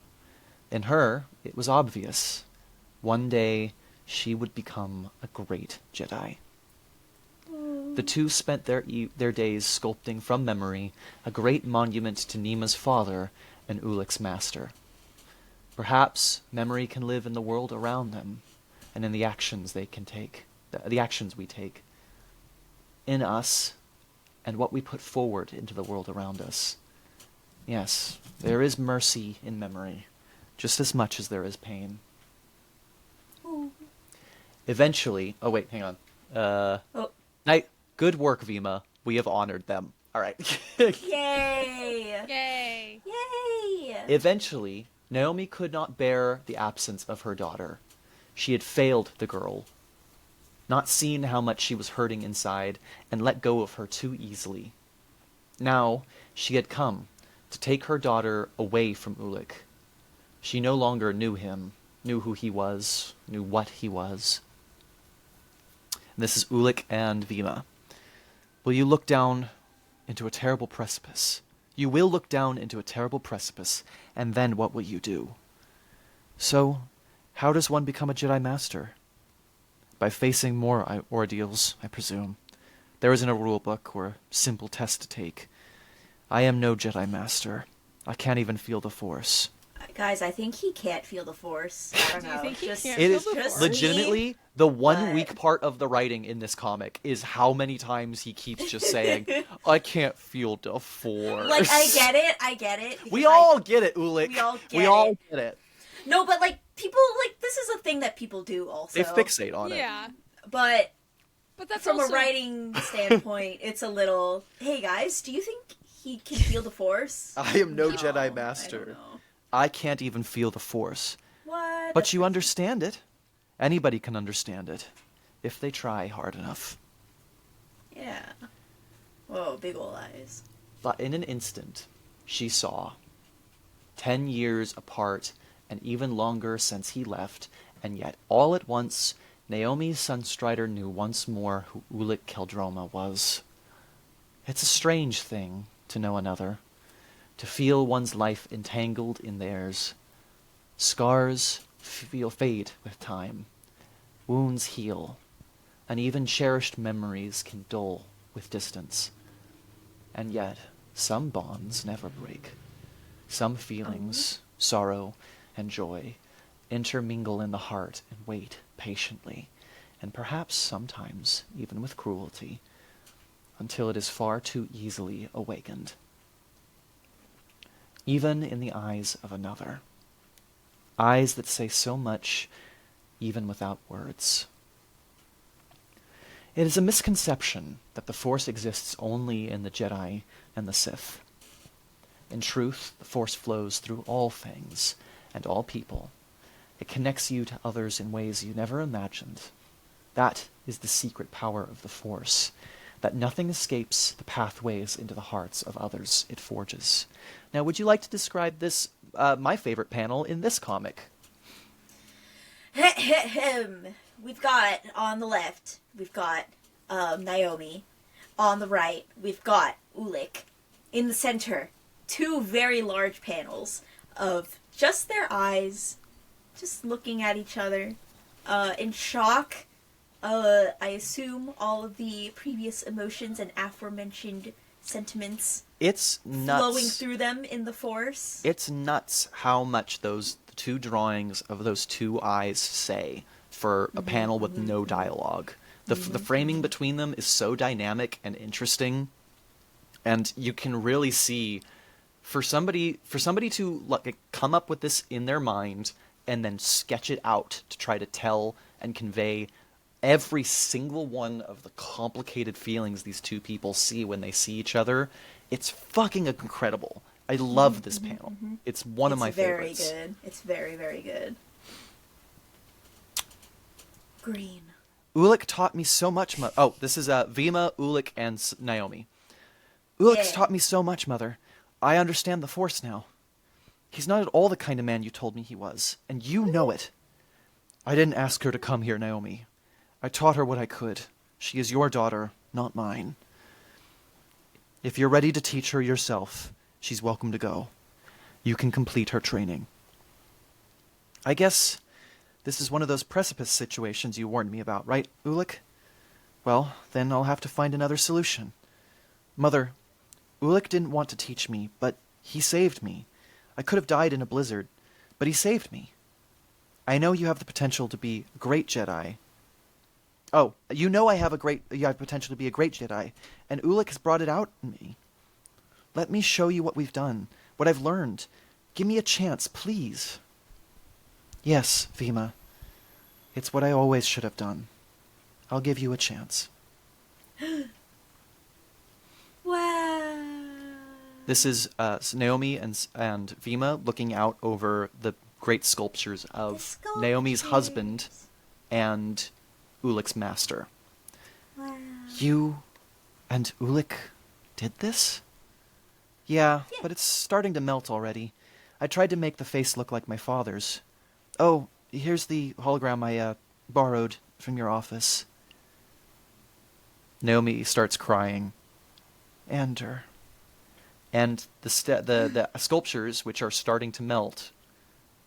In her, it was obvious. One day, she would become a great Jedi. The two spent their days sculpting from memory a great monument to Nima's father and Ulic's master. Perhaps memory can live in the world around them, and in the actions they can take, the actions we take. In us, and what we put forward into the world around us. Yes, there is mercy in memory, just as much as there is pain. Ooh. Eventually... Oh, wait, hang on. Night. Good work, Vima. We have honored them. All right. Yay! Yay. Yay! Eventually, Naomi could not bear the absence of her daughter. She had failed the girl, not seen how much she was hurting inside, and let go of her too easily. Now, she had come to take her daughter away from Ulic. She no longer knew him, knew who he was, knew what he was. And this is Ulic and Vima. Will you look down into a terrible precipice? You will look down into a terrible precipice, and then what will you do? So, how does one become a Jedi Master? By facing more ordeals, I presume. There isn't a rule book or a simple test to take. I am no Jedi Master. I can't even feel the Force. Guys, I think he can't feel the Force. I don't Do you know. think he Just, can't It feel is the just Force? legitimately the one but- weak part of the writing in this comic is how many times he keeps just saying, I can't feel the Force. Like, I get it. We because all get it, Ulic. We all get it. No, but, like, people, like, this is a thing that people do also. They fixate on it. Yeah, But but that's from also a writing standpoint, it's a little, hey, guys, do you think he can feel the Force? I am no No, Jedi I don't Master. know. I can't even feel the Force. What? But you understand it. Anybody can understand it, if they try hard enough. Yeah. Whoa, big ol' eyes. But in an instant, she saw. 10 years apart, and even longer since he left, and yet all at once, Naomi Sunstrider knew once more who Ulic-Qel was. It's a strange thing to know another, to feel one's life entangled in theirs. Scars fade with time, wounds heal, and even cherished memories can dull with distance. And yet, some bonds never break. Some feelings, sorrow and joy, intermingle in the heart and wait patiently, and perhaps sometimes even with cruelty, until it is far too easily awakened. Even in the eyes of another. Eyes that say so much, even without words. It is a misconception that the Force exists only in the Jedi and the Sith. In truth, the Force flows through all things and all people. It connects you to others in ways you never imagined. That is the secret power of the Force. that nothing escapes the pathways into the hearts of others it forges. Now, would you like to describe this, my favorite panel in this comic? We've got, on the left, we've got Naomi. On the right, we've got Ulic. In the center, two very large panels of just their eyes, just looking at each other, in shock. I assume all of the previous emotions and aforementioned sentiments It's nuts. flowing through them in the Force. It's nuts how much those two drawings of those two eyes say for a panel with no dialogue. The framing between them is so dynamic and interesting, and you can really see for somebody to like come up with this in their mind and then sketch it out to try to tell and convey every single one of the complicated feelings these two people see when they see each other. It's fucking incredible. I love this panel. It's one of my favorites. It's very good. It's very, very good. Green. Ulic taught me so much, Oh, this is Vima, Ulic, and Naomi. Ulic's taught me so much, Mother. I understand the Force now. He's not at all the kind of man you told me he was, and you know it. I didn't ask her to come here, Naomi. I taught her what I could. She is your daughter, not mine. If you're ready to teach her yourself, she's welcome to go. You can complete her training. I guess this is one of those precipice situations you warned me about, right, Ulic? Well, then I'll have to find another solution. Mother, Ulic didn't want to teach me, but he saved me. I could have died in a blizzard, but he saved me. I know you have the potential to be a great Jedi. Oh, you know you have potential to be a great Jedi, and Ulic has brought it out in me. Let me show you what we've done, what I've learned. Give me a chance, please. Yes, Vima. It's what I always should have done. I'll give you a chance. Wow. This is Naomi and Vima looking out over the great sculptures of Naomi's husband and Ulic's master. Wow. You and Ulic did this? Yeah, but it's starting to melt already. I tried to make the face look like my father's. Oh, here's the hologram I borrowed from your office. Naomi starts crying. Ander. And the sculptures, which are starting to melt,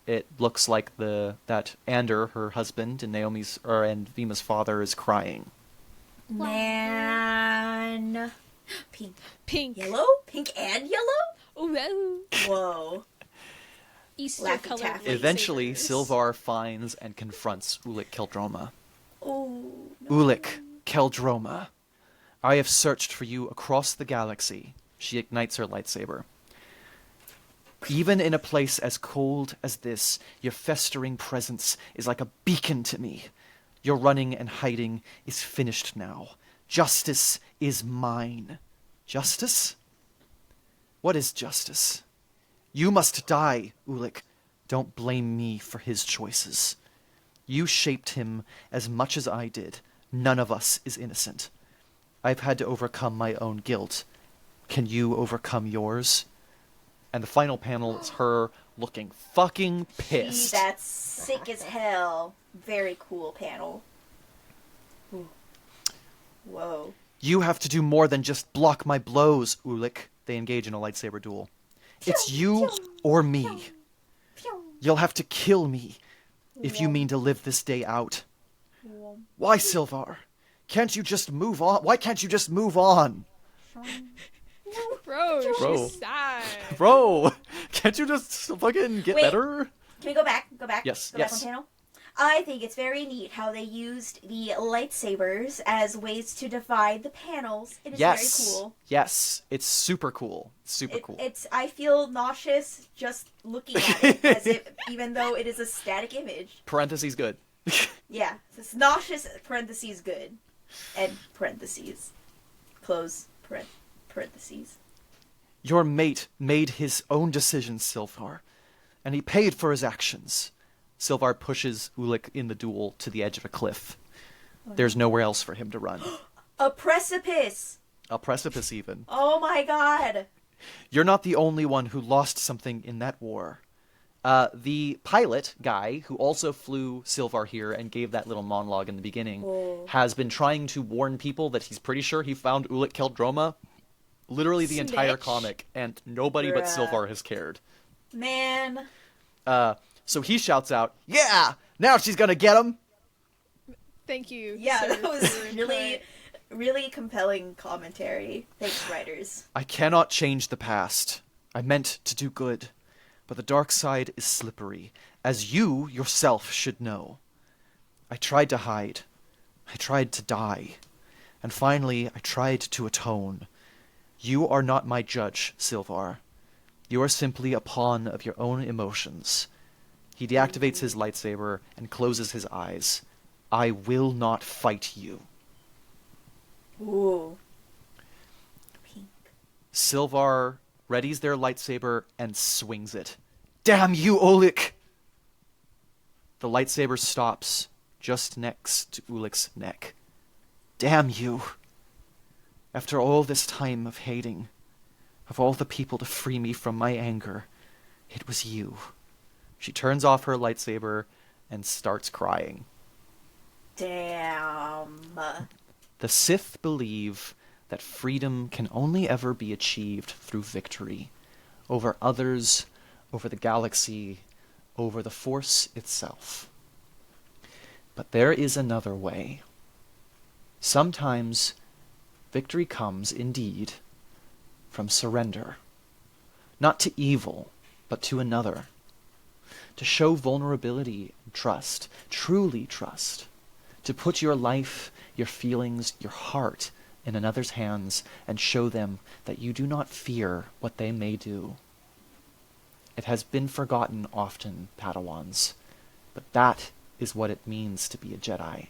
it looks like that Ander, her husband, and and Vima's father, is crying. Man. Pink. Pink. Yellow? Pink and yellow? Oh, well. Whoa. Easter Laffy colored Taffy. Eventually, lightsabers. Sylvar finds and confronts Ulic-Qel. Oh. Ulic-Qel, I have searched for you across the galaxy. She ignites her lightsaber. Even in a place as cold as this, your festering presence is like a beacon to me. Your running and hiding is finished now. Justice is mine. Justice? What is justice? You must die, Ulic. Don't blame me for his choices. You shaped him as much as I did. None of us is innocent. I've had to overcome my own guilt. Can you overcome yours? And the final panel is her looking fucking pissed. Gee, that's sick as hell. Very cool panel. Ooh. Whoa. You have to do more than just block my blows, Ulic. They engage in a lightsaber duel. It's you or me. You'll have to kill me if you mean to live this day out. Why, Sylvar? Can't you just move on? Why can't you just move on? Bro, Bro. she's sad. Bro, can't you just fucking get Wait. better? Can we go back? Go back? Yes, Go back yes. on panel? I think it's very neat how they used the lightsabers as ways to divide the panels. It is Yes. very cool. Yes, it's super cool. Super cool. I feel nauseous just looking at it, as if, even though it is a static image. Parentheses good. Yeah, it's nauseous, parentheses good, and parentheses. Close parentheses. Your mate made his own decisions, Sylvar, and he paid for his actions. Sylvar pushes Ulic in the duel to the edge of a cliff. There's nowhere else for him to run. A precipice! A precipice, even. Oh my god! You're not the only one who lost something in that war. The pilot guy, who also flew Silvar here and gave that little monologue in the beginning, has been trying to warn people that he's pretty sure he found Ulic-Qel literally the entire Snitch. comic, and nobody but Bruh. Silvar has cared. Man. So he shouts out, "Yeah! Now she's gonna get him!" Thank you. Yeah, sir, that was for your really, input. really compelling commentary. Thanks, writers. I cannot change the past. I meant to do good. But the dark side is slippery, as you yourself should know. I tried to hide. I tried to die. And finally, I tried to atone. You are not my judge, Silvar. You are simply a pawn of your own emotions. He deactivates his lightsaber and closes his eyes. I will not fight you. Ooh. Pink. Silvar readies their lightsaber and swings it. Damn you, Ulic! The lightsaber stops just next to Ulic's neck. Damn you! After all this time of hating, of all the people to free me from my anger, it was you. She turns off her lightsaber and starts crying. Damn. The Sith believe that freedom can only ever be achieved through victory over others, over the galaxy, over the Force itself. But there is another way. Sometimes victory comes, indeed, from surrender. Not to evil, but to another. To show vulnerability and trust, truly trust. To put your life, your feelings, your heart in another's hands and show them that you do not fear what they may do. It has been forgotten often, Padawans, but that is what it means to be a Jedi.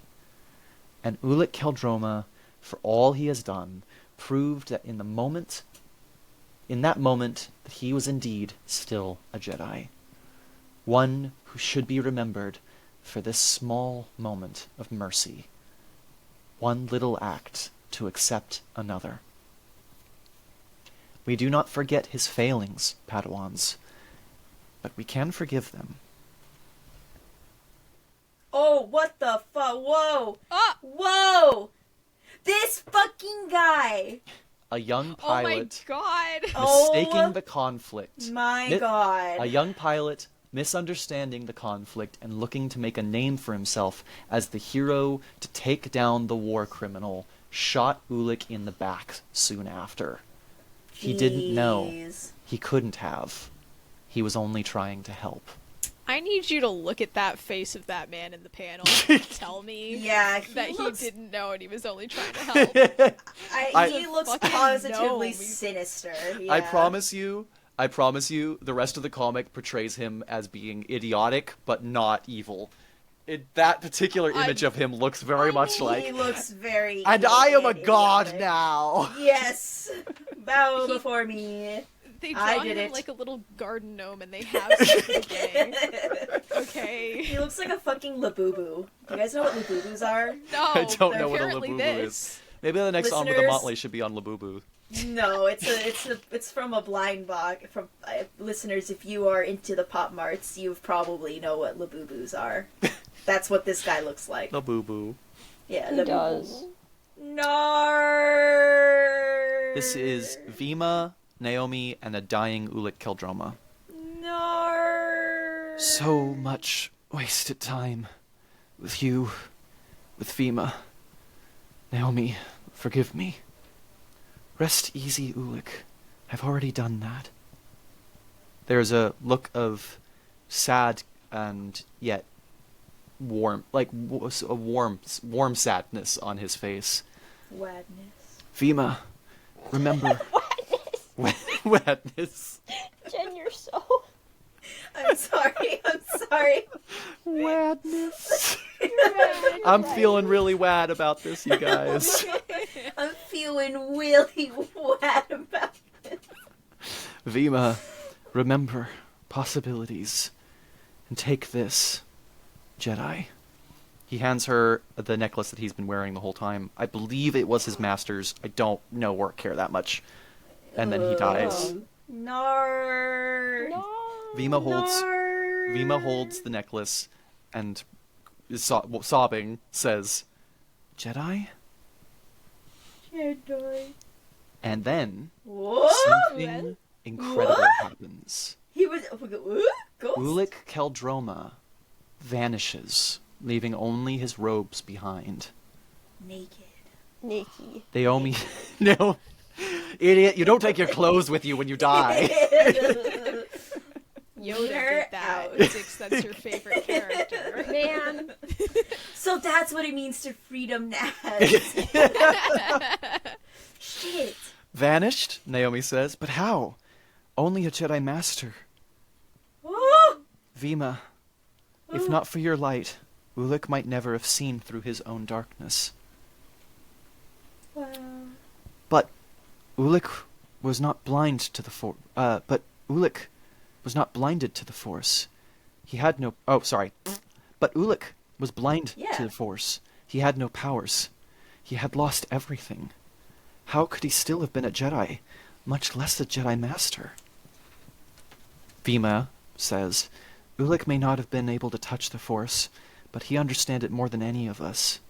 And Ulic-Qel, for all he has done, proved that in that moment, that he was indeed still a Jedi. One who should be remembered for this small moment of mercy. One little act to accept another. We do not forget his failings, Padawans, but we can forgive them. Oh, what the fuck? Whoa! Ah! Whoa! This fucking guy! A young Oh my pilot god. mistaking Oh the conflict. My god. A young pilot misunderstanding the conflict and looking to make a name for himself as the hero to take down the war criminal, shot Ulic in the back soon after. He didn't know. Jeez. He couldn't have. He was only trying to help. I need you to look at that face of that man in the panel and tell me Yeah, that looks, he didn't know and he was only trying to help. he looks fucking positively gnome. sinister. I Yeah. promise you, the rest of the comic portrays him as being idiotic, but not evil. That particular image of him looks very much He like, looks very. and I am a idiotic. god now! Yes. Bow before me. They I draw did him it. like a little garden gnome and they have him today. Okay. He looks like a fucking Labubu. You guys know what Labubus are? No, I don't know what a apparently Labubu this. is. Maybe the next On with the Listeners- Motley should be on Labubu. No, it's from a blind box. From listeners, if you are into the pop marts, you probably know what Labubus are. That's what this guy looks like. Labubu. Yeah, He Labubu. does. Nar. This is Vima, Naomi, and a dying Ulic-Qel. Nar. So much wasted time with you, with Vima. Naomi, forgive me. Rest easy, Ulic. I've already done that. There's a look of sad and yet warm, like a warm sadness on his face. Wadness. Vima, remember. Wadness. Jen, you're so. I'm sorry. I'm sorry. Wadness. I'm feeling really wad about this, you guys. I'm feeling really wad about this. Vima, remember possibilities. And take this, Jedi. He hands her the necklace that he's been wearing the whole time. I believe it was his master's. I don't know or care that much. And then he dies. No. Vima holds the necklace and is sobbing, says, Jedi? And then What? something incredible happens. He was ghost. Ulic-Qel vanishes, leaving only his robes behind. Naked. They owe me... No. Idiot, you don't take your clothes with you when you die. Yoda You're did that. out. Zix, that's your favorite character. Man. So that's what it means to freedom Nads. Shit. Vanished, Naomi says, but how? Only a Jedi Master. Oh! Vima, if not for your light, Ulic might never have seen through his own darkness. Wow. But Ulic was not blind to the Ulic was not blinded to the Force. He had no... Oh, sorry. But Ulic was blind to the Force. He had no powers. He had lost everything. How could he still have been a Jedi, much less a Jedi Master? Vima says, Ulic may not have been able to touch the Force, but he understood it more than any of us.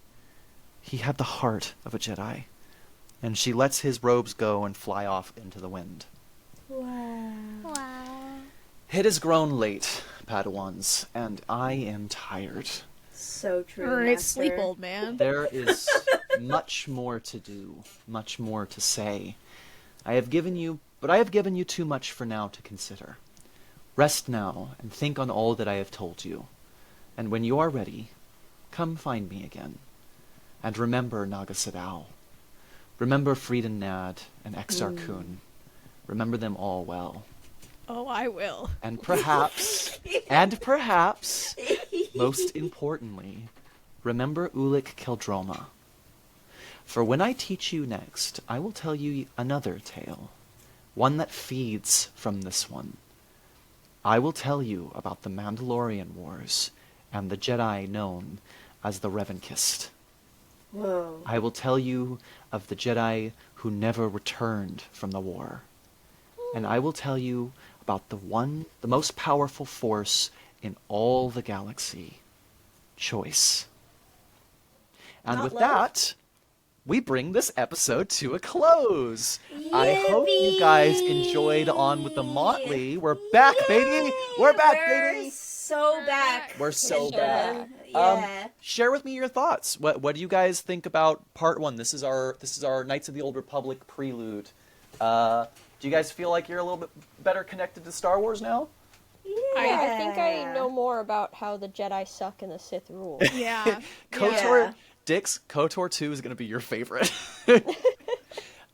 He had the heart of a Jedi. And she lets his robes go and fly off into the wind. Wow. It has grown late, Padawans, and I am tired. So true. Alright, Master. sleep, old man. There is much more to do, much more to say. I have given you too much for now to consider. Rest now, and think on all that I have told you. And when you are ready, come find me again. And remember Naga Sadao. Remember Frieden Nad and Exar-Kun. Remember them all well. Oh, I will. And perhaps, most importantly, remember Ulic-Qel. For when I teach you next, I will tell you another tale. One that feeds from this one. I will tell you about the Mandalorian Wars and the Jedi known as the Revankist. Whoa. I will tell you of the Jedi who never returned from the war. And I will tell you about the most powerful force in all the galaxy. Choice. And Not with love. that, we bring this episode to a close. I hope you guys enjoyed On with the Motley. We're back, baby! We're back, baby! So back. We're so Sure. back. Yeah. Share with me your thoughts. What do you guys think about part 1? This is our Knights of the Old Republic prelude. Do you guys feel like you're a little bit better connected to Star Wars now? I think I know more about how the Jedi suck and the Sith rule. Yeah. KOTOR, Dix, KOTOR 2 is going to be your favorite.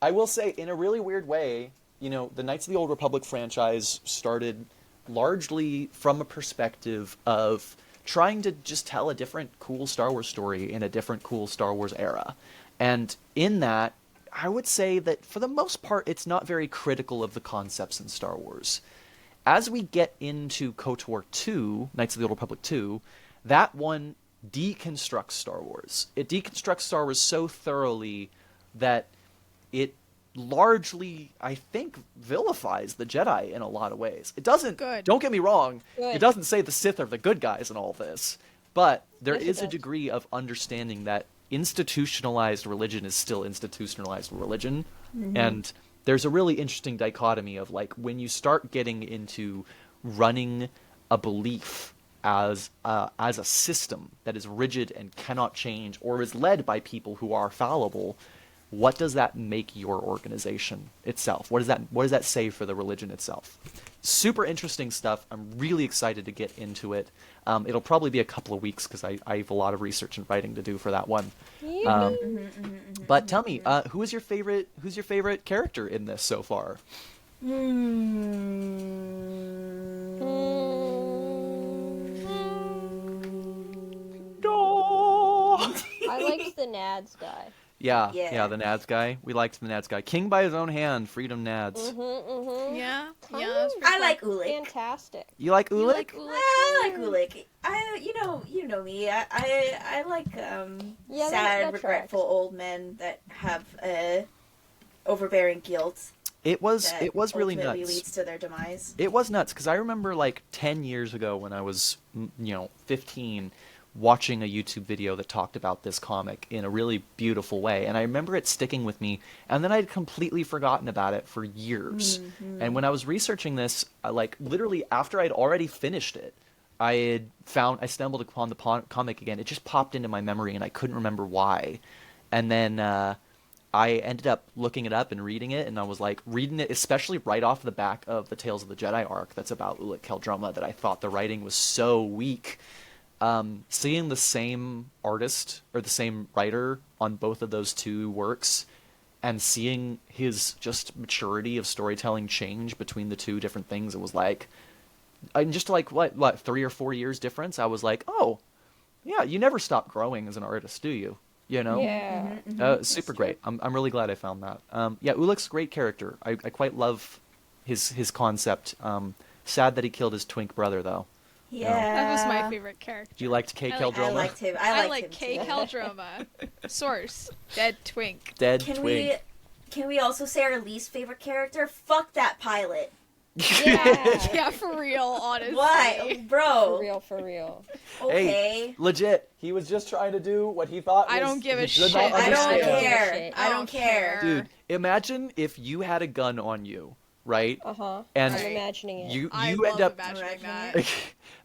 I will say, in a really weird way, the Knights of the Old Republic franchise started largely from a perspective of trying to just tell a different cool Star Wars story in a different cool Star Wars era. And in that, I would say that for the most part, it's not very critical of the concepts in Star Wars. As we get into KOTOR 2, Knights of the Old Republic 2, that one deconstructs Star Wars. It deconstructs Star Wars so thoroughly that it largely, I think, vilifies the Jedi in a lot of ways. It doesn't, Good. don't get me wrong, Good. it doesn't say the Sith are the good guys in all this, but there Yes, it is a does. degree of understanding that institutionalized religion is still institutionalized religion, and there's a really interesting dichotomy of, like, when you start getting into running a belief as a system that is rigid and cannot change, or is led by people who are fallible, what does that make your organization itself? What does that say for the religion itself? Super interesting stuff. I'm really excited to get into it. It'll probably be a couple of weeks because I have a lot of research and writing to do for that one. But tell me, who's your favorite character in this so far? I liked the Nads guy. Yeah, Yeah. the Nads guy. We liked the Nads guy. King by his own hand, Freedom Nads. Yeah. Yeah, yeah, that's pretty I cool. like Ulic. Fantastic. You like You Ulic? like Ulic? I like Ulic. You know me. I like Yeah, sad, that regretful tracks. old men that have overbearing guilt It was that really ultimately nuts. leads to their demise. It was nuts because I remember like 10 years ago when I was 15, watching a YouTube video that talked about this comic in a really beautiful way, and I remember it sticking with me, and then I'd completely forgotten about it for years. And when I was researching this, like literally after I'd already finished it, I stumbled upon the comic again. It just popped into my memory, and I couldn't remember why. And then I ended up looking it up and reading it, and I was like reading it, especially right off the back of the Tales of the Jedi arc that's about Ulic-Qel drama, that I thought the writing was so weak. Seeing the same artist or the same writer on both of those two works, and seeing his just maturity of storytelling change between the two different things, it was like, and just like what 3 or 4 years difference, I was like, oh, yeah, you never stop growing as an artist, do you? You know? Yeah. Super great. I'm really glad I found that. Yeah, Ulic's a great character. I quite love his concept. Sad that he killed his twink brother, though. Yeah. That was my favorite character. Do you like K. I Keldroma? I liked him. I liked like him K. too. Keldroma. Source. Dead twink. Dead Can twink. we also say our least favorite character? Fuck that pilot. Yeah. Yeah, for real, honestly. What, For bro? real, for real. Okay. Hey, legit. He was just trying to do what he thought I was, don't give a he shit. did not I don't understand. care. I don't care. Dude, imagine if you had a gun on you, right? Uh-huh. And I'm imagining it. you I end love up imagining that. Imagining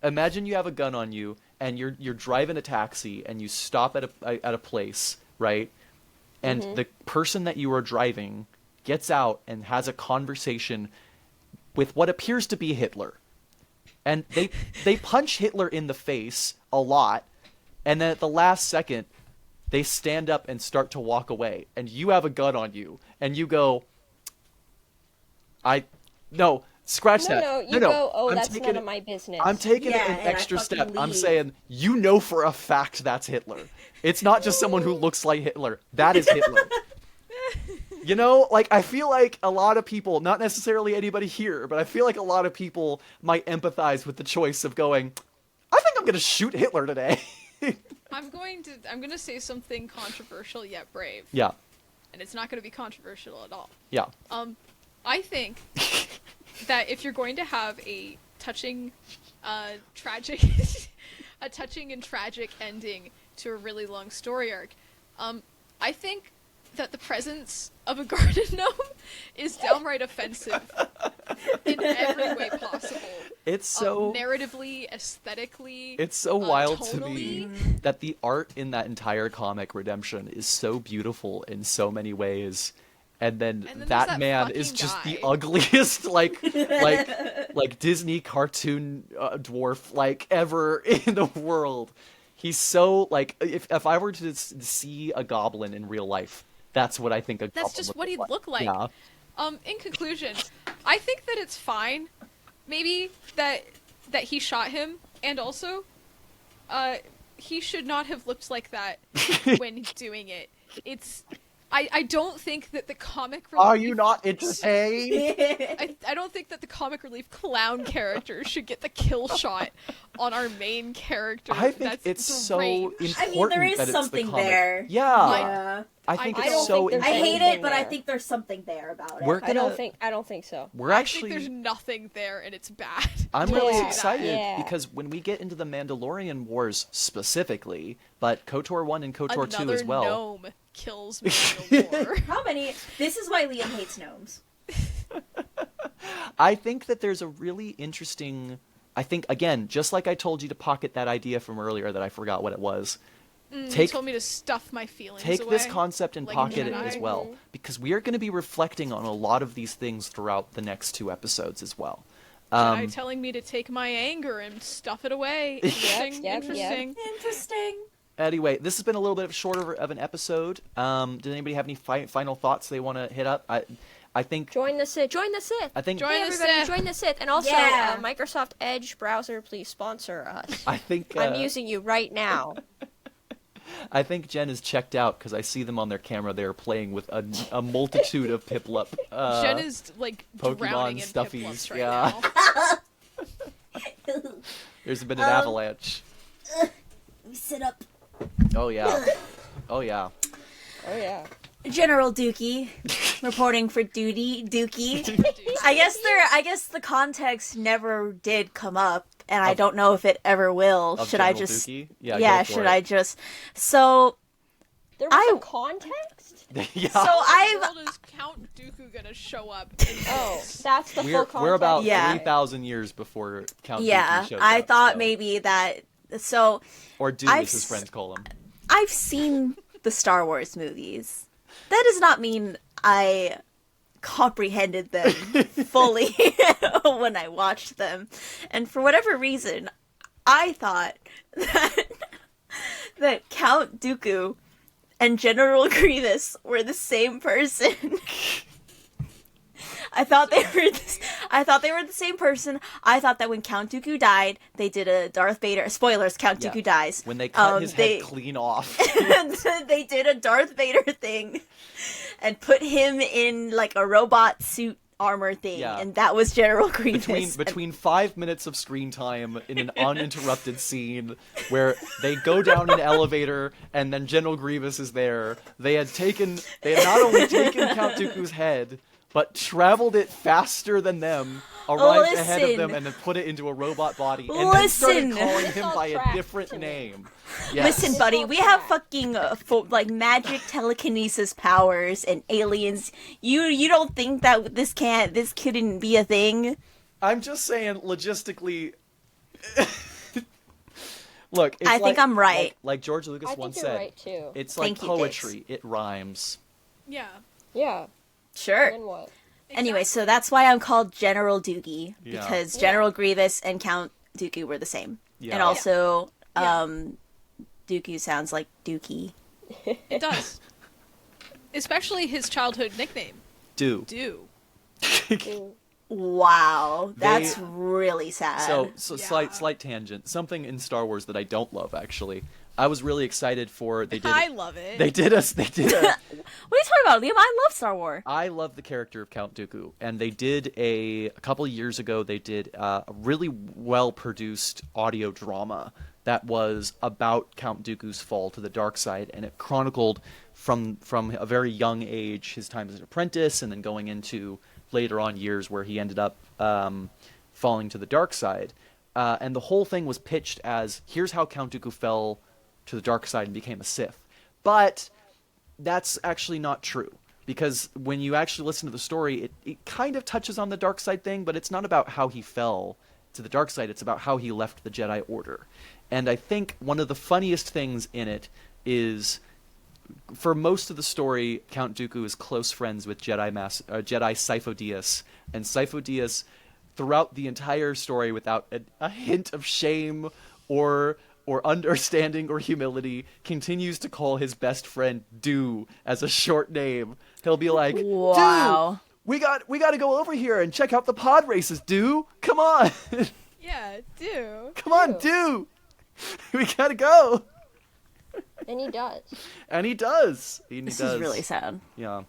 imagine you have a gun on you and you're driving a taxi and you stop at a place, right? And the person that you are driving gets out and has a conversation with what appears to be Hitler. And they punch Hitler in the face a lot, and then at the last second they stand up and start to walk away, and you have a gun on you, and you go, no, scratch that. No, you go, oh, I'm that's taking none it- of my business. I'm taking Yeah, it an and I extra fucking step. I'm leave. saying, you know for a fact that's Hitler. It's not just someone who looks like Hitler. That is Hitler. You know, like, I feel like a lot of people, not necessarily anybody here, but I feel like a lot of people might empathize with the choice of going, I think I'm going to shoot Hitler today. I'm going to say something controversial yet brave. Yeah, And it's not going to be controversial at all. yeah. I think that if you're going to have a touching, tragic, a touching and tragic ending to a really long story arc, I think that the presence of a garden gnome is downright offensive in every way possible. It's so narratively, aesthetically. it's so wild to tonally. me that the art in that entire comic, Redemption, is so beautiful in so many ways. And then there's that that man is fucking just the guy. ugliest, like Disney cartoon dwarf like ever in the world. He's so like, if I were to see a goblin in real life, that's what I think a goblin That's just would what he'd look like. Yeah. In conclusion, I think that it's fine. Maybe that he shot him, and also, he should not have looked like that when doing it. I don't think that the comic relief... Are you not entertained? I don't think that the comic relief clown character should get the kill shot on our main character. I think That's it's so deranged. important there is that it's something the comic. there. Yeah, Yeah. I think I it's don't so think there's I important. hate anything it, but I there. think there's something there about it. We're I don't gonna- think so. We're I actually. think there's nothing there, and it's bad. I'm Yeah. really Yeah. excited Yeah. because when we get into the Mandalorian Wars specifically, but KOTOR 1 and KOTOR 2 Another as well. gnome kills Mandalore. How many? This is why Liam hates gnomes. I think that there's a really interesting. I think again, just like I told you to pocket that idea from earlier that I forgot what it was. You Take told me to stuff my feelings take away. this concept and like pocket it Jedi. as well, because we are going to be reflecting on a lot of these things throughout the next 2 episodes as well. Jedi telling me to take my anger and stuff it away. Interesting. yep, Interesting. Interesting. Anyway, this has been a little bit shorter of an episode. Did anybody have any final thoughts they want to hit up? I think Join the Sith. Join the Sith. I think Join Hey the everybody, Sith. join the Sith. And also, Yeah. Microsoft Edge browser, please sponsor us. I think I'm using you right now. I think Jen is checked out because I see them on their camera. They're playing with a multitude of Piplup. Jen is like Pokemon drowning in stuffies, Piplups right yeah. now. There's been an avalanche. Sit up. Oh yeah. Oh yeah. Oh yeah. General Dookie, reporting for duty. Dookie. I guess the context never did come up, and I don't know if it ever will. Of Should I General just? Dookie? Yeah. Go for Should it. I just? So There was a context? yeah. so I've How is Count Dooku gonna show up? In Oh, this? that's the full context. We're about Yeah. 3,000 years before Count yeah. Dooku shows I up, thought so. maybe that. So Or Dookie, I've as his friends call him. I've seen the Star Wars movies. That does not mean I comprehended them fully when I watched them. And for whatever reason, I thought that Count Dooku and General Grievous were the same person. I thought they were the same person. I thought that when Count Dooku died, they did a Darth Vader. Spoilers: Count Yeah. Dooku dies. When they cut his head clean off. They did a Darth Vader thing and put him in like a robot suit armor thing, Yeah. and that was General Grievous. Between 5 minutes of screen time in an uninterrupted scene where they go down an elevator and then General Grievous is there. They had not only taken Count Dooku's head, but traveled it faster than them, arrived ahead of them, Listen. and then put it into a robot body, and then started Listen. calling This him all by a tracks different to me. name. Yes. Listen, buddy, we have fucking like magic telekinesis powers and aliens. You don't think that this couldn't be a thing? I'm just saying, logistically. Look, it's I think I'm right. Like George Lucas I think once you're said, right too. it's like Thank you, poetry. It rhymes. Yeah. Yeah. Sure. Then what? Anyway, so that's why I'm called General Dookie, Yeah. because General Grievous and Count Dooku were the same. Yeah. And also, Yeah. Dooku sounds like Dookie. It does. Especially his childhood nickname, Do. Do. Wow, that's They- really sad. So Yeah. slight tangent. Something in Star Wars that I don't love, actually. I was really excited for I love it. They did a what are you talking about, Liam? I love Star Wars. I love the character of Count Dooku, and they did a couple of years ago. They did a really well produced audio drama that was about Count Dooku's fall to the dark side, and it chronicled from a very young age his time as an apprentice, and then going into later on years where he ended up falling to the dark side. And the whole thing was pitched as, here's how Count Dooku fell to the dark side and became a Sith. But that's actually not true, because when you actually listen to the story, it kind of touches on the dark side thing, but it's not about how he fell to the dark side, it's about how he left the Jedi Order. And I think one of the funniest things in it is, for most of the story, Count Dooku is close friends with Jedi Sifo Dyas, and Sifo Dyas, throughout the entire story, without a hint of shame or understanding or humility, continues to call his best friend Do as a short name. He'll be like, Wow. Do, we got to go over here and check out the pod races, Do. Come on. Yeah, Do. Come on, Do. We got to go. And he does. And he does. And he This does. is really sad. Yeah.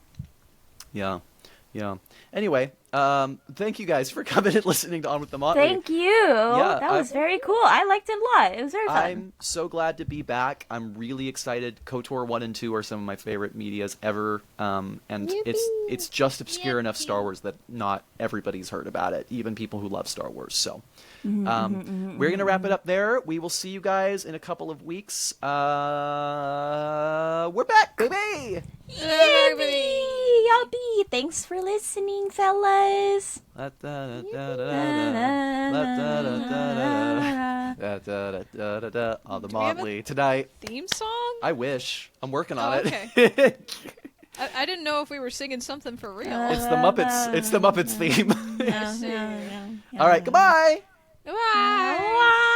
Anyway, thank you guys for coming and listening to On With the Motley. Thank you. That was very cool. I liked it a lot. It was very fun. I'm so glad to be back. I'm really excited. KOTOR 1 and 2 are some of my favorite medias ever. And it's just obscure enough Star Wars that not everybody's heard about it, even people who love Star Wars. So we're going to wrap it up there. We will see you guys in a couple of weeks. We're back, baby! Yippee! Yuppie! Thanks for listening, fellas. On the we have a Motley tonight. Theme song? I wish. I'm working on Oh, it. okay. I didn't know if we were singing something for real. It's the Muppets. It's the Muppets theme. I see. All right. Goodbye. Goodbye. Bye.